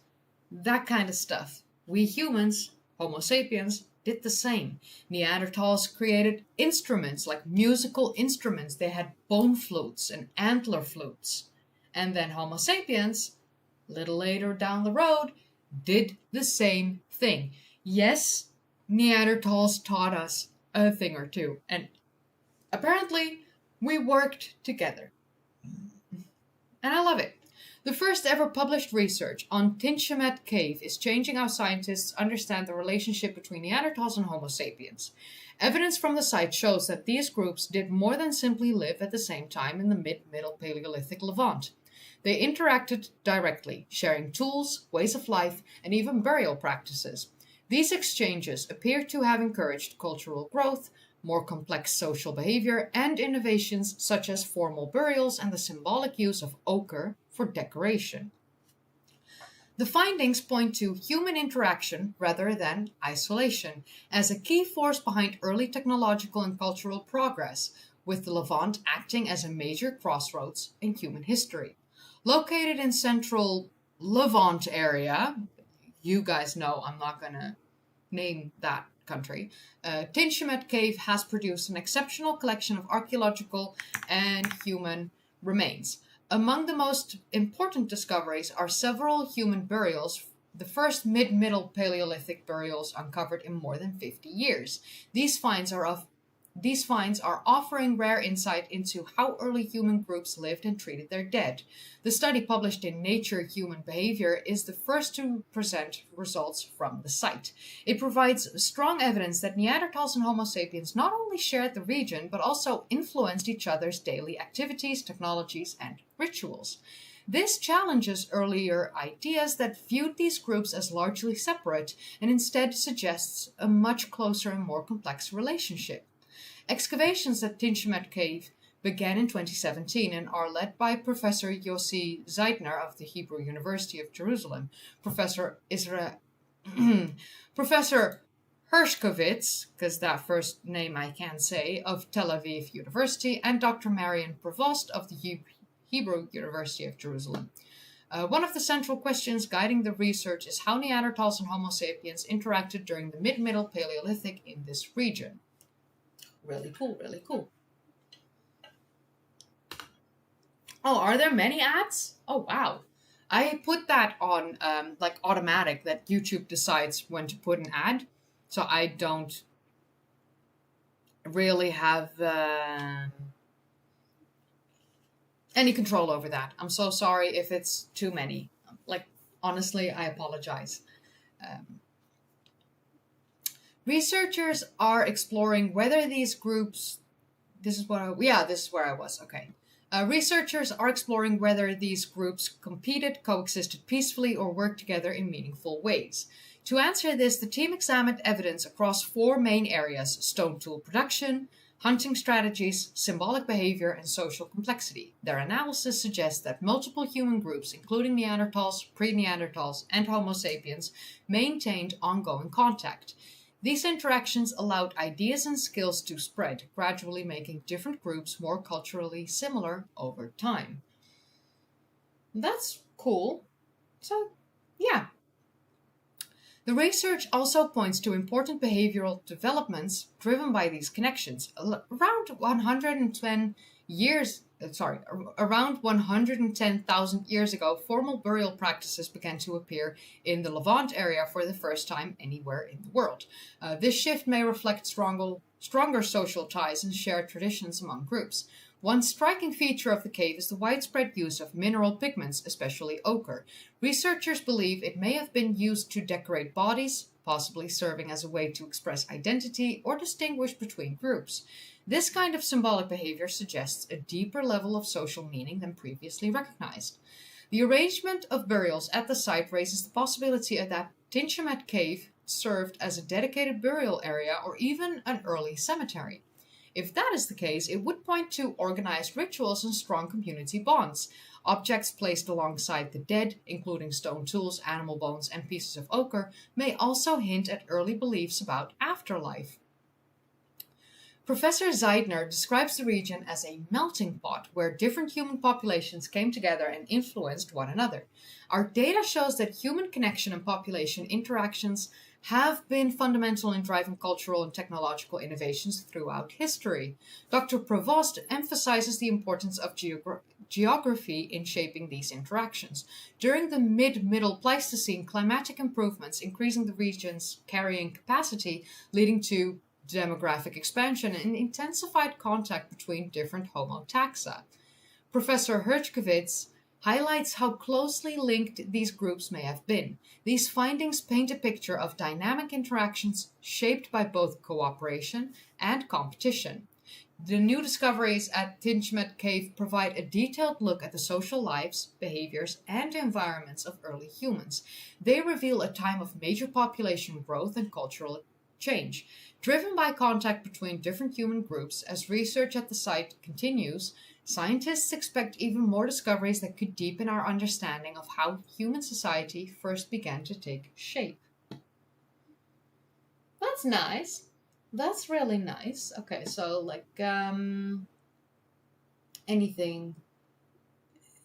that kind of stuff. We humans, Homo sapiens, did the same. Neanderthals created instruments, like musical instruments. They had bone flutes and antler flutes. And then Homo sapiens, a little later down the road, did the same thing. Yes, Neanderthals taught us a thing or two. And apparently, we worked together. And I love it. The first ever published research on Tinchamet Cave is changing how scientists understand the relationship between Neanderthals and Homo sapiens. Evidence from the site shows that these groups did more than simply live at the same time in the mid-Middle Paleolithic Levant. They interacted directly, sharing tools, ways of life, and even burial practices. These exchanges appear to have encouraged cultural growth, more complex social behavior, and innovations such as formal burials and the symbolic use of ochre for decoration. The findings point to human interaction rather than isolation as a key force behind early technological and cultural progress, with the Levant acting as a major crossroads in human history. Located in central Levant area, you guys know I'm not going to name that country, Tinchamet Cave has produced an exceptional collection of archaeological and human remains. Among the most important discoveries are several human burials, the first mid-Middle Paleolithic burials uncovered in more than 50 years. These finds are offering rare insight into how early human groups lived and treated their dead. The study, published in Nature Human Behavior, is the first to present results from the site. It provides strong evidence that Neanderthals and Homo sapiens not only shared the region, but also influenced each other's daily activities, technologies, and rituals. This challenges earlier ideas that viewed these groups as largely separate and instead suggests a much closer and more complex relationship. Excavations at Tinchamet Cave began in 2017 and are led by Professor Yossi Zeidner of the Hebrew University of Jerusalem, Professor Professor Hershkovitz, because that first name I can't say, of Tel Aviv University, and Dr. Marian Prevost of the Hebrew University of Jerusalem. One of the central questions guiding the research is how Neanderthals and Homo sapiens interacted during the mid-Middle Paleolithic in this region. Really cool, really cool. Oh, are there many ads? Oh, wow. I put that on like automatic, that YouTube decides when to put an ad. So I don't really have any control over that. I'm so sorry if it's too many. Like, honestly, I apologize. Researchers are exploring whether these groups. This is where I was. Okay. Researchers are exploring whether these groups competed, coexisted peacefully, or worked together in meaningful ways. To answer this, the team examined evidence across 4 main areas: stone tool production, hunting strategies, symbolic behavior, and social complexity. Their analysis suggests that multiple human groups, including Neanderthals, pre-Neanderthals, and Homo sapiens, maintained ongoing contact. These interactions allowed ideas and skills to spread, gradually making different groups more culturally similar over time. That's cool. So, yeah. The research also points to important behavioral developments driven by these connections. Around 110,000 years ago, formal burial practices began to appear in the Levant area for the first time anywhere in the world. This shift may reflect stronger social ties and shared traditions among groups. One striking feature of the cave is the widespread use of mineral pigments, especially ochre. Researchers believe it may have been used to decorate bodies, possibly serving as a way to express identity or distinguish between groups. This kind of symbolic behavior suggests a deeper level of social meaning than previously recognized. The arrangement of burials at the site raises the possibility that Tinchamet Cave served as a dedicated burial area or even an early cemetery. If that is the case, it would point to organized rituals and strong community bonds. Objects placed alongside the dead, including stone tools, animal bones, and pieces of ochre, may also hint at early beliefs about afterlife. Professor Zeidner describes the region as a melting pot where different human populations came together and influenced one another. Our data shows that human connection and population interactions have been fundamental in driving cultural and technological innovations throughout history. Dr. Provost emphasizes the importance of geography in shaping these interactions. During the mid-Middle Pleistocene, climatic improvements increasing the region's carrying capacity, leading to demographic expansion and intensified contact between different Homo taxa. Professor Hershkovitz highlights how closely linked these groups may have been. These findings paint a picture of dynamic interactions shaped by both cooperation and competition. The new discoveries at Tinchmet Cave provide a detailed look at the social lives, behaviors, and environments of early humans. They reveal a time of major population growth and cultural change. Driven by contact between different human groups, as research at the site continues, scientists expect even more discoveries that could deepen our understanding of how human society first began to take shape. That's nice. That's really nice. Okay, so anything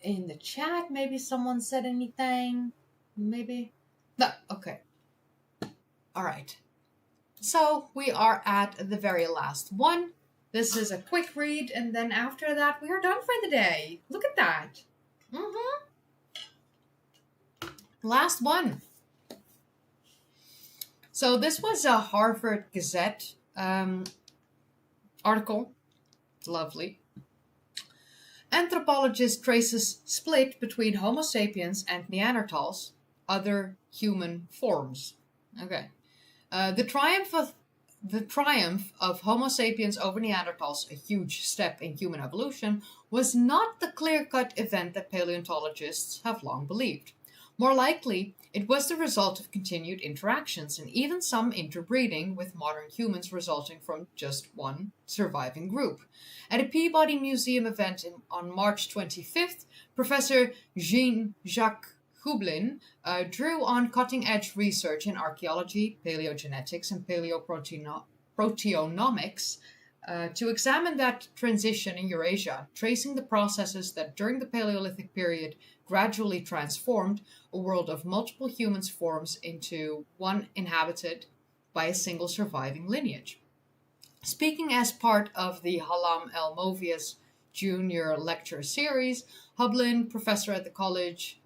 in the chat? Maybe someone said anything? Maybe? No, okay. All right. So we are at the very last one. This is a quick read, and then after that, we are done for the day. Look at that. Last one. So this was a Harvard Gazette article. Lovely. Anthropologist traces split between Homo sapiens and Neanderthals, other human forms. Okay. The triumph of Homo sapiens over Neanderthals, a huge step in human evolution, was not the clear-cut event that paleontologists have long believed. More likely, it was the result of continued interactions and even some interbreeding with modern humans resulting from just one surviving group. At a Peabody Museum event on March 25th, Professor Jean-Jacques Hublin drew on cutting-edge research in archaeology, paleogenetics, and paleoproteomics to examine that transition in Eurasia, tracing the processes that during the Paleolithic period gradually transformed a world of multiple human forms into one inhabited by a single surviving lineage. Speaking as part of the Halam El Movias Junior Lecture Series, Hublin, professor at the Collège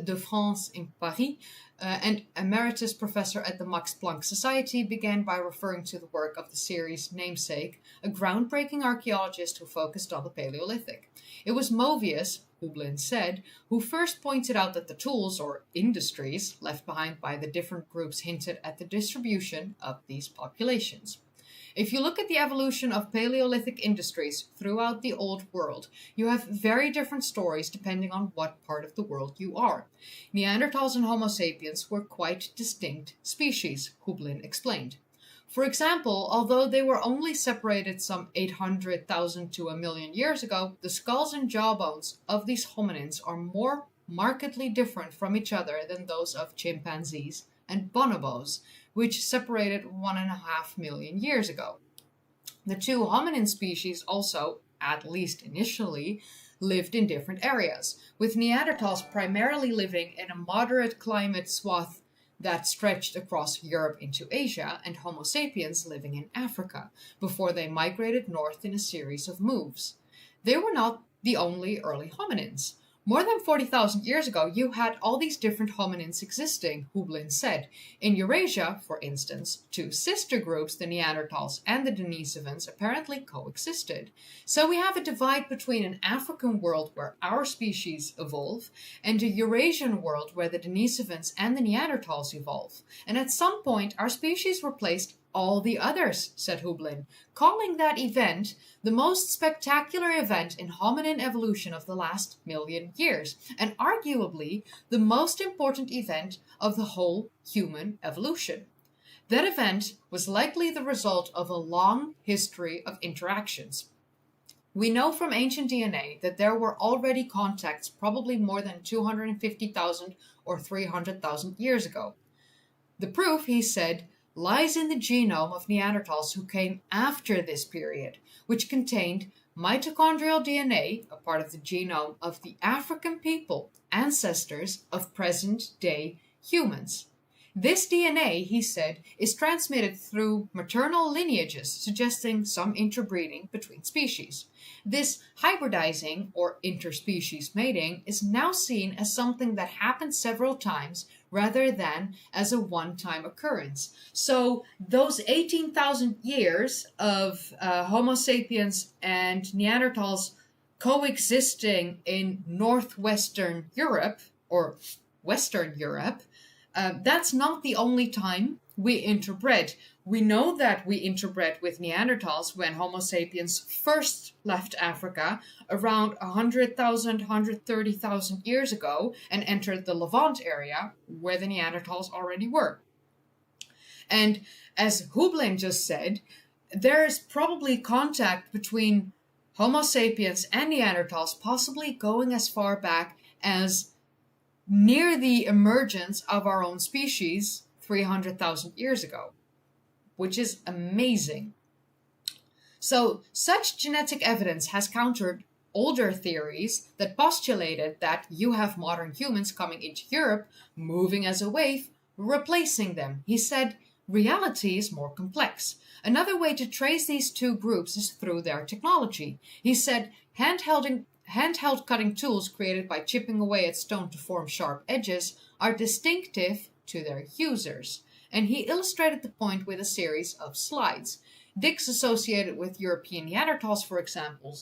de France in Paris, and emeritus professor at the Max Planck Society, began by referring to the work of the series' namesake, a groundbreaking archaeologist who focused on the Paleolithic. It was Movius, Hublin said, who first pointed out that the tools, or industries, left behind by the different groups hinted at the distribution of these populations. If you look at the evolution of Paleolithic industries throughout the Old World, you have very different stories depending on what part of the world you are. Neanderthals and Homo sapiens were quite distinct species, Hublin explained. For example, although they were only separated some 800,000 to a million years ago, the skulls and jawbones of these hominins are more markedly different from each other than those of chimpanzees and bonobos, which separated 1.5 million years ago. The two hominin species also, at least initially, lived in different areas, with Neanderthals primarily living in a moderate climate swath that stretched across Europe into Asia, and Homo sapiens living in Africa, before they migrated north in a series of moves. They were not the only early hominins. More than 40,000 years ago, you had all these different hominins existing, Hublin said. In Eurasia, for instance, two sister groups, the Neanderthals and the Denisovans, apparently coexisted. So we have a divide between an African world where our species evolve and a Eurasian world where the Denisovans and the Neanderthals evolve. And at some point, our species replaced all the others, said Hublin, calling that event the most spectacular event in hominin evolution of the last million years, and arguably the most important event of the whole human evolution. That event was likely the result of a long history of interactions. We know from ancient DNA that there were already contacts probably more than 250,000 or 300,000 years ago. The proof, he said, lies in the genome of Neanderthals who came after this period, which contained mitochondrial DNA, a part of the genome of the African people, ancestors of present-day humans. This DNA, he said, is transmitted through maternal lineages, suggesting some interbreeding between species. This hybridizing, or interspecies mating, is now seen as something that happened several times rather than as a one-time occurrence. So those 18,000 years of Homo sapiens and Neanderthals coexisting in northwestern Europe, or Western Europe, that's not the only time we interbred. We know that we interbred with Neanderthals when Homo sapiens first left Africa around 100,000, 130,000 years ago and entered the Levant area where the Neanderthals already were. And as Hublin just said, there is probably contact between Homo sapiens and Neanderthals, possibly going as far back as near the emergence of our own species 300,000 years ago, which is amazing. So, such genetic evidence has countered older theories that postulated that you have modern humans coming into Europe, moving as a wave, replacing them. He said, reality is more complex. Another way to trace these two groups is through their technology. He said, handheld cutting tools created by chipping away at stone to form sharp edges are distinctive to their users. And he illustrated the point with a series of slides. Discs associated with European Neanderthals, for example,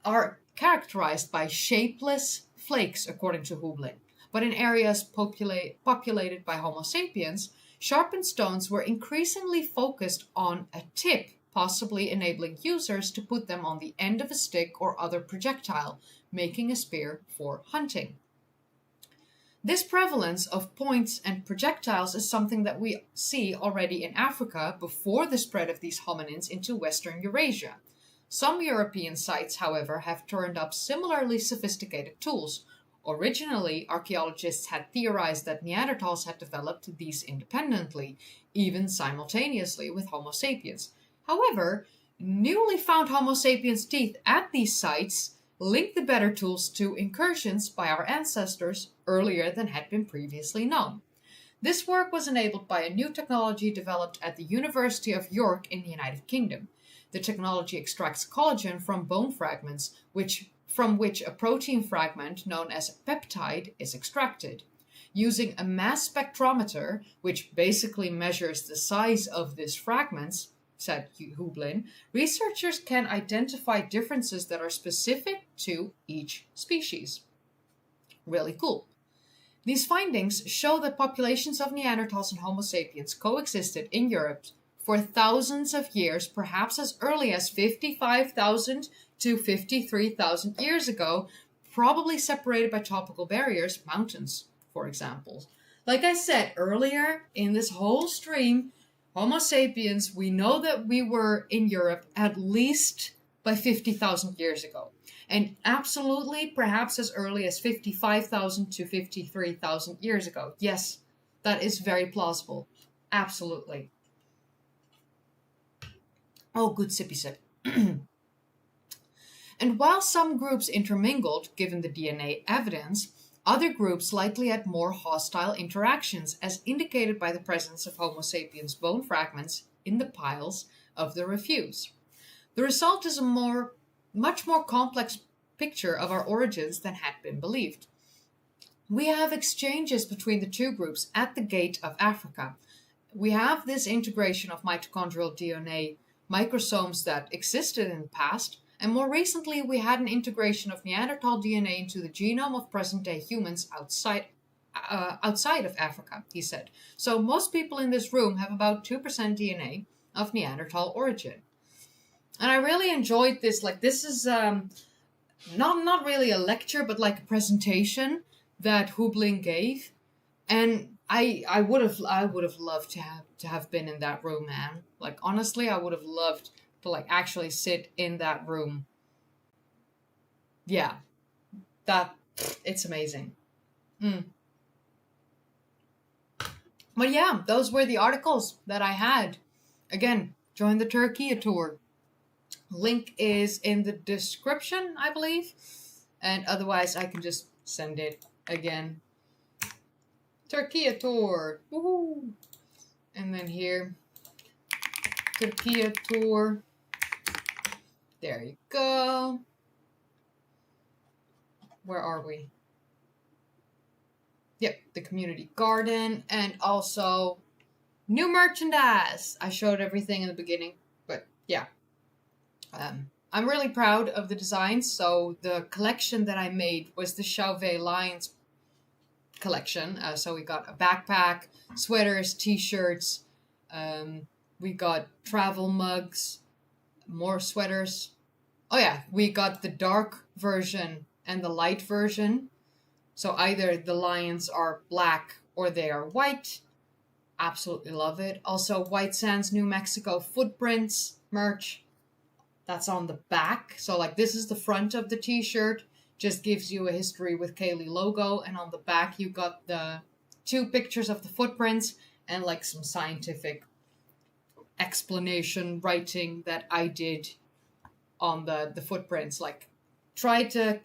are characterized by shapeless flakes, according to Hublin. But in areas populated by Homo sapiens, sharpened stones were increasingly focused on a tip, possibly enabling users to put them on the end of a stick or other projectile, making a spear for hunting. This prevalence of points and projectiles is something that we see already in Africa before the spread of these hominins into Western Eurasia. Some European sites, however, have turned up similarly sophisticated tools. Originally, archaeologists had theorized that Neanderthals had developed these independently, even simultaneously with Homo sapiens. However, newly found Homo sapiens teeth at these sites link the better tools to incursions by our ancestors earlier than had been previously known. This work was enabled by a new technology developed at the University of York in the United Kingdom. The technology extracts collagen from bone fragments, from which a protein fragment known as a peptide is extracted. Using a mass spectrometer, which basically measures the size of these fragments, said Hublin, researchers can identify differences that are specific to each species. Really cool. These findings show that populations of Neanderthals and Homo sapiens coexisted in Europe for thousands of years, perhaps as early as 55,000 to 53,000 years ago, probably separated by tropical barriers, mountains, for example. Like I said earlier in this whole stream, Homo sapiens, we know that we were in Europe at least by 50,000 years ago. And absolutely, perhaps as early as 55,000 to 53,000 years ago. Yes, that is very plausible. Absolutely. Oh, good sippy sip. And while some groups intermingled, given the DNA evidence, other groups likely had more hostile interactions, as indicated by the presence of Homo sapiens bone fragments in the piles of the refuse. The result is a much more complex picture of our origins than had been believed. We have exchanges between the two groups at the gate of Africa. We have this integration of mitochondrial DNA microsomes that existed in the past, and more recently we had an integration of Neanderthal DNA into the genome of present-day humans outside of Africa, he said. So most people in this room have about 2% DNA of Neanderthal origin. And I really enjoyed this. Like, this is not really a lecture, but like a presentation that Hublin gave. And I would have loved to have been in that room, man. Like honestly, I would have loved to like actually sit in that room. Yeah, that it's amazing. Mm. But yeah, those were the articles that I had. Again, join the Turkey tour. Link is in the description, I believe. And otherwise, I can just send it again. Turkey tour. Woohoo! And then here, Turkey tour. There you go. Where are we? Yep, the community garden and also new merchandise. I showed everything in the beginning, but yeah. I'm really proud of the designs. So the collection that I made was the Chauvet Lions collection. So we got a backpack, sweaters, t-shirts. We got travel mugs, more sweaters. Oh yeah, we got the dark version and the light version. So either the lions are black or they are white. Absolutely love it. Also, White Sands, New Mexico footprints merch. That's on the back. So like this is the front of the t-shirt. Just gives you a history with Kaylee logo. And on the back you got the 2 pictures of the footprints and like some scientific explanation writing that I did on the footprints. Like try to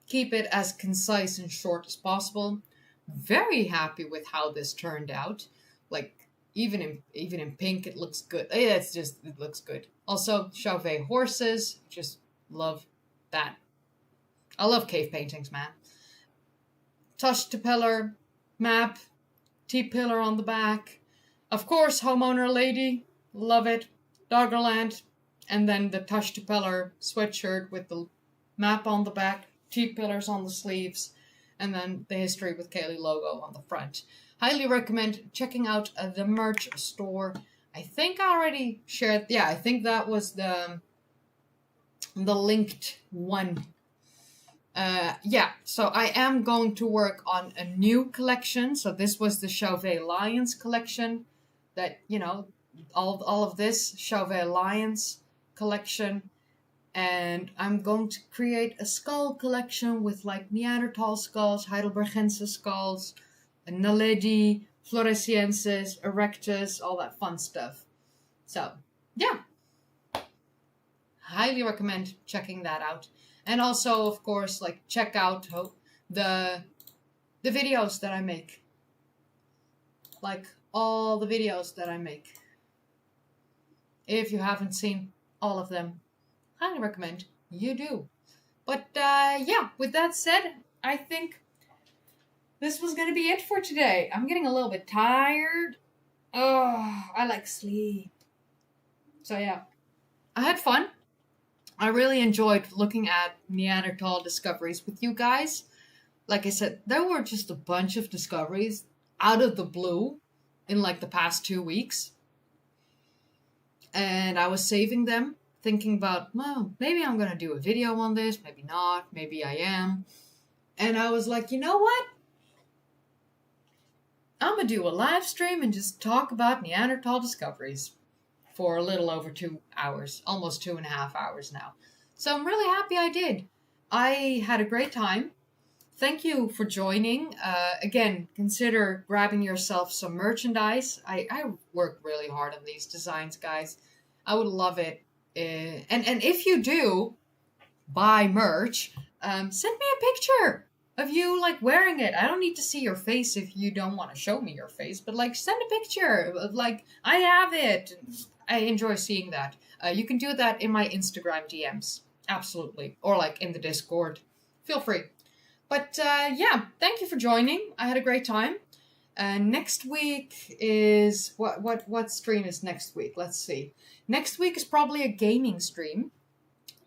keep it as concise and short as possible. Very happy with how this turned out. Like even in pink, it looks good. It looks good. Also, Chauvet horses. Just love that. I love cave paintings, man. Tush to pillar, map, T-pillar on the back. Of course, homeowner lady. Love it. Doggerland. And then the Tush to pillar sweatshirt with the map on the back, T-pillars on the sleeves, and then the history with Kaylee logo on the front. Highly recommend checking out the merch store. I think I already shared. Yeah, I think that was the linked one. Yeah, so I am going to work on a new collection. So this was the Chauvet Lions collection. That, you know, all of this Chauvet Lions collection. And I'm going to create a skull collection with like Neanderthal skulls, Heidelbergensis skulls, Naledi, Floresiensis, Erectus, all that fun stuff. So, yeah. Highly recommend checking that out. And also, of course, like check out the videos that I make. Like all the videos that I make. If you haven't seen all of them, highly recommend you do. But yeah, with that said, I think this was going to be it for today. I'm getting a little bit tired. Oh, I like sleep. So yeah, I had fun. I really enjoyed looking at Neanderthal discoveries with you guys. Like I said, there were just a bunch of discoveries out of the blue in like the past 2 weeks. And I was saving them, thinking about, well, maybe I'm going to do a video on this, maybe not, maybe I am. And I was like, you know what? I'm going to do a live stream and just talk about Neanderthal discoveries for a little over 2 hours, almost 2.5 hours now. So I'm really happy I did. I had a great time. Thank you for joining. Again, consider grabbing yourself some merchandise. I worked really hard on these designs, guys. I would love it. And if you do buy merch, send me a picture of you like wearing it. I don't need to see your face if you don't want to show me your face, but like send a picture of like, I have it. I enjoy seeing that. You can do that in my Instagram DMs. Absolutely. Or like in the Discord. Feel free. But yeah, thank you for joining. I had a great time. Next week is what stream is next week? Let's see. Next week is probably a gaming stream,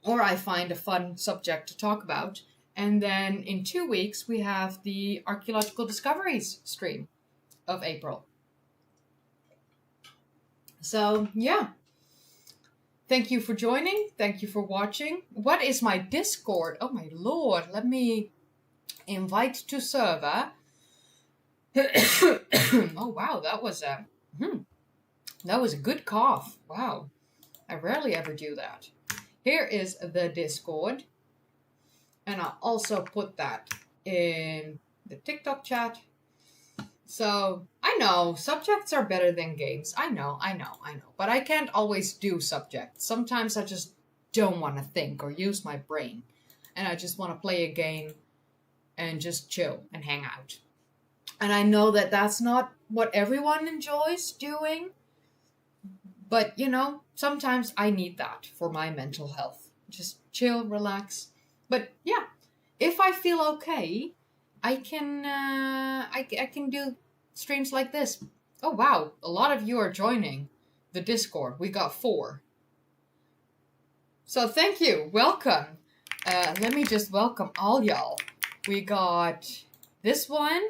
or I find a fun subject to talk about. And then in 2 weeks we have the archaeological discoveries stream of April. So yeah. Thank you for joining. Thank you for watching. What is my Discord? Oh my lord, let me invite to server. Oh wow, that was a good cough. Wow, I rarely ever do that. Here is the Discord, and I'll also put that in the TikTok chat. So I know subjects are better than games. I know. But I can't always do subjects. Sometimes I just don't want to think or use my brain, and I just want to play a game and just chill and hang out. And I know that that's not what everyone enjoys doing, but sometimes I need that for my mental health. Just chill, relax. But yeah, if I feel okay, I can I can do streams like this. Oh wow, a lot of you are joining the Discord. We got 4. So thank you. Welcome. Let me just welcome all y'all. We got this one,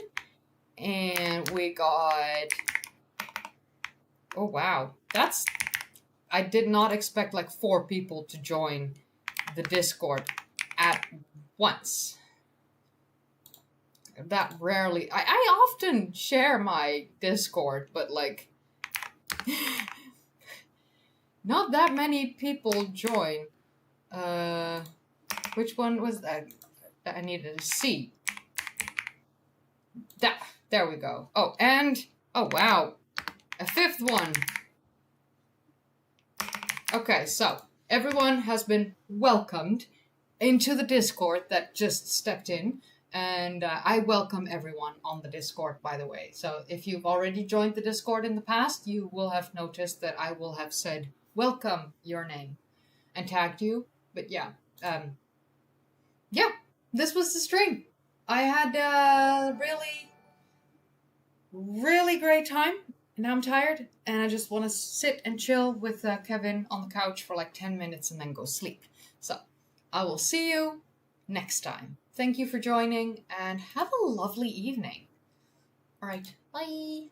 and we got... Oh wow, I did not expect like 4 people to join the Discord at once. That rarely... I often share my Discord, but like... not that many people join. Which one was that? I needed to see. There we go. Oh, and... Oh, wow. A 5th one. Okay, so everyone has been welcomed into the Discord that just stepped in. And I welcome everyone on the Discord, by the way. So if you've already joined the Discord in the past, you will have noticed that I will have said, welcome your name, and tagged you. But yeah, this was the stream. I had a really, really great time. Now I'm tired, and I just want to sit and chill with Kevin on the couch for like 10 minutes and then go sleep. So I will see you next time. Thank you for joining, and have a lovely evening. All right, bye.